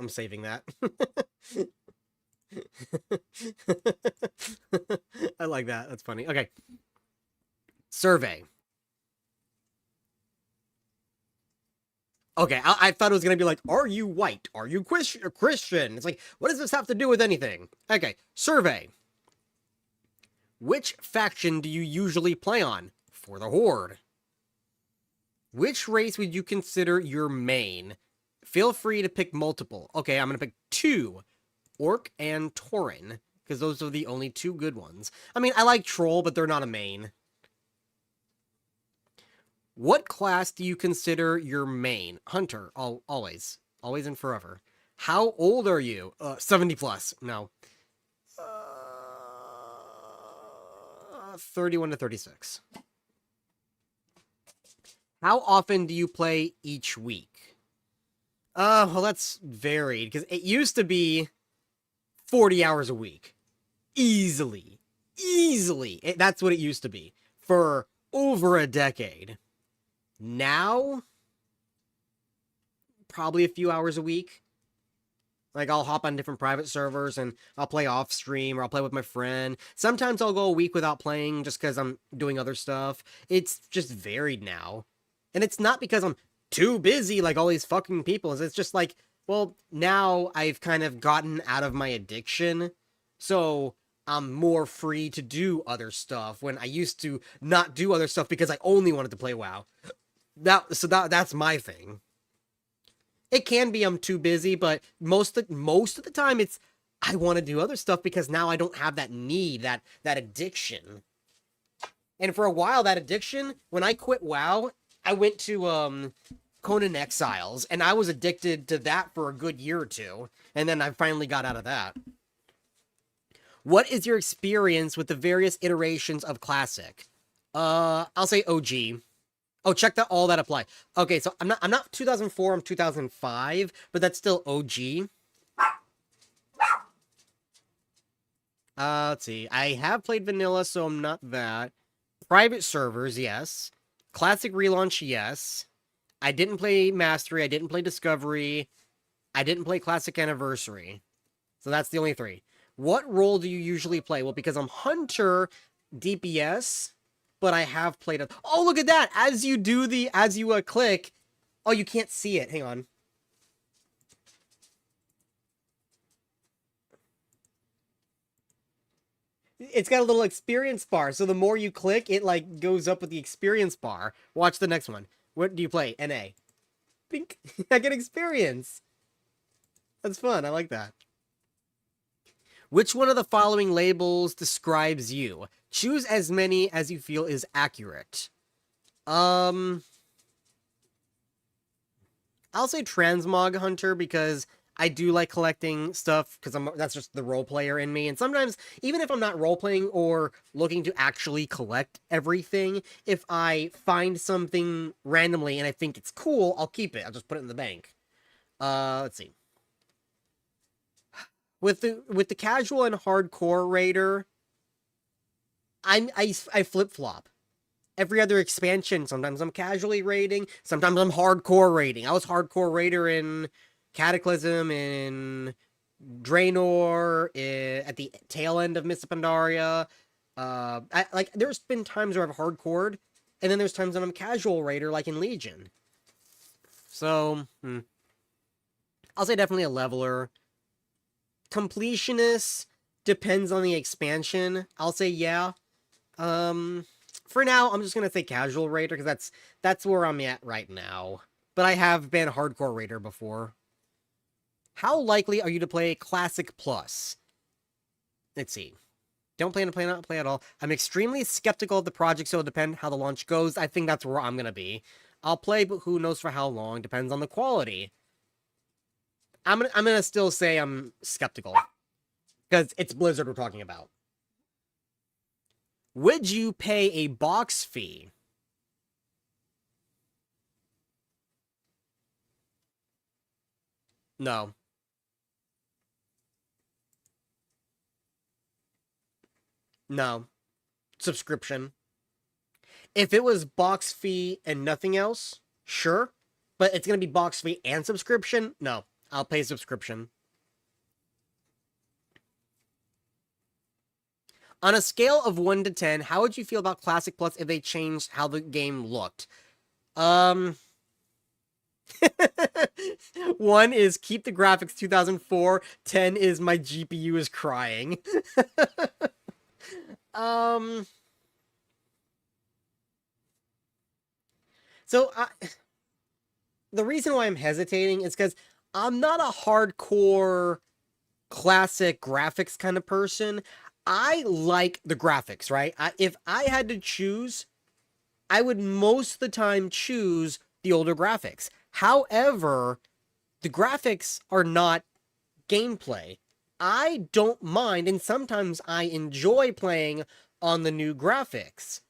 I'm saving that. I like that. That's funny. Okay. Survey. Okay, I thought it was going to be like, are you white? Are you Christian? It's like, what does this have to do with anything? Okay, survey. Which faction do you usually play on? For the Horde. Which race would you consider your main? Feel free to pick multiple. Okay, I'm going to pick 2. Orc and Tauren. Because those are the only 2 good ones. I mean, I like Troll, but they're not a main. What class do you consider your main? Hunter, always. Always and forever. How old are you? 70 plus. No. 31 to 36. How often do you play each week? Well, that's varied, because it used to be 40 hours a week. Easily. That's what it used to be. For over a decade. Now, probably a few hours a week. Like, I'll hop on different private servers, and I'll play off stream, or I'll play with my friend. Sometimes I'll go a week without playing, just because I'm doing other stuff. It's just varied now. And it's not because I'm too busy, like all these fucking people. It's just like, well, now I've kind of gotten out of my addiction, so I'm more free to do other stuff, when I used to not do other stuff because I only wanted to play WoW. That's my thing. It can be I'm too busy, but most of the time it's I want to do other stuff because now I don't have that need, that addiction. And for a while, that addiction, when I quit WoW, I went to Conan Exiles, and I was addicted to that for a good year or two, and then I finally got out of that. What is your experience with the various iterations of Classic? I'll say OG. Oh, check that all that apply. Okay, so I'm not 2004, I'm 2005, but that's still OG. Let's see. I have played vanilla, so I'm not that. Private servers, yes. Classic relaunch, yes. I didn't play Mastery, I didn't play Discovery, I didn't play Classic Anniversary. So that's the only three. What role do you usually play? Well, because I'm Hunter, DPS, but I have played a... Oh, look at that! As you click... Oh, you can't see it. Hang on. It's got a little experience bar, so the more you click, it, like, goes up with the experience bar. Watch the next one. What do you play? NA. Pink. I get experience. That's fun. I like that. Which one of the following labels describes you? Choose as many as you feel is accurate. I'll say Transmog Hunter because I do like collecting stuff because that's just the role player in me. And sometimes, even if I'm not role playing or looking to actually collect everything, if I find something randomly and I think it's cool, I'll keep it. I'll just put it in the bank. Let's see. With the casual and hardcore raider, I flip-flop. Every other expansion, sometimes I'm casually raiding, sometimes I'm hardcore raiding. I was hardcore raider in Cataclysm, in Draenor, at the tail end of Mists of Pandaria. There's been times where I've hardcored, and then there's times when I'm casual raider, like in Legion. So, I'll say definitely a leveler. Completionist depends on the expansion. I'll say yeah. For now, I'm just gonna say casual raider because that's where I'm at right now. But I have been hardcore raider before. How likely are you to play Classic Plus? Let's see. Don't plan to play, not play at all. I'm extremely skeptical of the project, so it'll depend how the launch goes. I think that's where I'm gonna be. I'll play, but who knows for how long? Depends on the quality. I'm gonna still say I'm skeptical. Because it's Blizzard we're talking about. Would you pay a box fee? No. No. Subscription. If it was box fee and nothing else, sure. But it's going to be box fee and subscription? No. I'll pay subscription. On a scale of 1 to 10, how would you feel about Classic Plus if they changed how the game looked? 1 is keep the graphics 2004. 10 is my GPU is crying. So, the reason why I'm hesitating is because I'm not a hardcore classic graphics kind of person. I like the graphics, right? If I had to choose, I would most of the time choose the older graphics. However, the graphics are not gameplay. I don't mind, and sometimes I enjoy playing on the new graphics.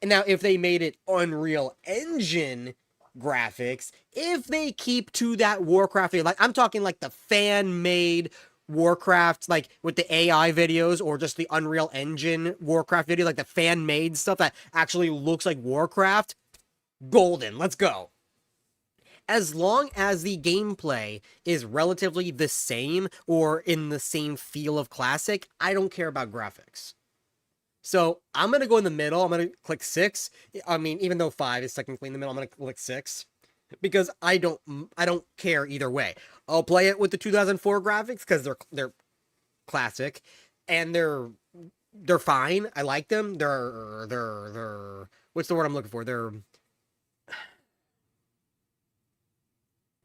And now, if they made it Unreal Engine graphics, if they keep to that Warcraft, like I'm talking like the fan-made Warcraft, like with the AI videos, or just the Unreal Engine Warcraft video, like the fan-made stuff that actually looks like Warcraft, golden, let's go. As long as the gameplay is relatively the same or in the same feel of classic, I don't care about graphics. So I'm going to go in the middle. I'm going to click 6. I mean, even though 5 is technically in the middle, I'm going to click 6 because I don't care either way. I'll play it with the 2004 graphics because they're classic and they're fine. I like them. They're what's the word I'm looking for?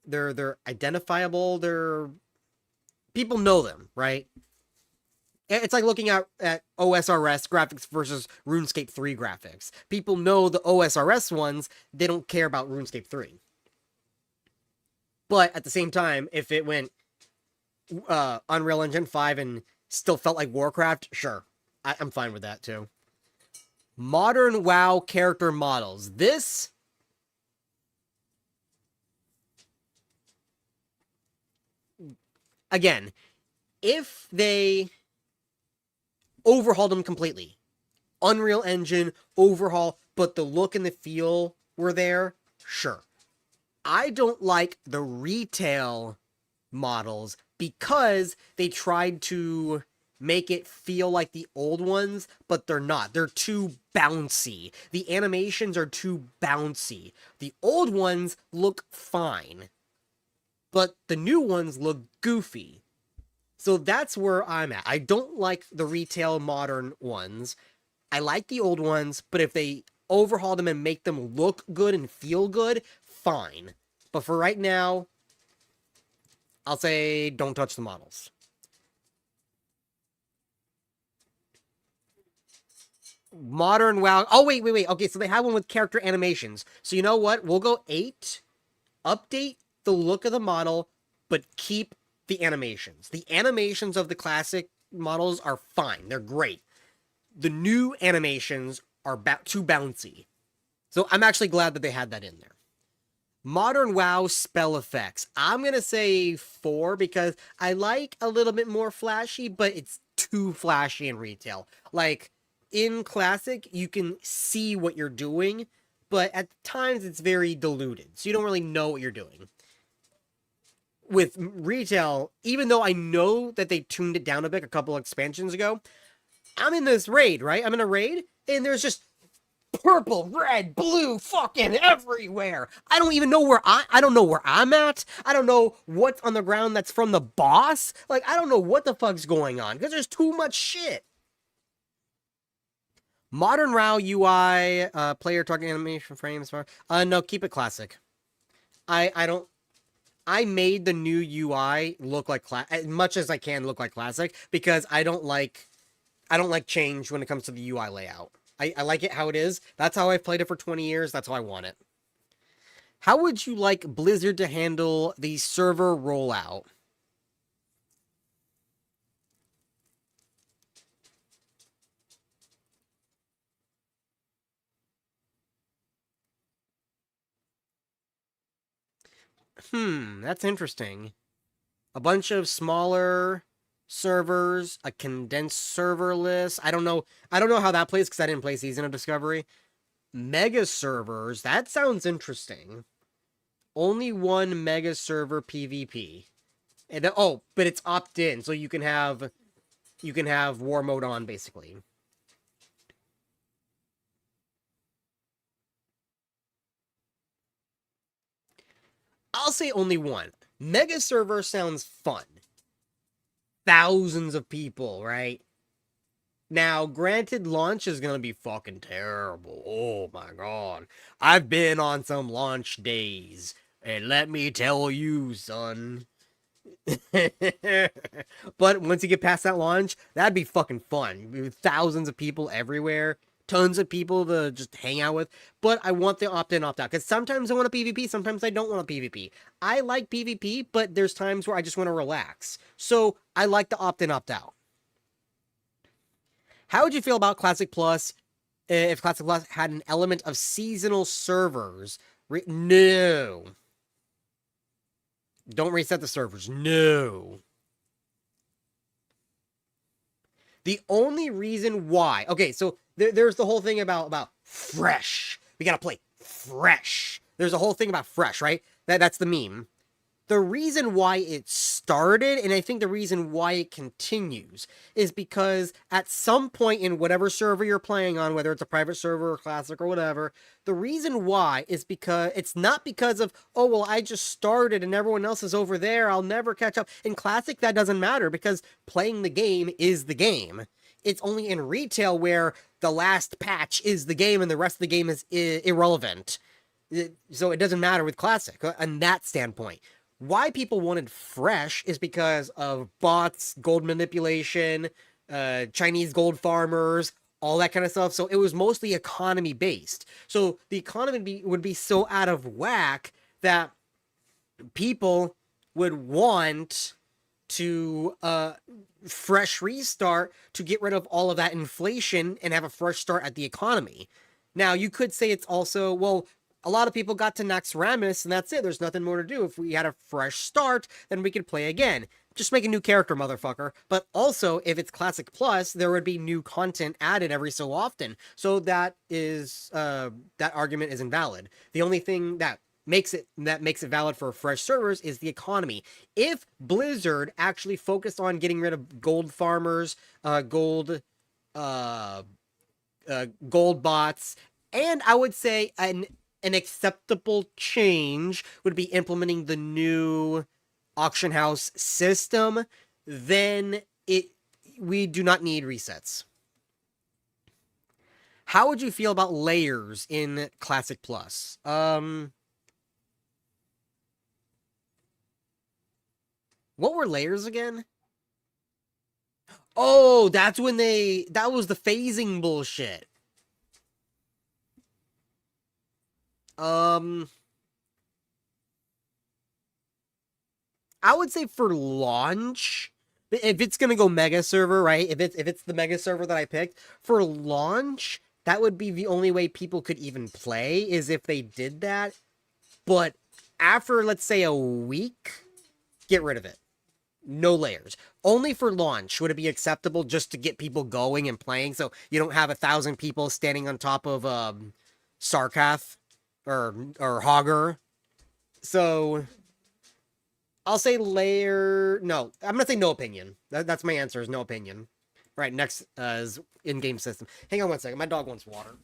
They're identifiable. People know them, right? It's like looking at OSRS graphics versus RuneScape 3 graphics. People know the OSRS ones, they don't care about RuneScape 3. But at the same time, if it went Unreal Engine 5 and still felt like Warcraft, sure. I'm fine with that too. Modern WoW character models. This... Again, if they overhauled them completely, Unreal Engine, overhaul, but the look and the feel were there, sure. I don't like the retail models because they tried to make it feel like the old ones, but they're not. They're too bouncy. The animations are too bouncy. The old ones look fine, but the new ones look goofy. So that's where I'm at. I don't like the retail modern ones. I like the old ones, but if they overhaul them and make them look good and feel good, fine. But for right now, I'll say don't touch the models. Modern WoW. Oh, wait. Okay, so they have one with character animations. So you know what? We'll go 8. Update the look of the model, but keep the animations. The animations of the classic models are fine. They're great. The new animations are too bouncy. So I'm actually glad that they had that in there. Modern WoW spell effects. I'm going to say 4 because I like a little bit more flashy, but it's too flashy in retail. Like, in Classic, you can see what you're doing, but at times it's very diluted, so you don't really know what you're doing. With retail, even though I know that they tuned it down a bit a couple expansions ago, I'm in this raid, right? I'm in a raid, and there's just purple, red, blue, fucking everywhere. I don't even know where I don't know where I'm at. I don't know what's on the ground that's from the boss. Like, I don't know what the fuck's going on, because there's too much shit. Modern WoW UI, player target animation frames. No, keep it classic. I made the new UI look like as much as I can look like classic because I don't like change when it comes to the UI layout. I like it how it is. That's how I've played it for 20 years. That's how I want it. How would you like Blizzard to handle the server rollout? That's interesting. A bunch of smaller servers, a condensed server list. I don't know how that plays because I didn't play Season of Discovery. Mega servers, that sounds interesting. Only one mega server PvP. And but it's opt-in, so you can have war mode on basically. I'll say only one. Mega server sounds fun. Thousands of people, right? Now, granted, launch is gonna be fucking terrible. Oh my god. I've been on some launch days, and let me tell you, son. But once you get past that launch, that'd be fucking fun. Thousands of people everywhere. tons of people to just hang out with, but I want the opt-in, opt-out, because sometimes I want a PvP, sometimes I don't want a PvP. I like PvP, but there's times where I just want to relax. So I like the opt-in, opt-out. How would you feel about Classic Plus if Classic Plus had an element of seasonal servers? No. Don't reset the servers. No. The only reason why... Okay, so there's the whole thing about fresh. We gotta play fresh. There's a whole thing about fresh, right? That's the meme. The reason why it started, and I think the reason why it continues, is because at some point in whatever server you're playing on, whether it's a private server or classic or whatever, the reason why is because it's not because of, oh, well, I just started and everyone else is over there, I'll never catch up. In classic, that doesn't matter because playing the game is the game. It's only in retail where the last patch is the game and the rest of the game is irrelevant. So it doesn't matter with classic on that standpoint. Why people wanted fresh is because of bots, gold manipulation, Chinese gold farmers, all that kind of stuff. So it was mostly economy based. So the economy would be so out of whack that people would want to fresh restart to get rid of all of that inflation and have a fresh start at the economy. Now, you could say it's also, well, a lot of people got to Naxxramas, and that's it. There's nothing more to do. If we had a fresh start, then we could play again. Just make a new character, motherfucker. But also, if it's Classic Plus, there would be new content added every so often. So that is, that argument is invalid. The only thing that makes it valid for fresh servers is the economy. If Blizzard actually focused on getting rid of gold farmers, gold bots, and I would say an acceptable change would be implementing the new auction house system, then we do not need resets. How would you feel about layers in Classic Plus? What were layers again? Oh, that's when that was the phasing bullshit. I would say for launch, if it's gonna go mega server, right? If it's the mega server that I picked for launch, that would be the only way people could even play is if they did that. But after, let's say, a week, get rid of it. No layers. Only for launch would it be acceptable just to get people going and playing, so you don't have 1,000 people standing on top of Sarkath or Hogger. So I'll say layer. No, I'm gonna say no opinion. That's my answer. Is no opinion. Right. Next is in-game system. Hang on one second. My dog wants water.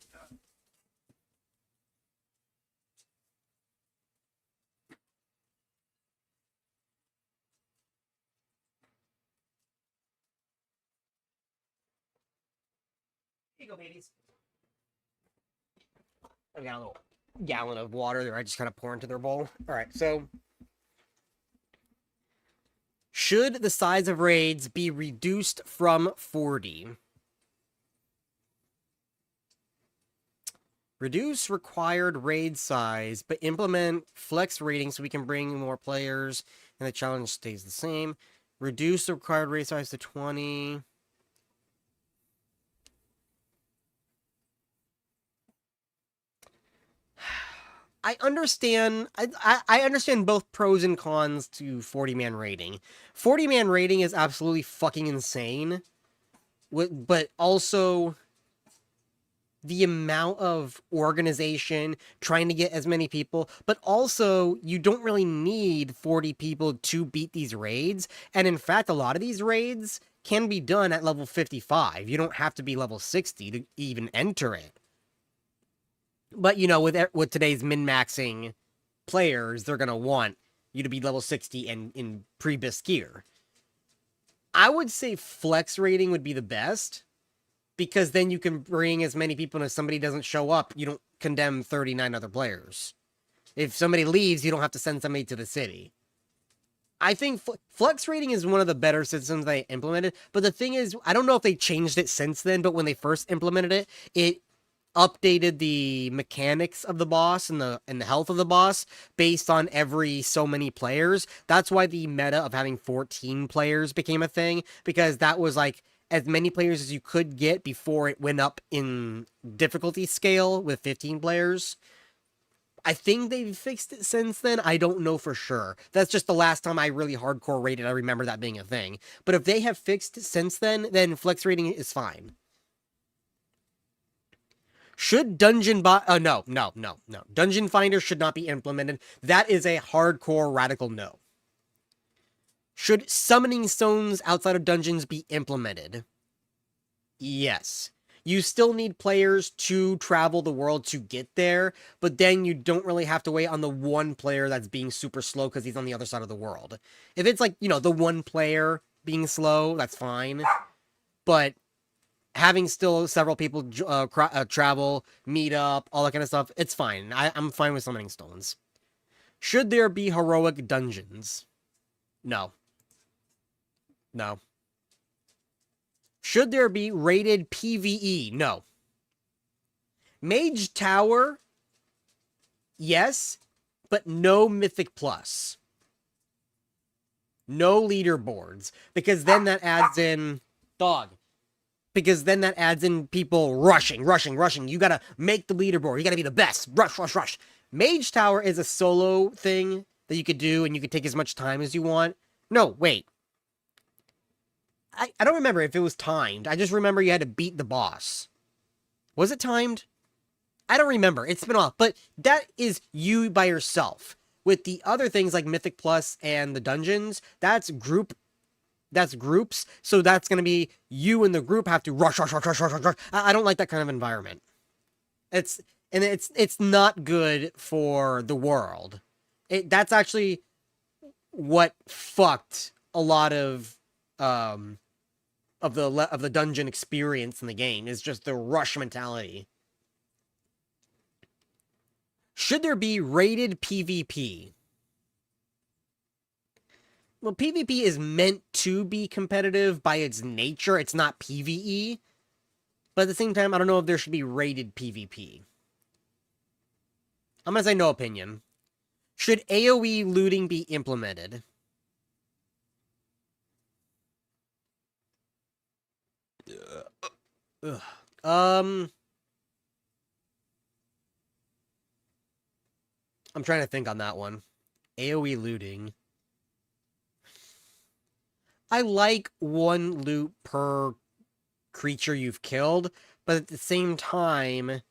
Here you go, babies. I've got a little gallon of water there. I just kind of pour into their bowl. All right, so should the size of raids be reduced from 40? Reduce required raid size, but implement flex rating so we can bring more players and the challenge stays the same. Reduce the required raid size to 20. I understand. I understand both pros and cons to 40-man raiding. 40-man raiding is absolutely fucking insane. But also the amount of organization trying to get as many people, but also you don't really need 40 people to beat these raids. And in fact, a lot of these raids can be done at level 55. You don't have to be level 60 to even enter it. But, you know, with today's min-maxing players, they're going to want you to be level 60 and in pre-bis gear. I would say flex rating would be the best, because then you can bring as many people, and if somebody doesn't show up, you don't condemn 39 other players. If somebody leaves, you don't have to send somebody to the city. I think flex rating is one of the better systems they implemented, but the thing is, I don't know if they changed it since then, but when they first implemented it, updated the mechanics of the boss and the health of the boss based on every so many players. That's why the meta of having 14 players became a thing, because that was like as many players as you could get before it went up in difficulty scale with 15 players. I think they've fixed it since then. I don't know for sure. That's just the last time I really hardcore rated. I remember that being a thing. But if they have fixed it since then flex rating is fine. Should Dungeon no. Dungeon Finder should not be implemented. That is a hardcore radical no. Should summoning stones outside of dungeons be implemented? Yes. You still need players to travel the world to get there, but then you don't really have to wait on the one player that's being super slow because he's on the other side of the world. If it's like, the one player being slow, that's fine. But having still several people travel, meet up, all that kind of stuff, it's fine. I'm fine with summoning stones. Should there be heroic dungeons? No. No. Should there be rated PvE? No. Mage Tower? Yes, but no Mythic Plus. No leaderboards, because then that adds in... Because then that adds in people rushing. You gotta make the leaderboard. You gotta be the best. Rush. Mage Tower is a solo thing that you could do, and you could take as much time as you want. No, wait. I don't remember if it was timed. I just remember you had to beat the boss. Was it timed? I don't remember. It's been off. But that is you by yourself. With the other things like Mythic Plus and the dungeons, that's groups. So that's going to be you and the group have to rush. I don't like that kind of environment. It's not good for the world. That's actually what fucked a lot of the dungeon experience in the game, is just the rush mentality. Should there be rated PvP? Well, PvP is meant to be competitive by its nature. It's not PvE. But at the same time, I don't know if there should be rated PvP. I'm gonna say no opinion. Should AoE looting be implemented? I'm trying to think on that one. AoE looting. I like one loot per creature you've killed, but at the same time...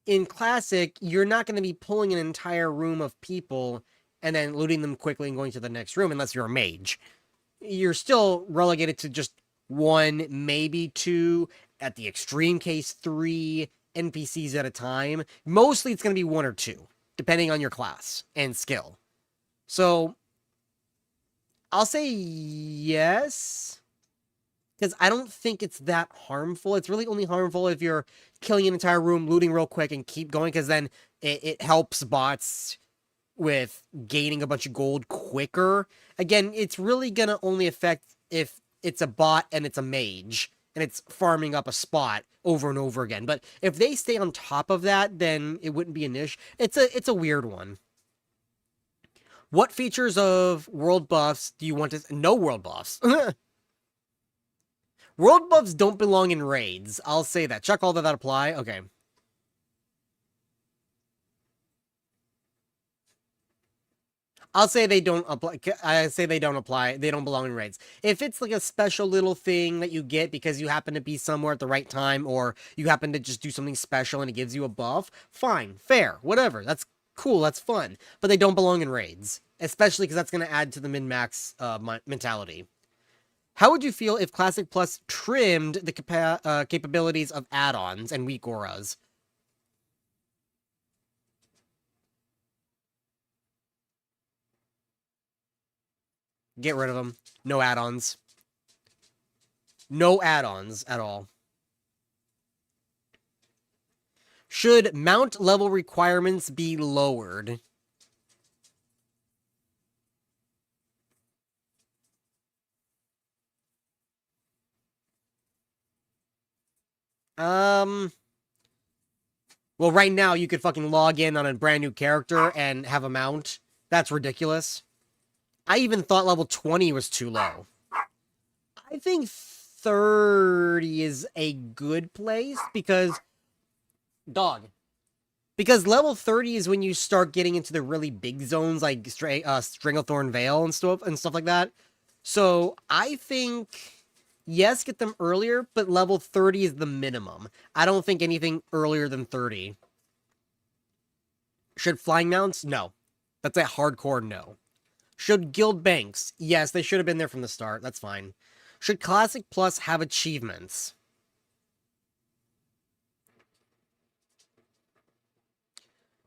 in Classic, you're not going to be pulling an entire room of people and then looting them quickly and going to the next room unless you're a mage. You're still relegated to just one, maybe two, at the extreme case, 3 NPCs at a time. Mostly it's going to be 1 or 2, depending on your class and skill. So, I'll say yes, because I don't think it's that harmful. It's really only harmful if you're killing an entire room, looting real quick, and keep going, because then it helps bots with gaining a bunch of gold quicker. Again, it's really going to only affect if it's a bot and it's a mage, and it's farming up a spot over and over again. But if they stay on top of that, then it wouldn't be an issue. It's a weird one. What features of world buffs do you want to... No world buffs. World buffs don't belong in raids. I'll say that. Check all that apply. Okay. I'll say they don't apply. I say they don't apply. They don't belong in raids. If it's like a special little thing that you get because you happen to be somewhere at the right time, or you happen to just do something special and it gives you a buff, fine, fair, whatever. That's cool. That's fun. But they don't belong in raids, especially because that's going to add to the min-max mentality. How would you feel if Classic Plus trimmed the capabilities of add-ons and weak auras? Get rid of them. No add-ons. No add-ons at all. Should mount level requirements be lowered? Well, right now, you could fucking log in on a brand new character and have a mount. That's ridiculous. I even thought level 20 was too low. I think 30 is a good place because... Dog. Because level 30 is when you start getting into the really big zones like Stranglethorn Vale and stuff like that. So, I think... Yes, get them earlier, but level 30 is the minimum. I don't think anything earlier than 30. Should flying mounts? No. That's a hardcore no. Should guild banks? Yes, they should have been there from the start. That's fine. Should Classic Plus have achievements?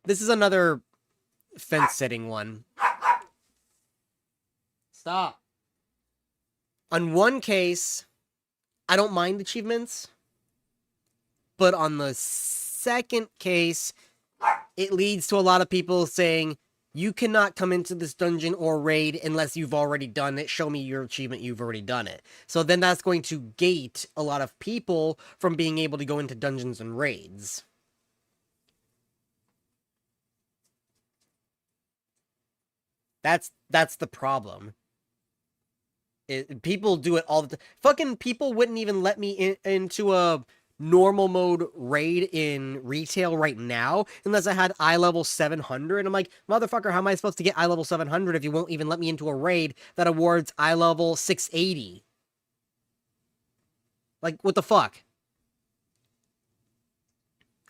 This is another fence-sitting one. Stop. On one case, I don't mind achievements. But on the second case, it leads to a lot of people saying, you cannot come into this dungeon or raid unless you've already done it. Show me your achievement, you've already done it. So then that's going to gate a lot of people from being able to go into dungeons and raids. That's the problem. People do it all the time. Fucking people wouldn't even let me into a normal mode raid in retail right now unless I had eye level 700. I'm like, motherfucker, how am I supposed to get eye level 700 if you won't even let me into a raid that awards eye level 680? Like, what the fuck?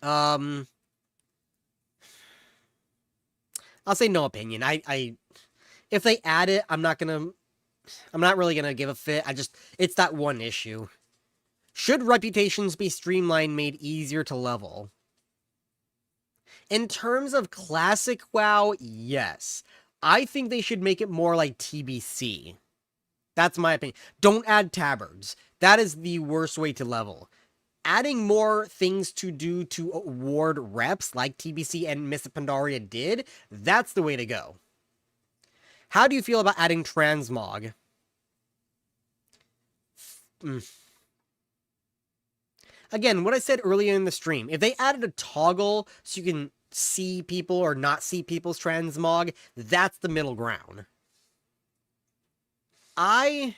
I'll say no opinion. If they add it, I'm not really gonna give a fit. It's that one issue. Should reputations be streamlined, made easier to level? In terms of classic WoW, yes. I think they should make it more like TBC. That's my opinion. Don't add tabards. That is the worst way to level. Adding more things to do to award reps like TBC and Miss Pandaria did, that's the way to go. How do you feel about adding transmog? Again, what I said earlier in the stream, if they added a toggle so you can see people or not see people's transmog, that's the middle ground. I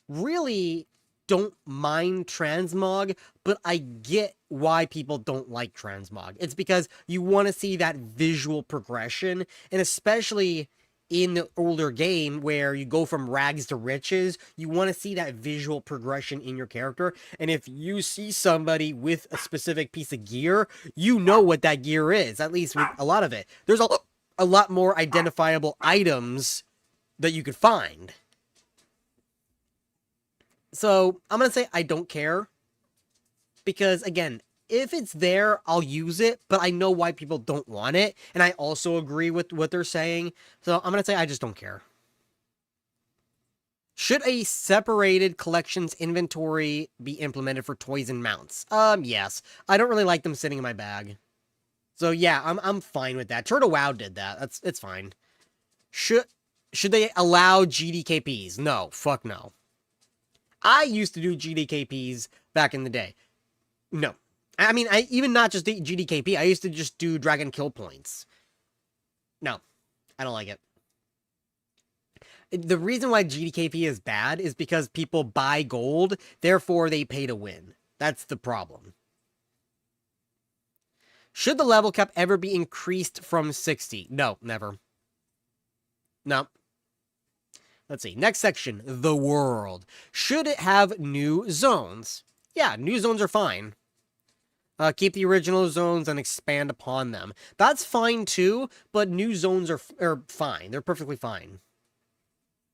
really don't mind transmog, but I get why people don't like transmog. It's because you want to see that visual progression, and especially in the older game where you go from rags to riches, you want to see that visual progression in your character. And if you see somebody with a specific piece of gear, you know what that gear is, at least with a lot of it. There's a lot more identifiable items that you could find. So I'm going to say I don't care. Because, again, if it's there, I'll use it, but I know why people don't want it, and I also agree with what they're saying, so I'm gonna say I just don't care. Should a separated collections inventory be implemented for toys and mounts? Yes. I don't really like them sitting in my bag. So yeah, I'm fine with that. Turtle WoW did that. It's fine. Should they allow GDKPs? No. Fuck no. I used to do GDKPs back in the day. No. I mean, even not just the GDKP, I used to just do dragon kill points. No, I don't like it. The reason why GDKP is bad is because people buy gold, therefore they pay to win. That's the problem. Should the level cap ever be increased from 60? No, never. No. Let's see. Next section, the world. Should it have new zones? Yeah, new zones are fine. Keep the original zones and expand upon them. That's fine too, but new zones are fine. They're perfectly fine.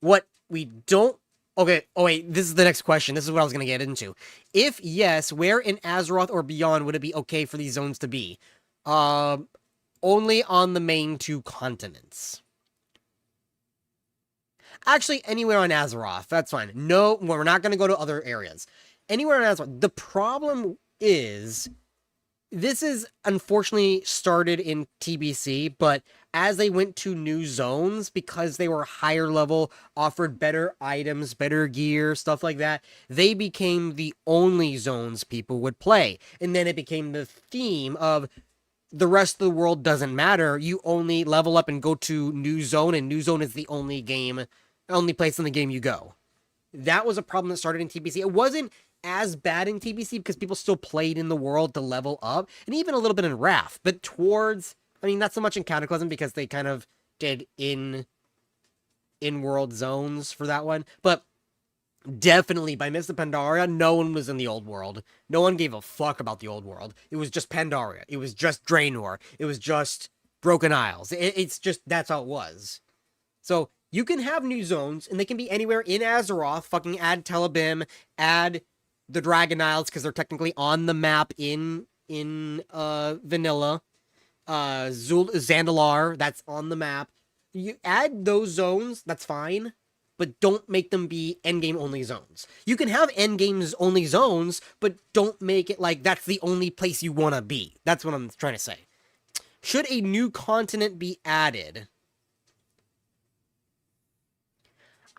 What we don't... Okay, oh wait, this is the next question. This is what I was going to get into. If yes, where in Azeroth or beyond would it be okay for these zones to be? Only on the main 2 continents. Actually, anywhere on Azeroth, that's fine. No, we're not going to go to other areas. Anywhere on Azeroth. The problem is... This is unfortunately started in TBC, but as they went to new zones, because they were higher level, offered better items, better gear, stuff like that, they became the only zones people would play. And then it became the theme of the rest of the world doesn't matter. You only level up and go to new zone, and new zone is the only place in the game you go. That was a problem that started in TBC. It wasn't as bad in TBC because people still played in the world to level up, and even a little bit in Wrath, but towards, I mean, not so much in Cataclysm because they kind of did in-world zones for that one, but definitely by Mists of Pandaria, no one was in the old world. No one gave a fuck about the old world. It was just Pandaria. It was just Draenor. It was just Broken Isles. It's just, that's how it was. So you can have new zones, and they can be anywhere in Azeroth. Fucking add Telebim, add the Dragon Isles, because they're technically on the map in vanilla. Zandalar, that's on the map. You add those zones, that's fine, but don't make them be endgame only zones. You can have endgames only zones, but don't make it like that's the only place you want to be. That's what I'm trying to say. Should a new continent be added?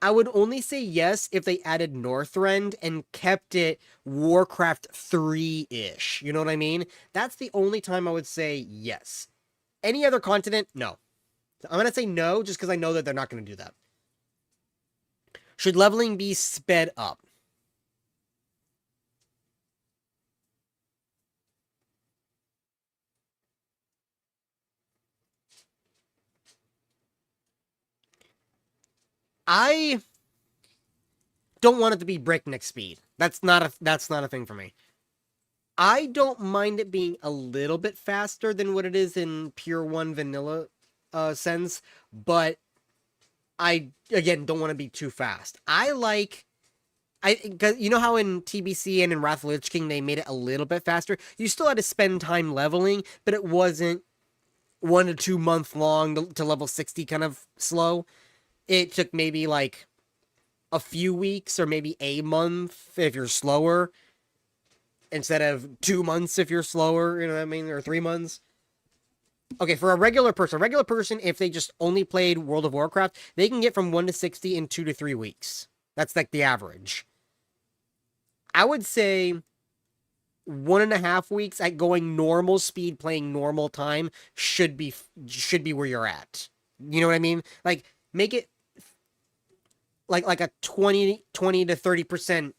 I would only say yes if they added Northrend and kept it Warcraft 3-ish. You know what I mean? That's the only time I would say yes. Any other continent? No. I'm going to say no just because I know that they're not going to do that. Should leveling be sped up? I don't want it to be breakneck speed. That's not a thing for me. I don't mind it being a little bit faster than what it is in Pure 1 vanilla sense, but I again don't want to be too fast. Cause you know how in TBC and in Wrath of Lich King they made it a little bit faster? You still had to spend time leveling, but it wasn't 1 to 2 month long to level 60 kind of slow. It took maybe like a few weeks or maybe a month if you're slower, instead of 2 months if you're slower, you know what I mean, or 3 months. Okay, for a regular person, if they just only played World of Warcraft, they can get from 1 to 60 in 2 to 3 weeks. That's like the average. I would say 1.5 weeks at going normal speed, playing normal time should be where you're at. You know what I mean? Like, make it like a 20 to 30%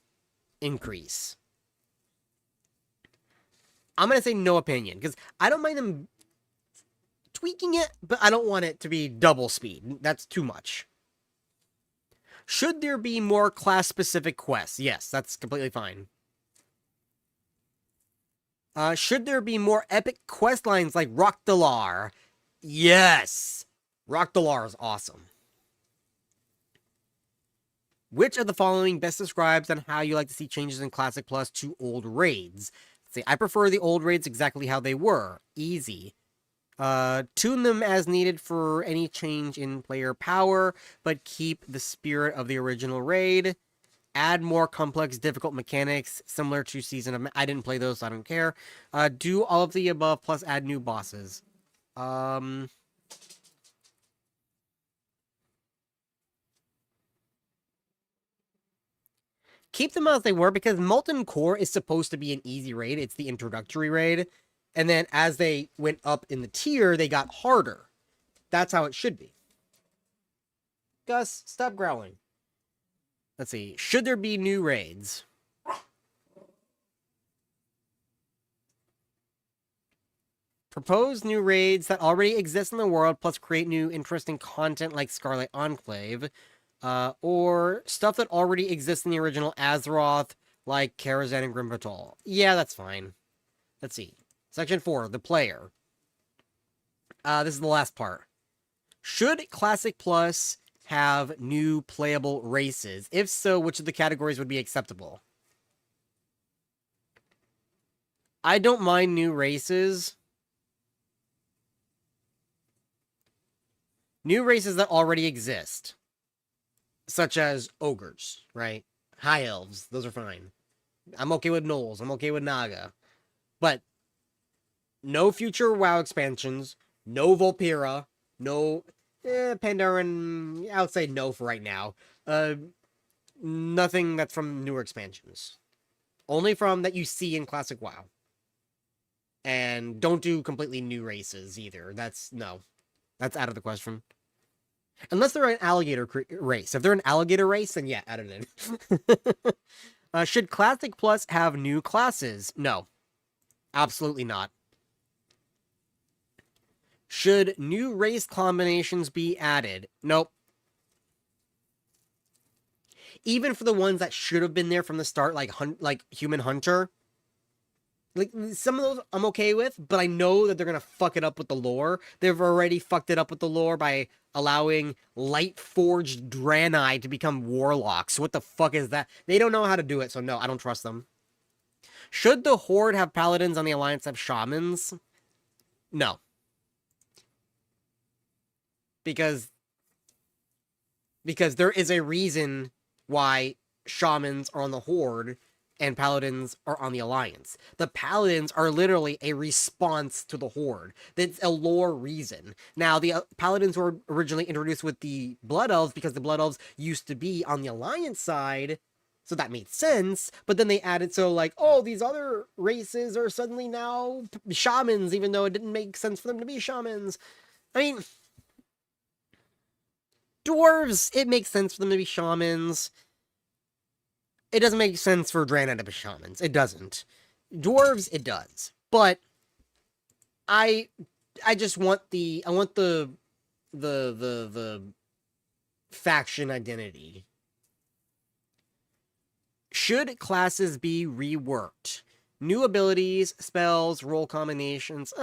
increase. I'm going to say no opinion, because I don't mind them tweaking it, but I don't want it to be double speed. That's too much. Should there be more class-specific quests? Yes, that's completely fine. Should there be more epic quest lines like Rockdalar? Yes! Rockdalar is awesome. Which of the following best describes on how you like to see changes in Classic Plus to old raids? Let's see, I prefer the old raids exactly how they were. Easy. Tune them as needed for any change in player power, but keep the spirit of the original raid. Add more complex, difficult mechanics similar to Season of... I didn't play those, so I don't care. Do all of the above, plus add new bosses. Keep them as they were, because Molten Core is supposed to be an easy raid. It's the introductory raid. And then as they went up in the tier, they got harder. That's how it should be. Gus, stop growling. Let's see. Should there be new raids? Propose new raids that already exist in the world, plus create new interesting content like Scarlet Enclave. Or stuff that already exists in the original Azeroth, like Karazhan and Grim Patrol. Yeah, that's fine. Let's see. Section 4, the player. This is the last part. Should Classic Plus have new playable races? If so, which of the categories would be acceptable? I don't mind new races. New races that already exist. Such as ogres, right? High elves, those are fine. I'm okay with gnolls, I'm okay with Naga. But no future WoW expansions, no Volpira, No, Pandaren, I would say no for right now. Nothing that's from newer expansions. Only from that you see in Classic WoW. And don't do completely new races either. No. That's out of the question. Unless they're an alligator race. If they're an alligator race, then yeah, add it in. Should Classic Plus have new classes? No. Absolutely not. Should new race combinations be added? Nope. Even for the ones that should have been there from the start, like Human Hunter, like some of those I'm okay with, but I know that they're gonna fuck it up with the lore. They've already fucked it up with the lore by allowing light forged Draenei to become warlocks. What the fuck is that? They don't know how to do it, so no, I don't trust them. Should the Horde have paladins on the Alliance have shamans? No. Because there is a reason why shamans are on the Horde and paladins are on the Alliance. The paladins are literally a response to the Horde. That's a lore reason. Now, the paladins were originally introduced with the Blood Elves because the Blood Elves used to be on the Alliance side, so that made sense. But then they added, so like, oh, these other races are suddenly now shamans, even though it didn't make sense for them to be shamans. I mean, dwarves, it makes sense for them to be shamans. It doesn't make sense for Draenei to be shamans. It doesn't. Dwarves, it does. But I just want the faction identity. Should classes be reworked? New abilities, spells, role combinations.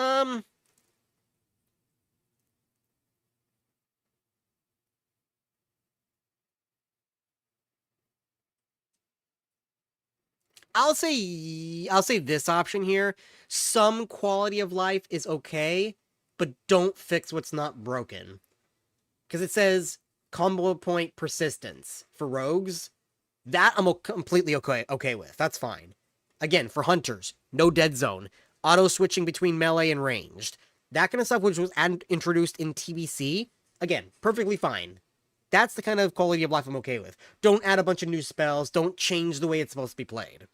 I'll say this option here. Some quality of life is okay, but don't fix what's not broken. Because it says combo point persistence for rogues. That I'm completely okay with. That's fine. Again, for hunters, no dead zone, auto switching between melee and ranged. That kind of stuff which was introduced in TBC. Again, perfectly fine. That's the kind of quality of life I'm okay with. Don't add a bunch of new spells. Don't change the way it's supposed to be played.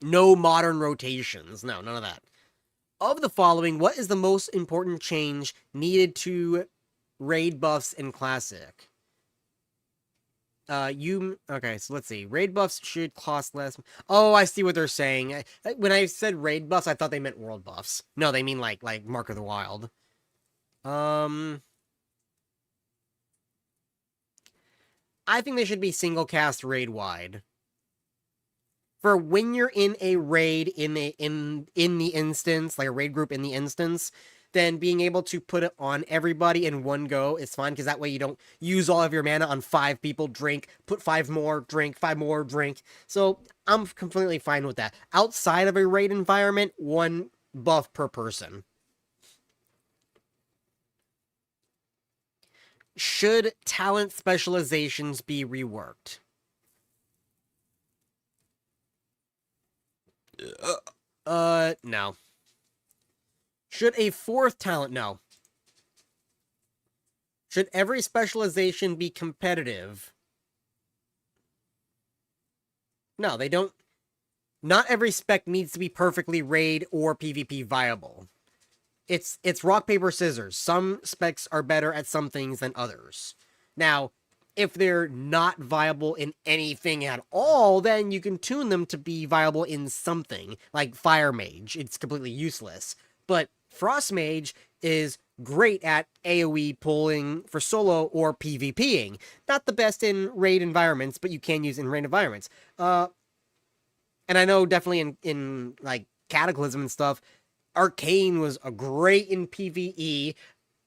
No modern rotations. No, none of that. Of the following, what is the most important change needed to raid buffs in Classic? Okay, so let's see. Raid buffs should cost less. Oh, I see what they're saying. When I said raid buffs, I thought they meant world buffs. No, they mean like Mark of the Wild. I think they should be single cast raid wide. For when you're in a raid in the instance, like a raid group in the instance, then being able to put it on everybody in one go is fine, because that way you don't use all of your mana on 5 people, drink, put 5 more, drink, 5 more, drink. So I'm completely fine with that. Outside of a raid environment, 1 buff per person. Should talent specializations be reworked? No. Should a 4th talent? No. Should every specialization be competitive? No, they don't. Not every spec needs to be perfectly raid or PvP viable. It's rock, paper, scissors. Some specs are better at some things than others. Now, if they're not viable in anything at all, then you can tune them to be viable in something, like Fire Mage. It's completely useless. But Frost Mage is great at AoE pulling for solo or PvPing. Not the best in raid environments, but you can use in raid environments. And I know definitely in like Cataclysm and stuff, Arcane was a great in PvE.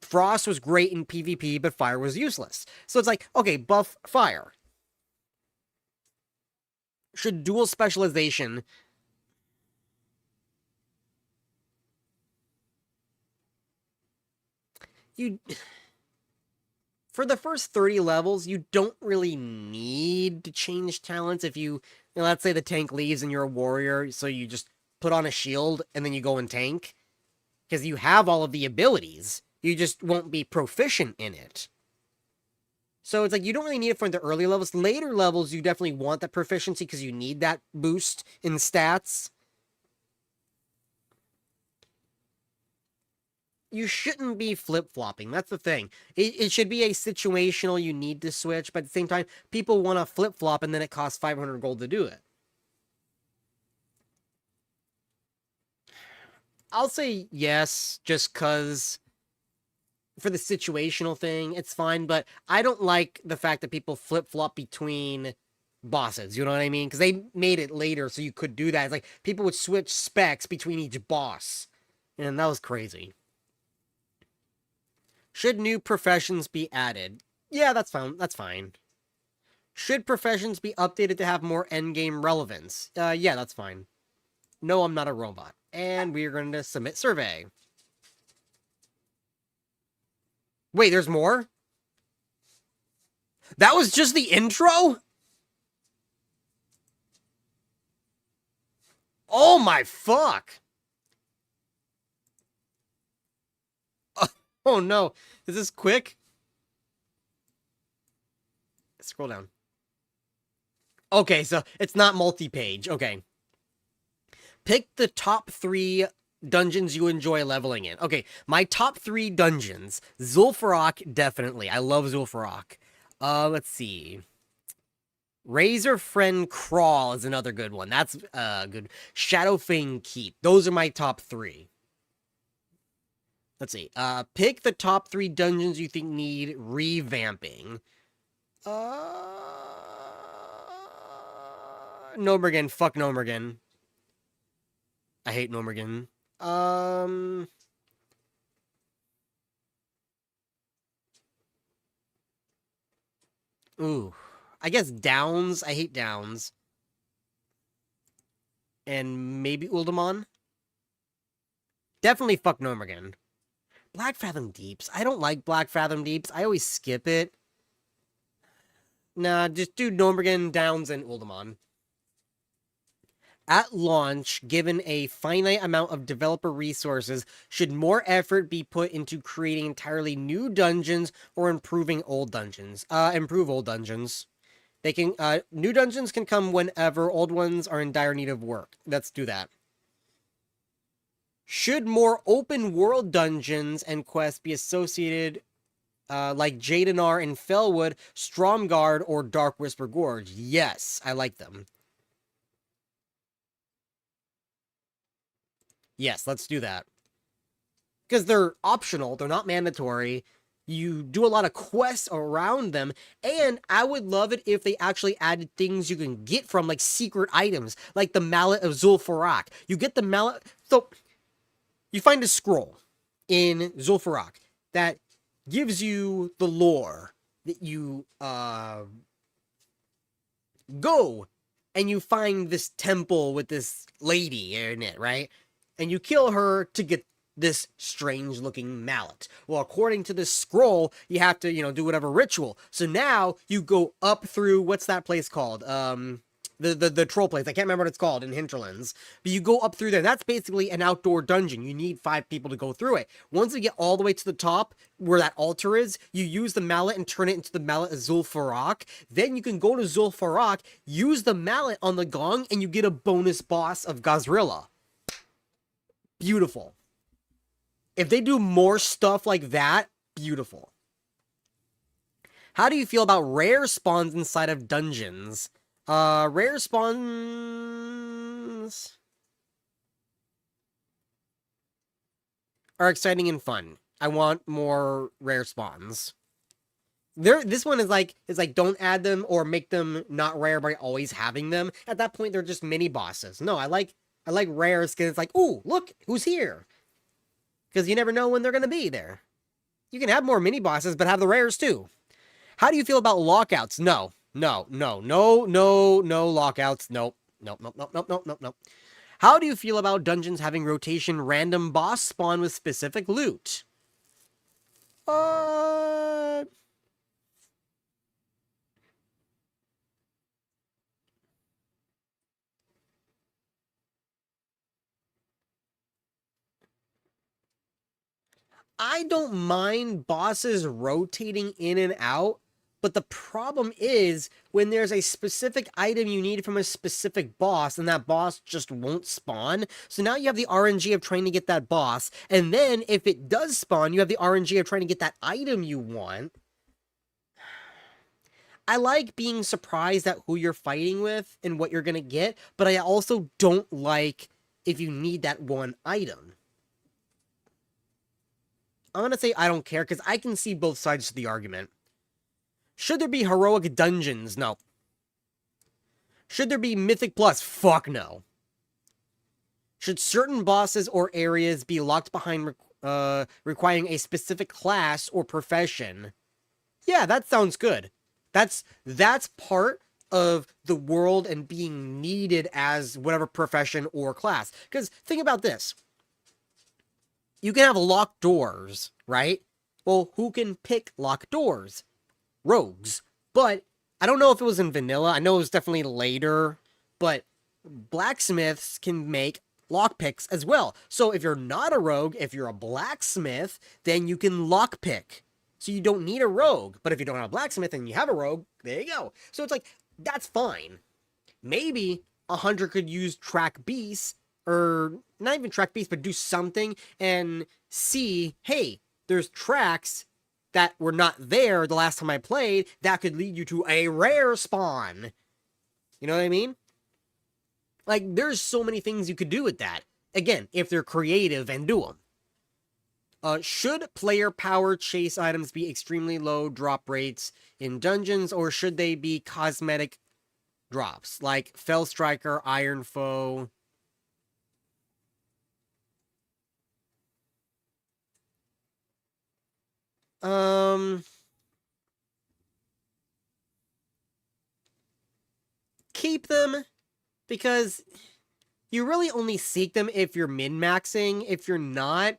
Frost was great in PvP, but Fire was useless. So it's like, okay, buff Fire. Should dual specialization... For the first 30 levels, you don't really need to change talents. If you know, let's say the tank leaves and you're a warrior, so you just put on a shield and then you go and tank. because you have all of the abilities. You just won't be proficient in it. So it's like you don't really need it for the early levels. Later levels, you definitely want that proficiency because you need that boost in stats. You shouldn't be flip-flopping. That's the thing. It should be a situational, you need to switch, but at the same time, people want to flip-flop and then it costs 500 gold to do it. I'll say yes, just because for the situational thing, it's fine, but I don't like the fact that people flip-flop between bosses, you know what I mean? Because they made it later so you could do that. It's like people would switch specs between each boss, and that was crazy. Should new professions be added? Yeah, that's fine. That's fine. Should professions be updated to have more endgame relevance? Yeah, that's fine. No, I'm not a robot. And we're going to submit survey. Wait, there's more? That was just the intro? Oh my fuck! Oh no. Is this quick? Scroll down. Okay, so it's not multi-page. Okay. Pick the top 3 dungeons you enjoy leveling in. Okay, my top 3 dungeons. Zul'Farrak, definitely. I love Zul'Farrak. Let's see. Razor Friend Crawl is another good one. That's good. Shadowfang Keep. Those are my top 3. Let's see. Pick the top 3 dungeons you think need revamping. Nomergen. Fuck Nomergen. I hate Nomergen. Ooh. I guess Downs. I hate Downs. And maybe Uldamon. Definitely fuck Nomergen. Black Fathom Deeps. I don't like Black Fathom Deeps. I always skip it. Nah, just do Nomergen, Downs, and Uldamon. At launch, given a finite amount of developer resources, should more effort be put into creating entirely new dungeons or improving old dungeons? Improve old dungeons. They can, new dungeons can come whenever, old ones are in dire need of work. Let's do that. Should more open world dungeons and quests be associated, like Jadenar and Felwood, Stromgarde, or Dark Whisper Gorge? Yes, I like them. Yes, let's do that. Because they're optional, they're not mandatory. You do a lot of quests around them, and I would love it if they actually added things you can get from, like, secret items, like the Mallet of Zul'Farrak. You get the Mallet... So, you find a scroll in Zul'Farrak that gives you the lore that you, go, and you find this temple with this lady in it, right? And you kill her to get this strange looking mallet. Well, according to this scroll, you have to, do whatever ritual. So now you go up through, what's that place called? The troll place. I can't remember what it's called in Hinterlands. But you go up through there. That's basically an outdoor dungeon. You need 5 people to go through it. Once you get all the way to the top, where that altar is, you use the mallet and turn it into the mallet of Zul'Farrak. Then you can go to Zul'Farrak, use the mallet on the gong, and you get a bonus boss of Gazrilla. Beautiful. If they do more stuff like that, beautiful. How do you feel about rare spawns inside of dungeons? Rare spawns are exciting and fun. I want more rare spawns. This one is like don't add them or make them not rare by always having them. At that point, they're just mini bosses. No, I like rares because it's like, ooh, look who's here. Because you never know when they're gonna be there. You can have more mini bosses, but have the rares too. How do you feel about lockouts? No lockouts. Nope. How do you feel about dungeons having rotation random boss spawn with specific loot? I don't mind bosses rotating in and out, but the problem is when there's a specific item you need from a specific boss and that boss just won't spawn. So now you have the RNG of trying to get that boss, and then if it does spawn, you have the RNG of trying to get that item you want. I like being surprised at who you're fighting with and what you're gonna get, but I also don't like if you need that one item. I'm gonna say I don't care, because I can see both sides of the argument. Should there be heroic dungeons? No. Should there be Mythic Plus? Fuck no. Should certain bosses or areas be locked behind requiring a specific class or profession? Yeah, that sounds good. That's part of the world and being needed as whatever profession or class. Because think about this. You can have locked doors, right? Well, who can pick locked doors? Rogues. But I don't know if it was in vanilla. I know it was definitely later. But blacksmiths can make lockpicks as well. So if you're not a rogue, if you're a blacksmith, then you can lockpick. So you don't need a rogue. But if you don't have a blacksmith and you have a rogue, there you go. So it's like, that's fine. Maybe a hunter could use track beasts, or not even track beasts, but do something and see, hey, there's tracks that were not there the last time I played that could lead you to a rare spawn. You know what I mean? Like, there's so many things you could do with that. Again, if they're creative and do them. Should player power chase items be extremely low drop rates in dungeons, or should they be cosmetic drops, like Fell Striker, Iron Foe? Keep them, because you really only seek them if you're min-maxing. If you're not,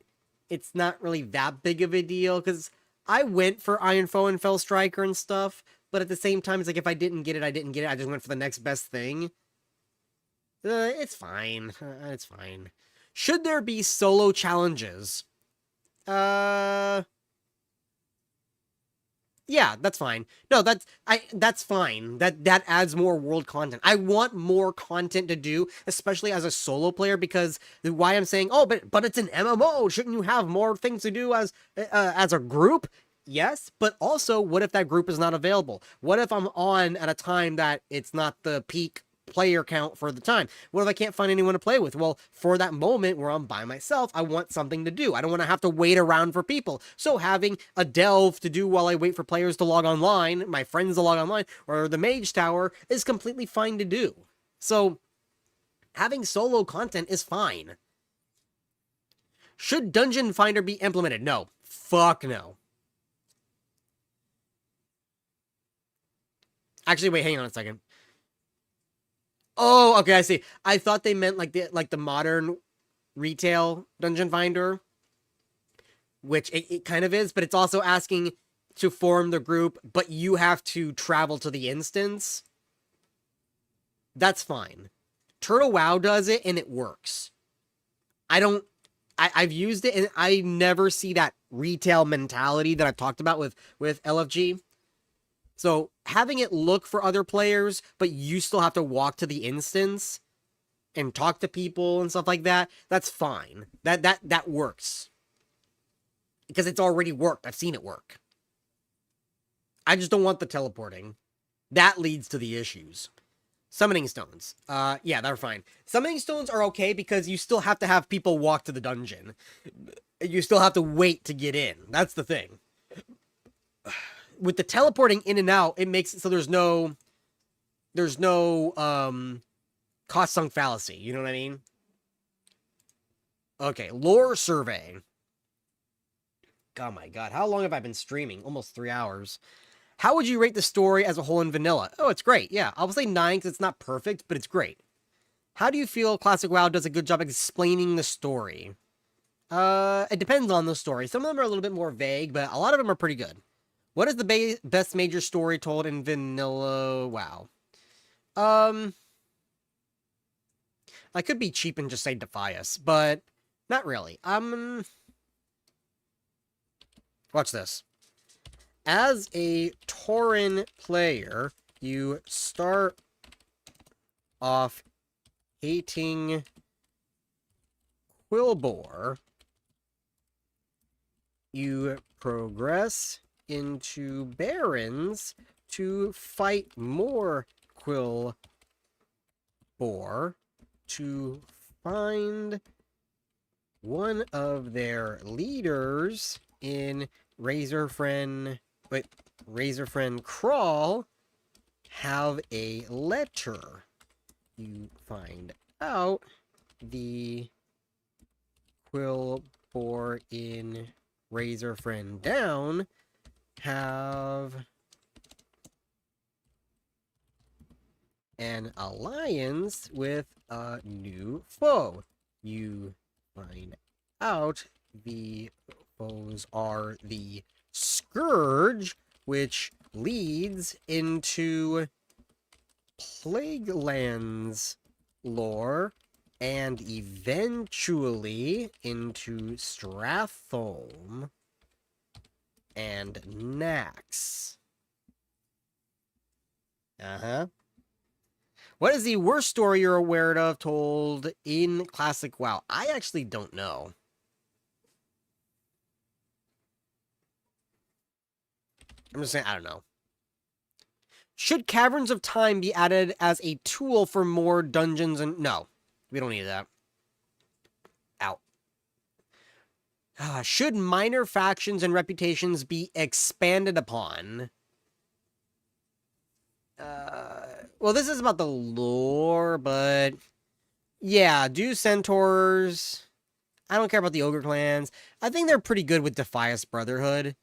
it's not really that big of a deal, because I went for Iron Foe and Fell Striker and stuff, but at the same time, it's like, if I didn't get it, I didn't get it. I just went for the next best thing. It's fine. It's fine. Should there be solo challenges? Yeah, that's fine. No, that's fine. That adds more world content. I want more content to do, especially as a solo player, because why I'm saying, oh, but it's an MMO. Shouldn't you have more things to do as a group? Yes, but also, what if that group is not available? What if I'm on at a time that it's not the peak player count for the time? What if I can't find anyone to play with? Well, for that moment where I'm by myself, I want something to do. I don't want to have to wait around for people. So having a delve to do while I wait for players to log online, my friends to log online, or the mage tower is completely fine to do. So having solo content is fine. Should Dungeon Finder be implemented? No. Fuck no. Actually, wait, hang on a second. Oh, okay, I see. I thought they meant like the modern retail Dungeon Finder, which it kind of is, but it's also asking to form the group, but you have to travel to the instance. That's fine. Turtle WoW does it, and it works. I've used it, and I never see that retail mentality that I've talked about with LFG. So having it look for other players, but you still have to walk to the instance and talk to people and stuff like that, that's fine. That works. Because it's already worked. I've seen it work. I just don't want the teleporting. That leads to the issues. Summoning stones. Yeah, they're fine. Summoning stones are okay because you still have to have people walk to the dungeon. You still have to wait to get in. That's the thing. With the teleporting in and out, it makes it so there's no cost sunk fallacy. You know what I mean? Okay, lore survey. Oh my god, how long have I been streaming? Almost 3 hours. How would you rate the story as a whole in vanilla? Oh, it's great. Yeah, I'll say 9 because it's not perfect, but it's great. How do you feel Classic WoW does a good job explaining the story? It depends on the story. Some of them are a little bit more vague, but a lot of them are pretty good. What is the best major story told in vanilla WoW? I could be cheap and just say Defy Us, but not really. Watch this. As a Tauren player, you start off hating Quilboar. You progress into Barons to fight more Quilboar to find one of their leaders in Razorfriend Crawl have a letter. You find out the Quilboar in Razorfriend Down have an alliance with a new foe. You find out the foes are the Scourge, which leads into Plaguelands lore, and eventually into Stratholme and Nax. What is the worst story you're aware of told in Classic WoW? I actually don't know. I'm just saying, I don't know. Should Caverns of Time be added as a tool for more dungeons and... No, we don't need that. Out. Should minor factions and reputations be expanded upon? Well, this is about the lore, but... Yeah, do Centaurs. I don't care about the Ogre clans. I think they're pretty good with Defias Brotherhood.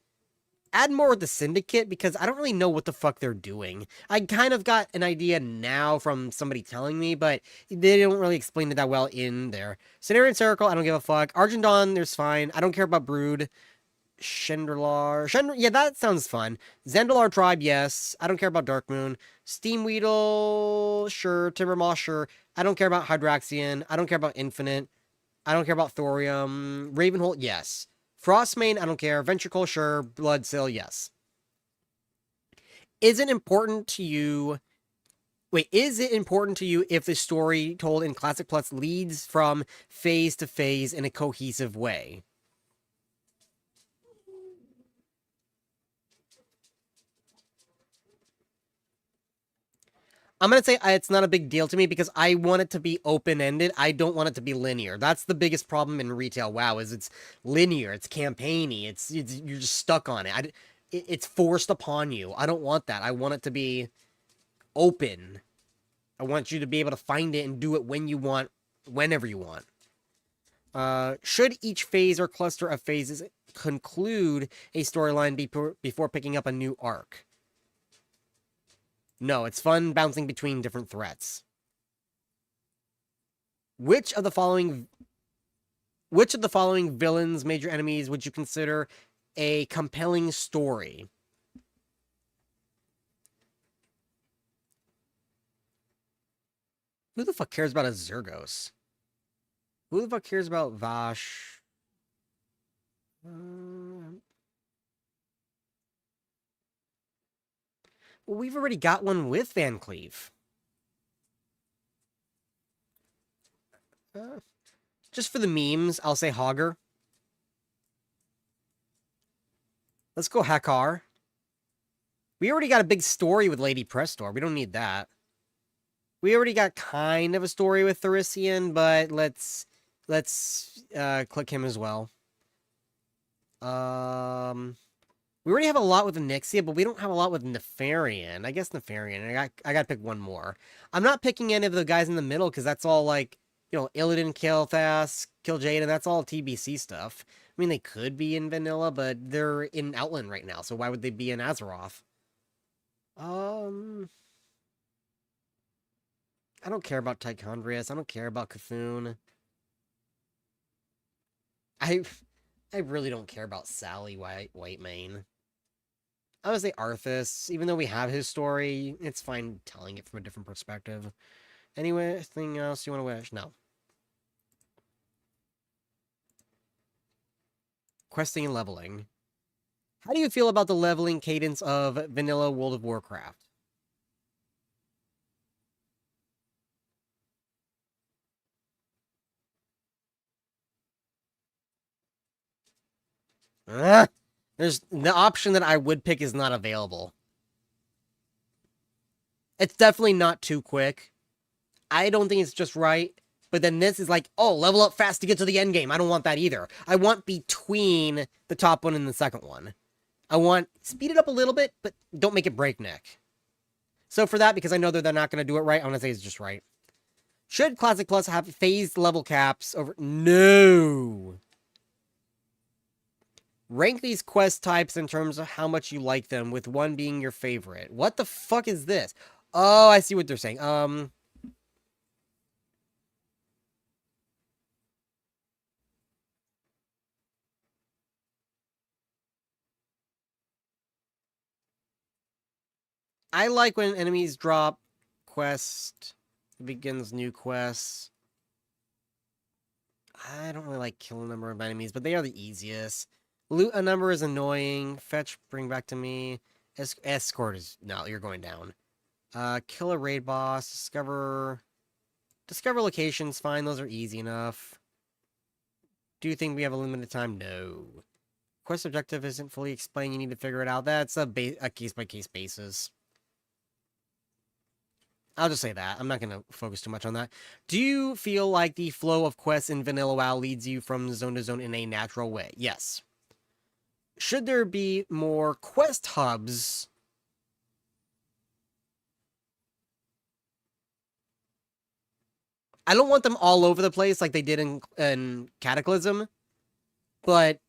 Add more with the Syndicate, because I don't really know what the fuck they're doing. I kind of got an idea now from somebody telling me, but they don't really explain it that well in there. Cenarian Circle, I don't give a fuck. Argent Dawn, there's fine. I don't care about Brood. Shendralar. Yeah, that sounds fun. Zandalar Tribe, yes. I don't care about Darkmoon. Steamweedle, sure. Timbermoss, sure. I don't care about Hydraxian. I don't care about Infinite. I don't care about Thorium. Ravenholt, yes. Frostmane, I don't care. Ventricle, sure. Bloodsill, yes. Is it important to you... Wait, is it important to you if the story told in Classic Plus leads from phase to phase in a cohesive way? I'm going to say it's not a big deal to me because I want it to be open-ended. I don't want it to be linear. That's the biggest problem in retail WoW is it's linear, it's campaigny, it's you're just stuck on it. It's forced upon you. I don't want that. I want it to be open. I want you to be able to find it and do it when you want, whenever you want. Should each phase or cluster of phases conclude a storyline before picking up a new arc? No, it's fun bouncing between different threats. Which of the following villains, major enemies, would you consider a compelling story? Who the fuck cares about a Zergos? Who the fuck cares about Vash? Well, we've already got one with Van Cleave. Just for the memes, I'll say Hogger. Let's go Hakar. We already got a big story with Lady Prestor. We don't need that. We already got kind of a story with Thorician, but let's click him as well. We already have a lot with Nixia, but we don't have a lot with Nefarian. I guess Nefarian. I gotta pick one more. I'm not picking any of the guys in the middle, because that's all, like, you know, Illidan, Kael'thas, Kil'jaeden, that's all TBC stuff. I mean, they could be in Vanilla, but they're in Outland right now, so why would they be in Azeroth? I don't care about Tichondrius. I don't care about Cthulhu. I really don't care about Sally Whitemane. I would say Arthas, even though we have his story, it's fine telling it from a different perspective. Anyway, anything else you want to wish? No. Questing and leveling. How do you feel about the leveling cadence of vanilla World of Warcraft? There's the option that I would pick is not available. It's definitely not too quick. I don't think it's just right. But then this is like, oh, level up fast to get to the end game. I don't want that either. I want between the top one and the second one. I want speed it up a little bit, but don't make it breakneck. So for that, because I know that they're not going to do it right, I want to say it's just right. Should Classic Plus have phased level caps over? No. Rank these quest types in terms of how much you like them, with one being your favorite. What the fuck is this? Oh, I see what they're saying. I like when enemies drop quest, begins new quests. I don't really like kill a number of enemies, but they are the easiest. Loot a number is annoying. Fetch, bring back to me. Escort is... No, you're going down. Kill a raid boss. Discover locations. Fine, those are easy enough. Do you think we have a limited time? No. Quest objective isn't fully explained. You need to figure it out. That's a case-by-case basis. I'll just say that. I'm not going to focus too much on that. Do you feel like the flow of quests in Vanilla WoW leads you from zone to zone in a natural way? Yes. Should there be more quest hubs? I don't want them all over the place like they did in Cataclysm. But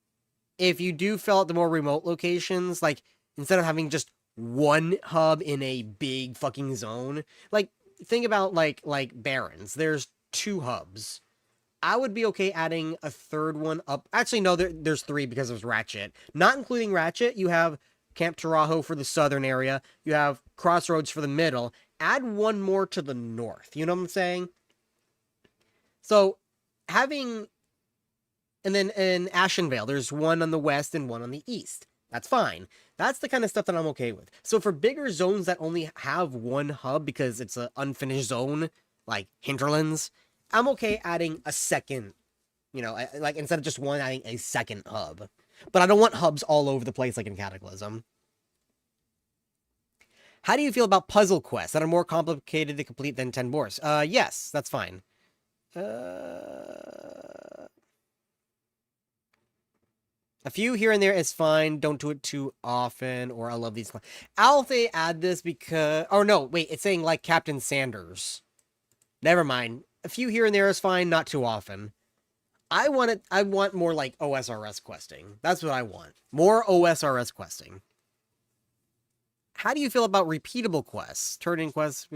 if you do fill out the more remote locations, like instead of having just one hub in a big fucking zone, like think about like Barrens. There's 2 hubs. I would be okay adding a third one up. Actually, no, there's 3 because there's Ratchet. Not including Ratchet, you have Camp Tarajo for the southern area. You have Crossroads for the middle. Add one more to the north. You know what I'm saying? So having... And then in Ashenvale, there's one on the west and one on the east. That's fine. That's the kind of stuff that I'm okay with. So for bigger zones that only have one hub because it's an unfinished zone, like Hinterlands, I'm okay adding a second, you know, like instead of just one, adding a second hub. But I don't want hubs all over the place like in Cataclysm. How do you feel about puzzle quests that are more complicated to complete than 10 boars? Yes, that's fine. A few here and there is fine. Don't do it too often, or I love these. I'll say add this because... Oh, no, wait. It's saying like Captain Sanders. Never mind. A few here and there is fine, not too often. I want more like OSRS questing. That's what I want. More OSRS questing. How do you feel about repeatable quests? Turn-in quests...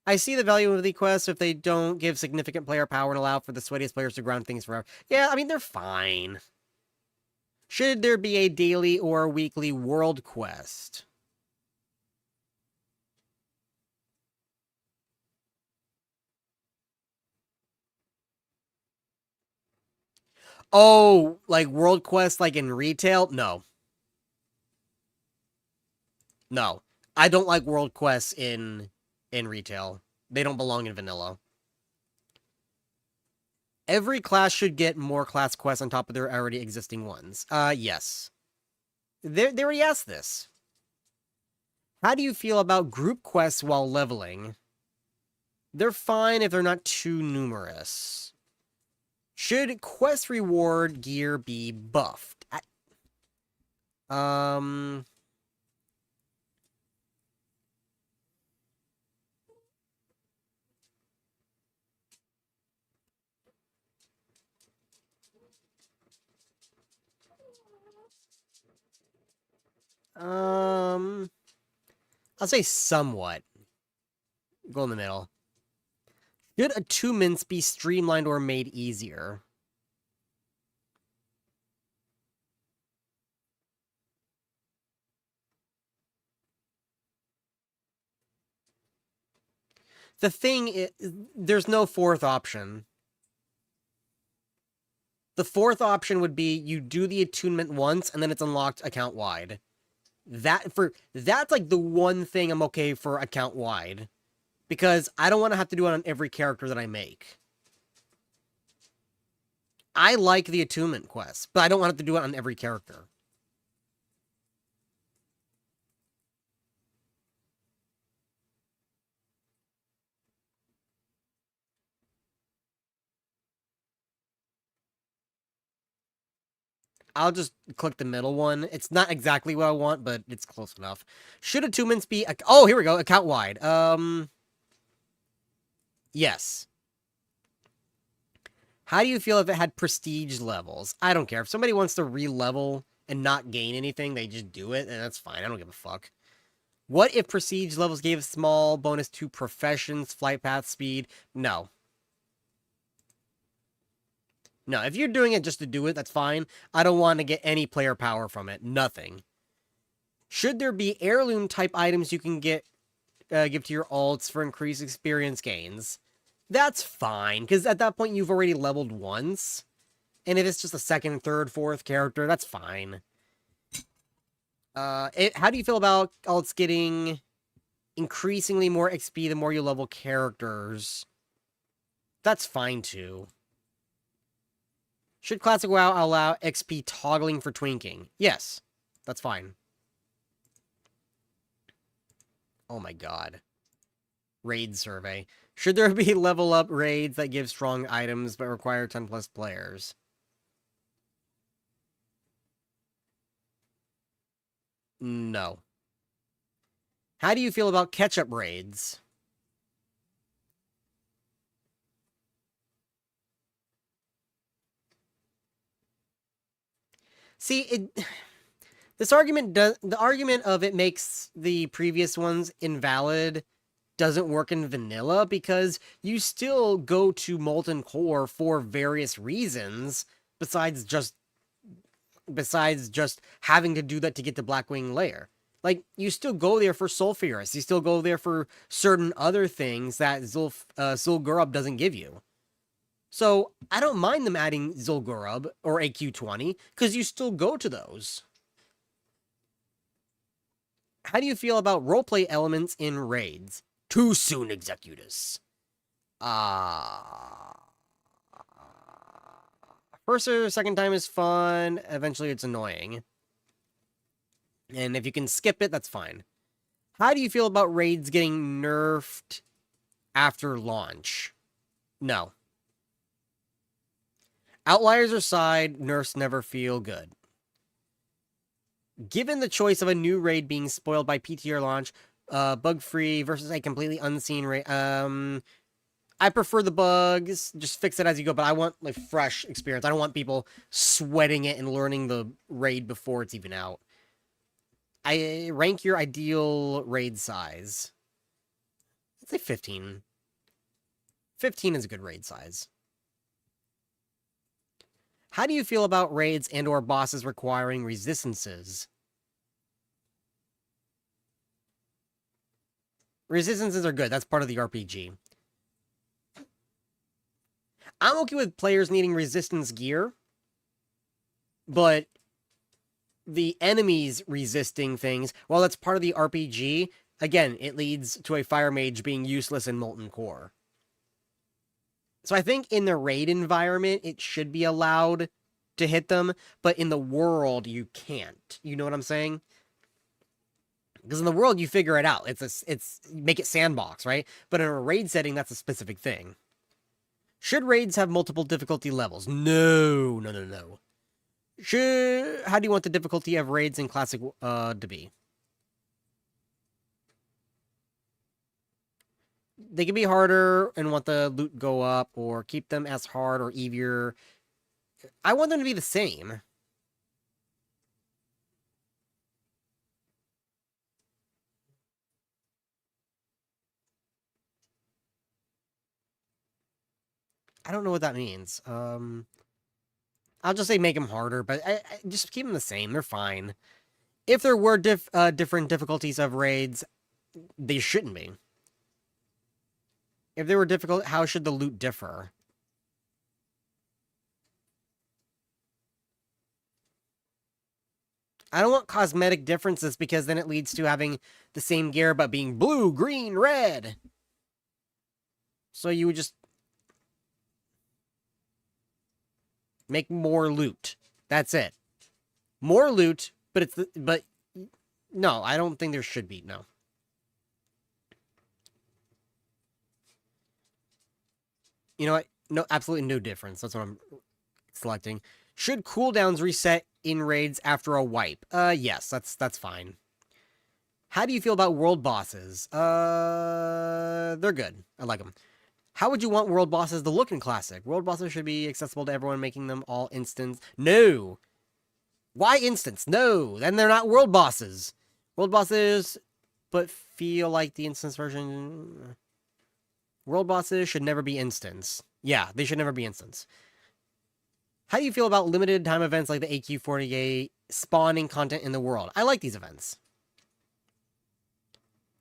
I see the value of the quests if they don't give significant player power and allow for the sweatiest players to ground things forever. Yeah, I mean, they're fine. Should there be a daily or weekly world quest? Oh, like world quest like in retail? No. No. I don't like world quests in retail. They don't belong in vanilla. Every class should get more class quests on top of their already existing ones. Yes. They already asked this. How do you feel about group quests while leveling? They're fine if they're not too numerous. Should quest reward gear be buffed? I'll say somewhat. Go in the middle. Should attunements be streamlined or made easier? The thing is, there's no fourth option. The fourth option would be you do the attunement once and then it's unlocked account wide. That's like the one thing I'm okay for account wide. Because I don't want to have to do it on every character that I make. I like the attunement quest, but I don't want to have to do it on every character. I'll just click the middle one. It's not exactly what I want, but it's close enough. Should attunements be... Oh, here we go. Account wide. Yes. How do you feel if it had prestige levels? I don't care. If somebody wants to re-level and not gain anything, they just do it, and that's fine. I don't give a fuck. What if prestige levels gave a small bonus to professions, flight path, speed? No. No, if you're doing it just to do it, that's fine. I don't want to get any player power from it. Nothing. Should there be heirloom type items you can give to your alts for increased experience gains? That's fine, because at that point you've already leveled once. And if it's just a second, third, fourth character, that's fine. How do you feel about alts getting increasingly more XP the more you level characters? That's fine too. Should Classic WoW allow XP toggling for twinking? Yes, that's fine. Oh my god. Raid survey. Should there be level up raids that give strong items but require 10 plus players? No. How do you feel about catch-up raids? See, the argument of it makes the previous ones invalid doesn't work in vanilla because you still go to Molten Core for various reasons besides just having to do that to get the Blackwing layer. Like, you still go there for Sulphurous. You still go there for certain other things that Zul'Gurub doesn't give you. So, I don't mind them adding Zul'Gurub or AQ20, because you still go to those. How do you feel about roleplay elements in raids? Too soon, Executus. First or second time is fun. Eventually, it's annoying. And if you can skip it, that's fine. How do you feel about raids getting nerfed after launch? No. Outliers aside, nerfs never feel good. Given the choice of a new raid being spoiled by PTR launch, bug-free versus a completely unseen raid, I prefer the bugs, just fix it as you go, but I want, like, fresh experience. I don't want people sweating it and learning the raid before it's even out. I rank your ideal raid size. Let's say 15. 15 is a good raid size. How do you feel about raids and or bosses requiring resistances? Resistances are good. That's part of the RPG. I'm okay with players needing resistance gear, but the enemies resisting things, while that's part of the RPG, again, it leads to a Fire Mage being useless in Molten Core. So I think in the raid environment, it should be allowed to hit them, but in the world, you can't. You know what I'm saying? Because in the world, you figure it out. It's make it sandbox, right? But in a raid setting, that's a specific thing. Should raids have multiple difficulty levels? No. How do you want the difficulty of raids in Classic to be? They can be harder and want the loot go up, or keep them as hard or easier. I want them to be the same. I don't know what that means. I'll just say make them harder, but I just keep them the same. They're fine. If there were different difficulties of raids, they shouldn't be. If they were difficult, how should the loot differ? I don't want cosmetic differences because then it leads to having the same gear but being blue, green, red. So you would just make more loot. That's it. More loot, but no, I don't think there should be, no. You know what? No, absolutely no difference. That's what I'm selecting. Should cooldowns reset in raids after a wipe? Yes, that's fine. How do you feel about world bosses? They're good. I like them. How would you want world bosses to look in Classic? World bosses should be accessible to everyone, making them all instants. No! Why instants? No! Then they're not world bosses. World bosses, but feel like the instance version... World bosses should never be instants. Yeah, they should never be instants. How do you feel about limited time events like the AQ-48 spawning content in the world? I like these events.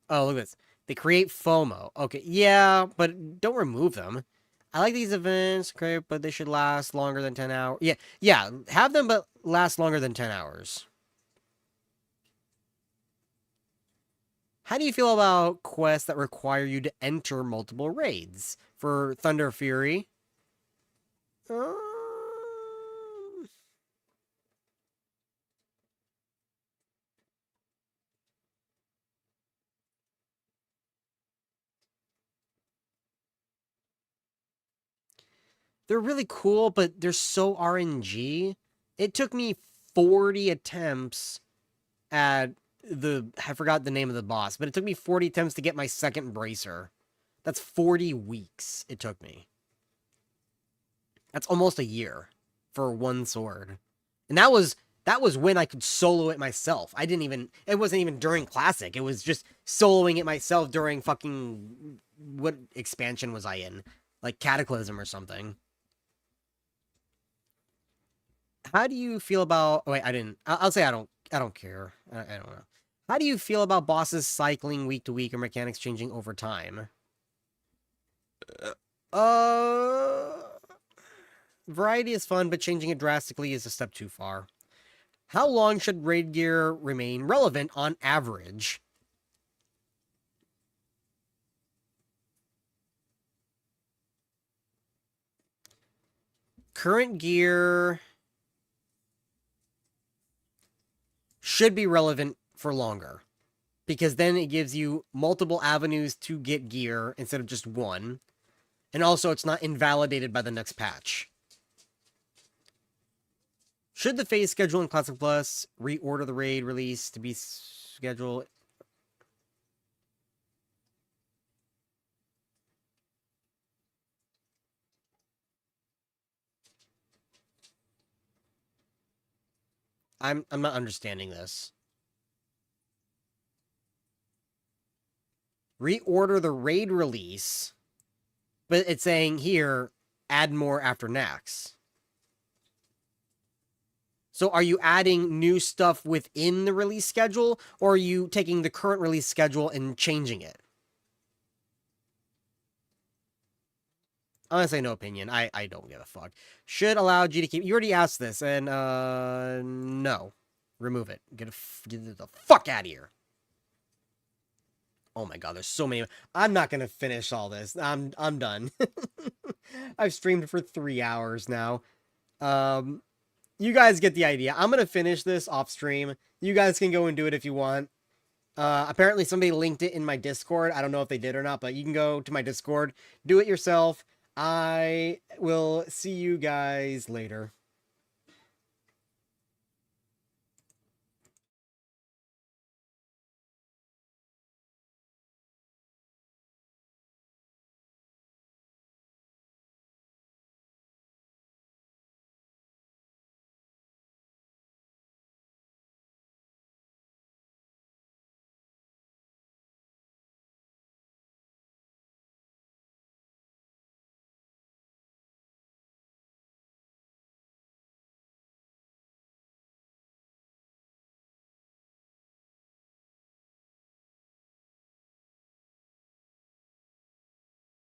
Oh, look at this. They create FOMO. Okay, yeah, but don't remove them. I like these events, great, but they should last longer than 10 hours. Yeah, have them, but last longer than 10 hours. How do you feel about quests that require you to enter multiple raids? For Thunder Fury... They're really cool, but they're so RNG. It took me 40 attempts at I forgot the name of the boss, but it took me 40 attempts to get my second bracer. That's 40 weeks it took me. That's almost a year for one sword. And that was when I could solo it myself. It wasn't even during Classic. It was just soloing it myself during fucking, what expansion was I in? Like Cataclysm or something. How do you feel about... Oh, wait, I'll say I don't care. I don't know. How do you feel about bosses cycling week to week or mechanics changing over time? Variety is fun, but changing it drastically is a step too far. How long should raid gear remain relevant on average? Current gear should be relevant for longer, because then it gives you multiple avenues to get gear instead of just one, and also it's not invalidated by the next patch. Should the phase schedule in Classic Plus reorder the raid release to be scheduled? I'm not understanding this. Reorder the raid release, but it's saying here, add more after Nax. So are you adding new stuff within the release schedule, or are you taking the current release schedule and changing it? I'm gonna say no opinion. I don't give a fuck. Should allow G to keep... You already asked this, and, no. Remove it. Get the fuck out of here. Oh my god, there's so many... I'm not gonna finish all this. I'm done. I've streamed for 3 hours now. You guys get the idea. I'm gonna finish this off stream. You guys can go and do it if you want. Apparently somebody linked it in my Discord. I don't know if they did or not, but you can go to my Discord. Do it yourself. I will see you guys later.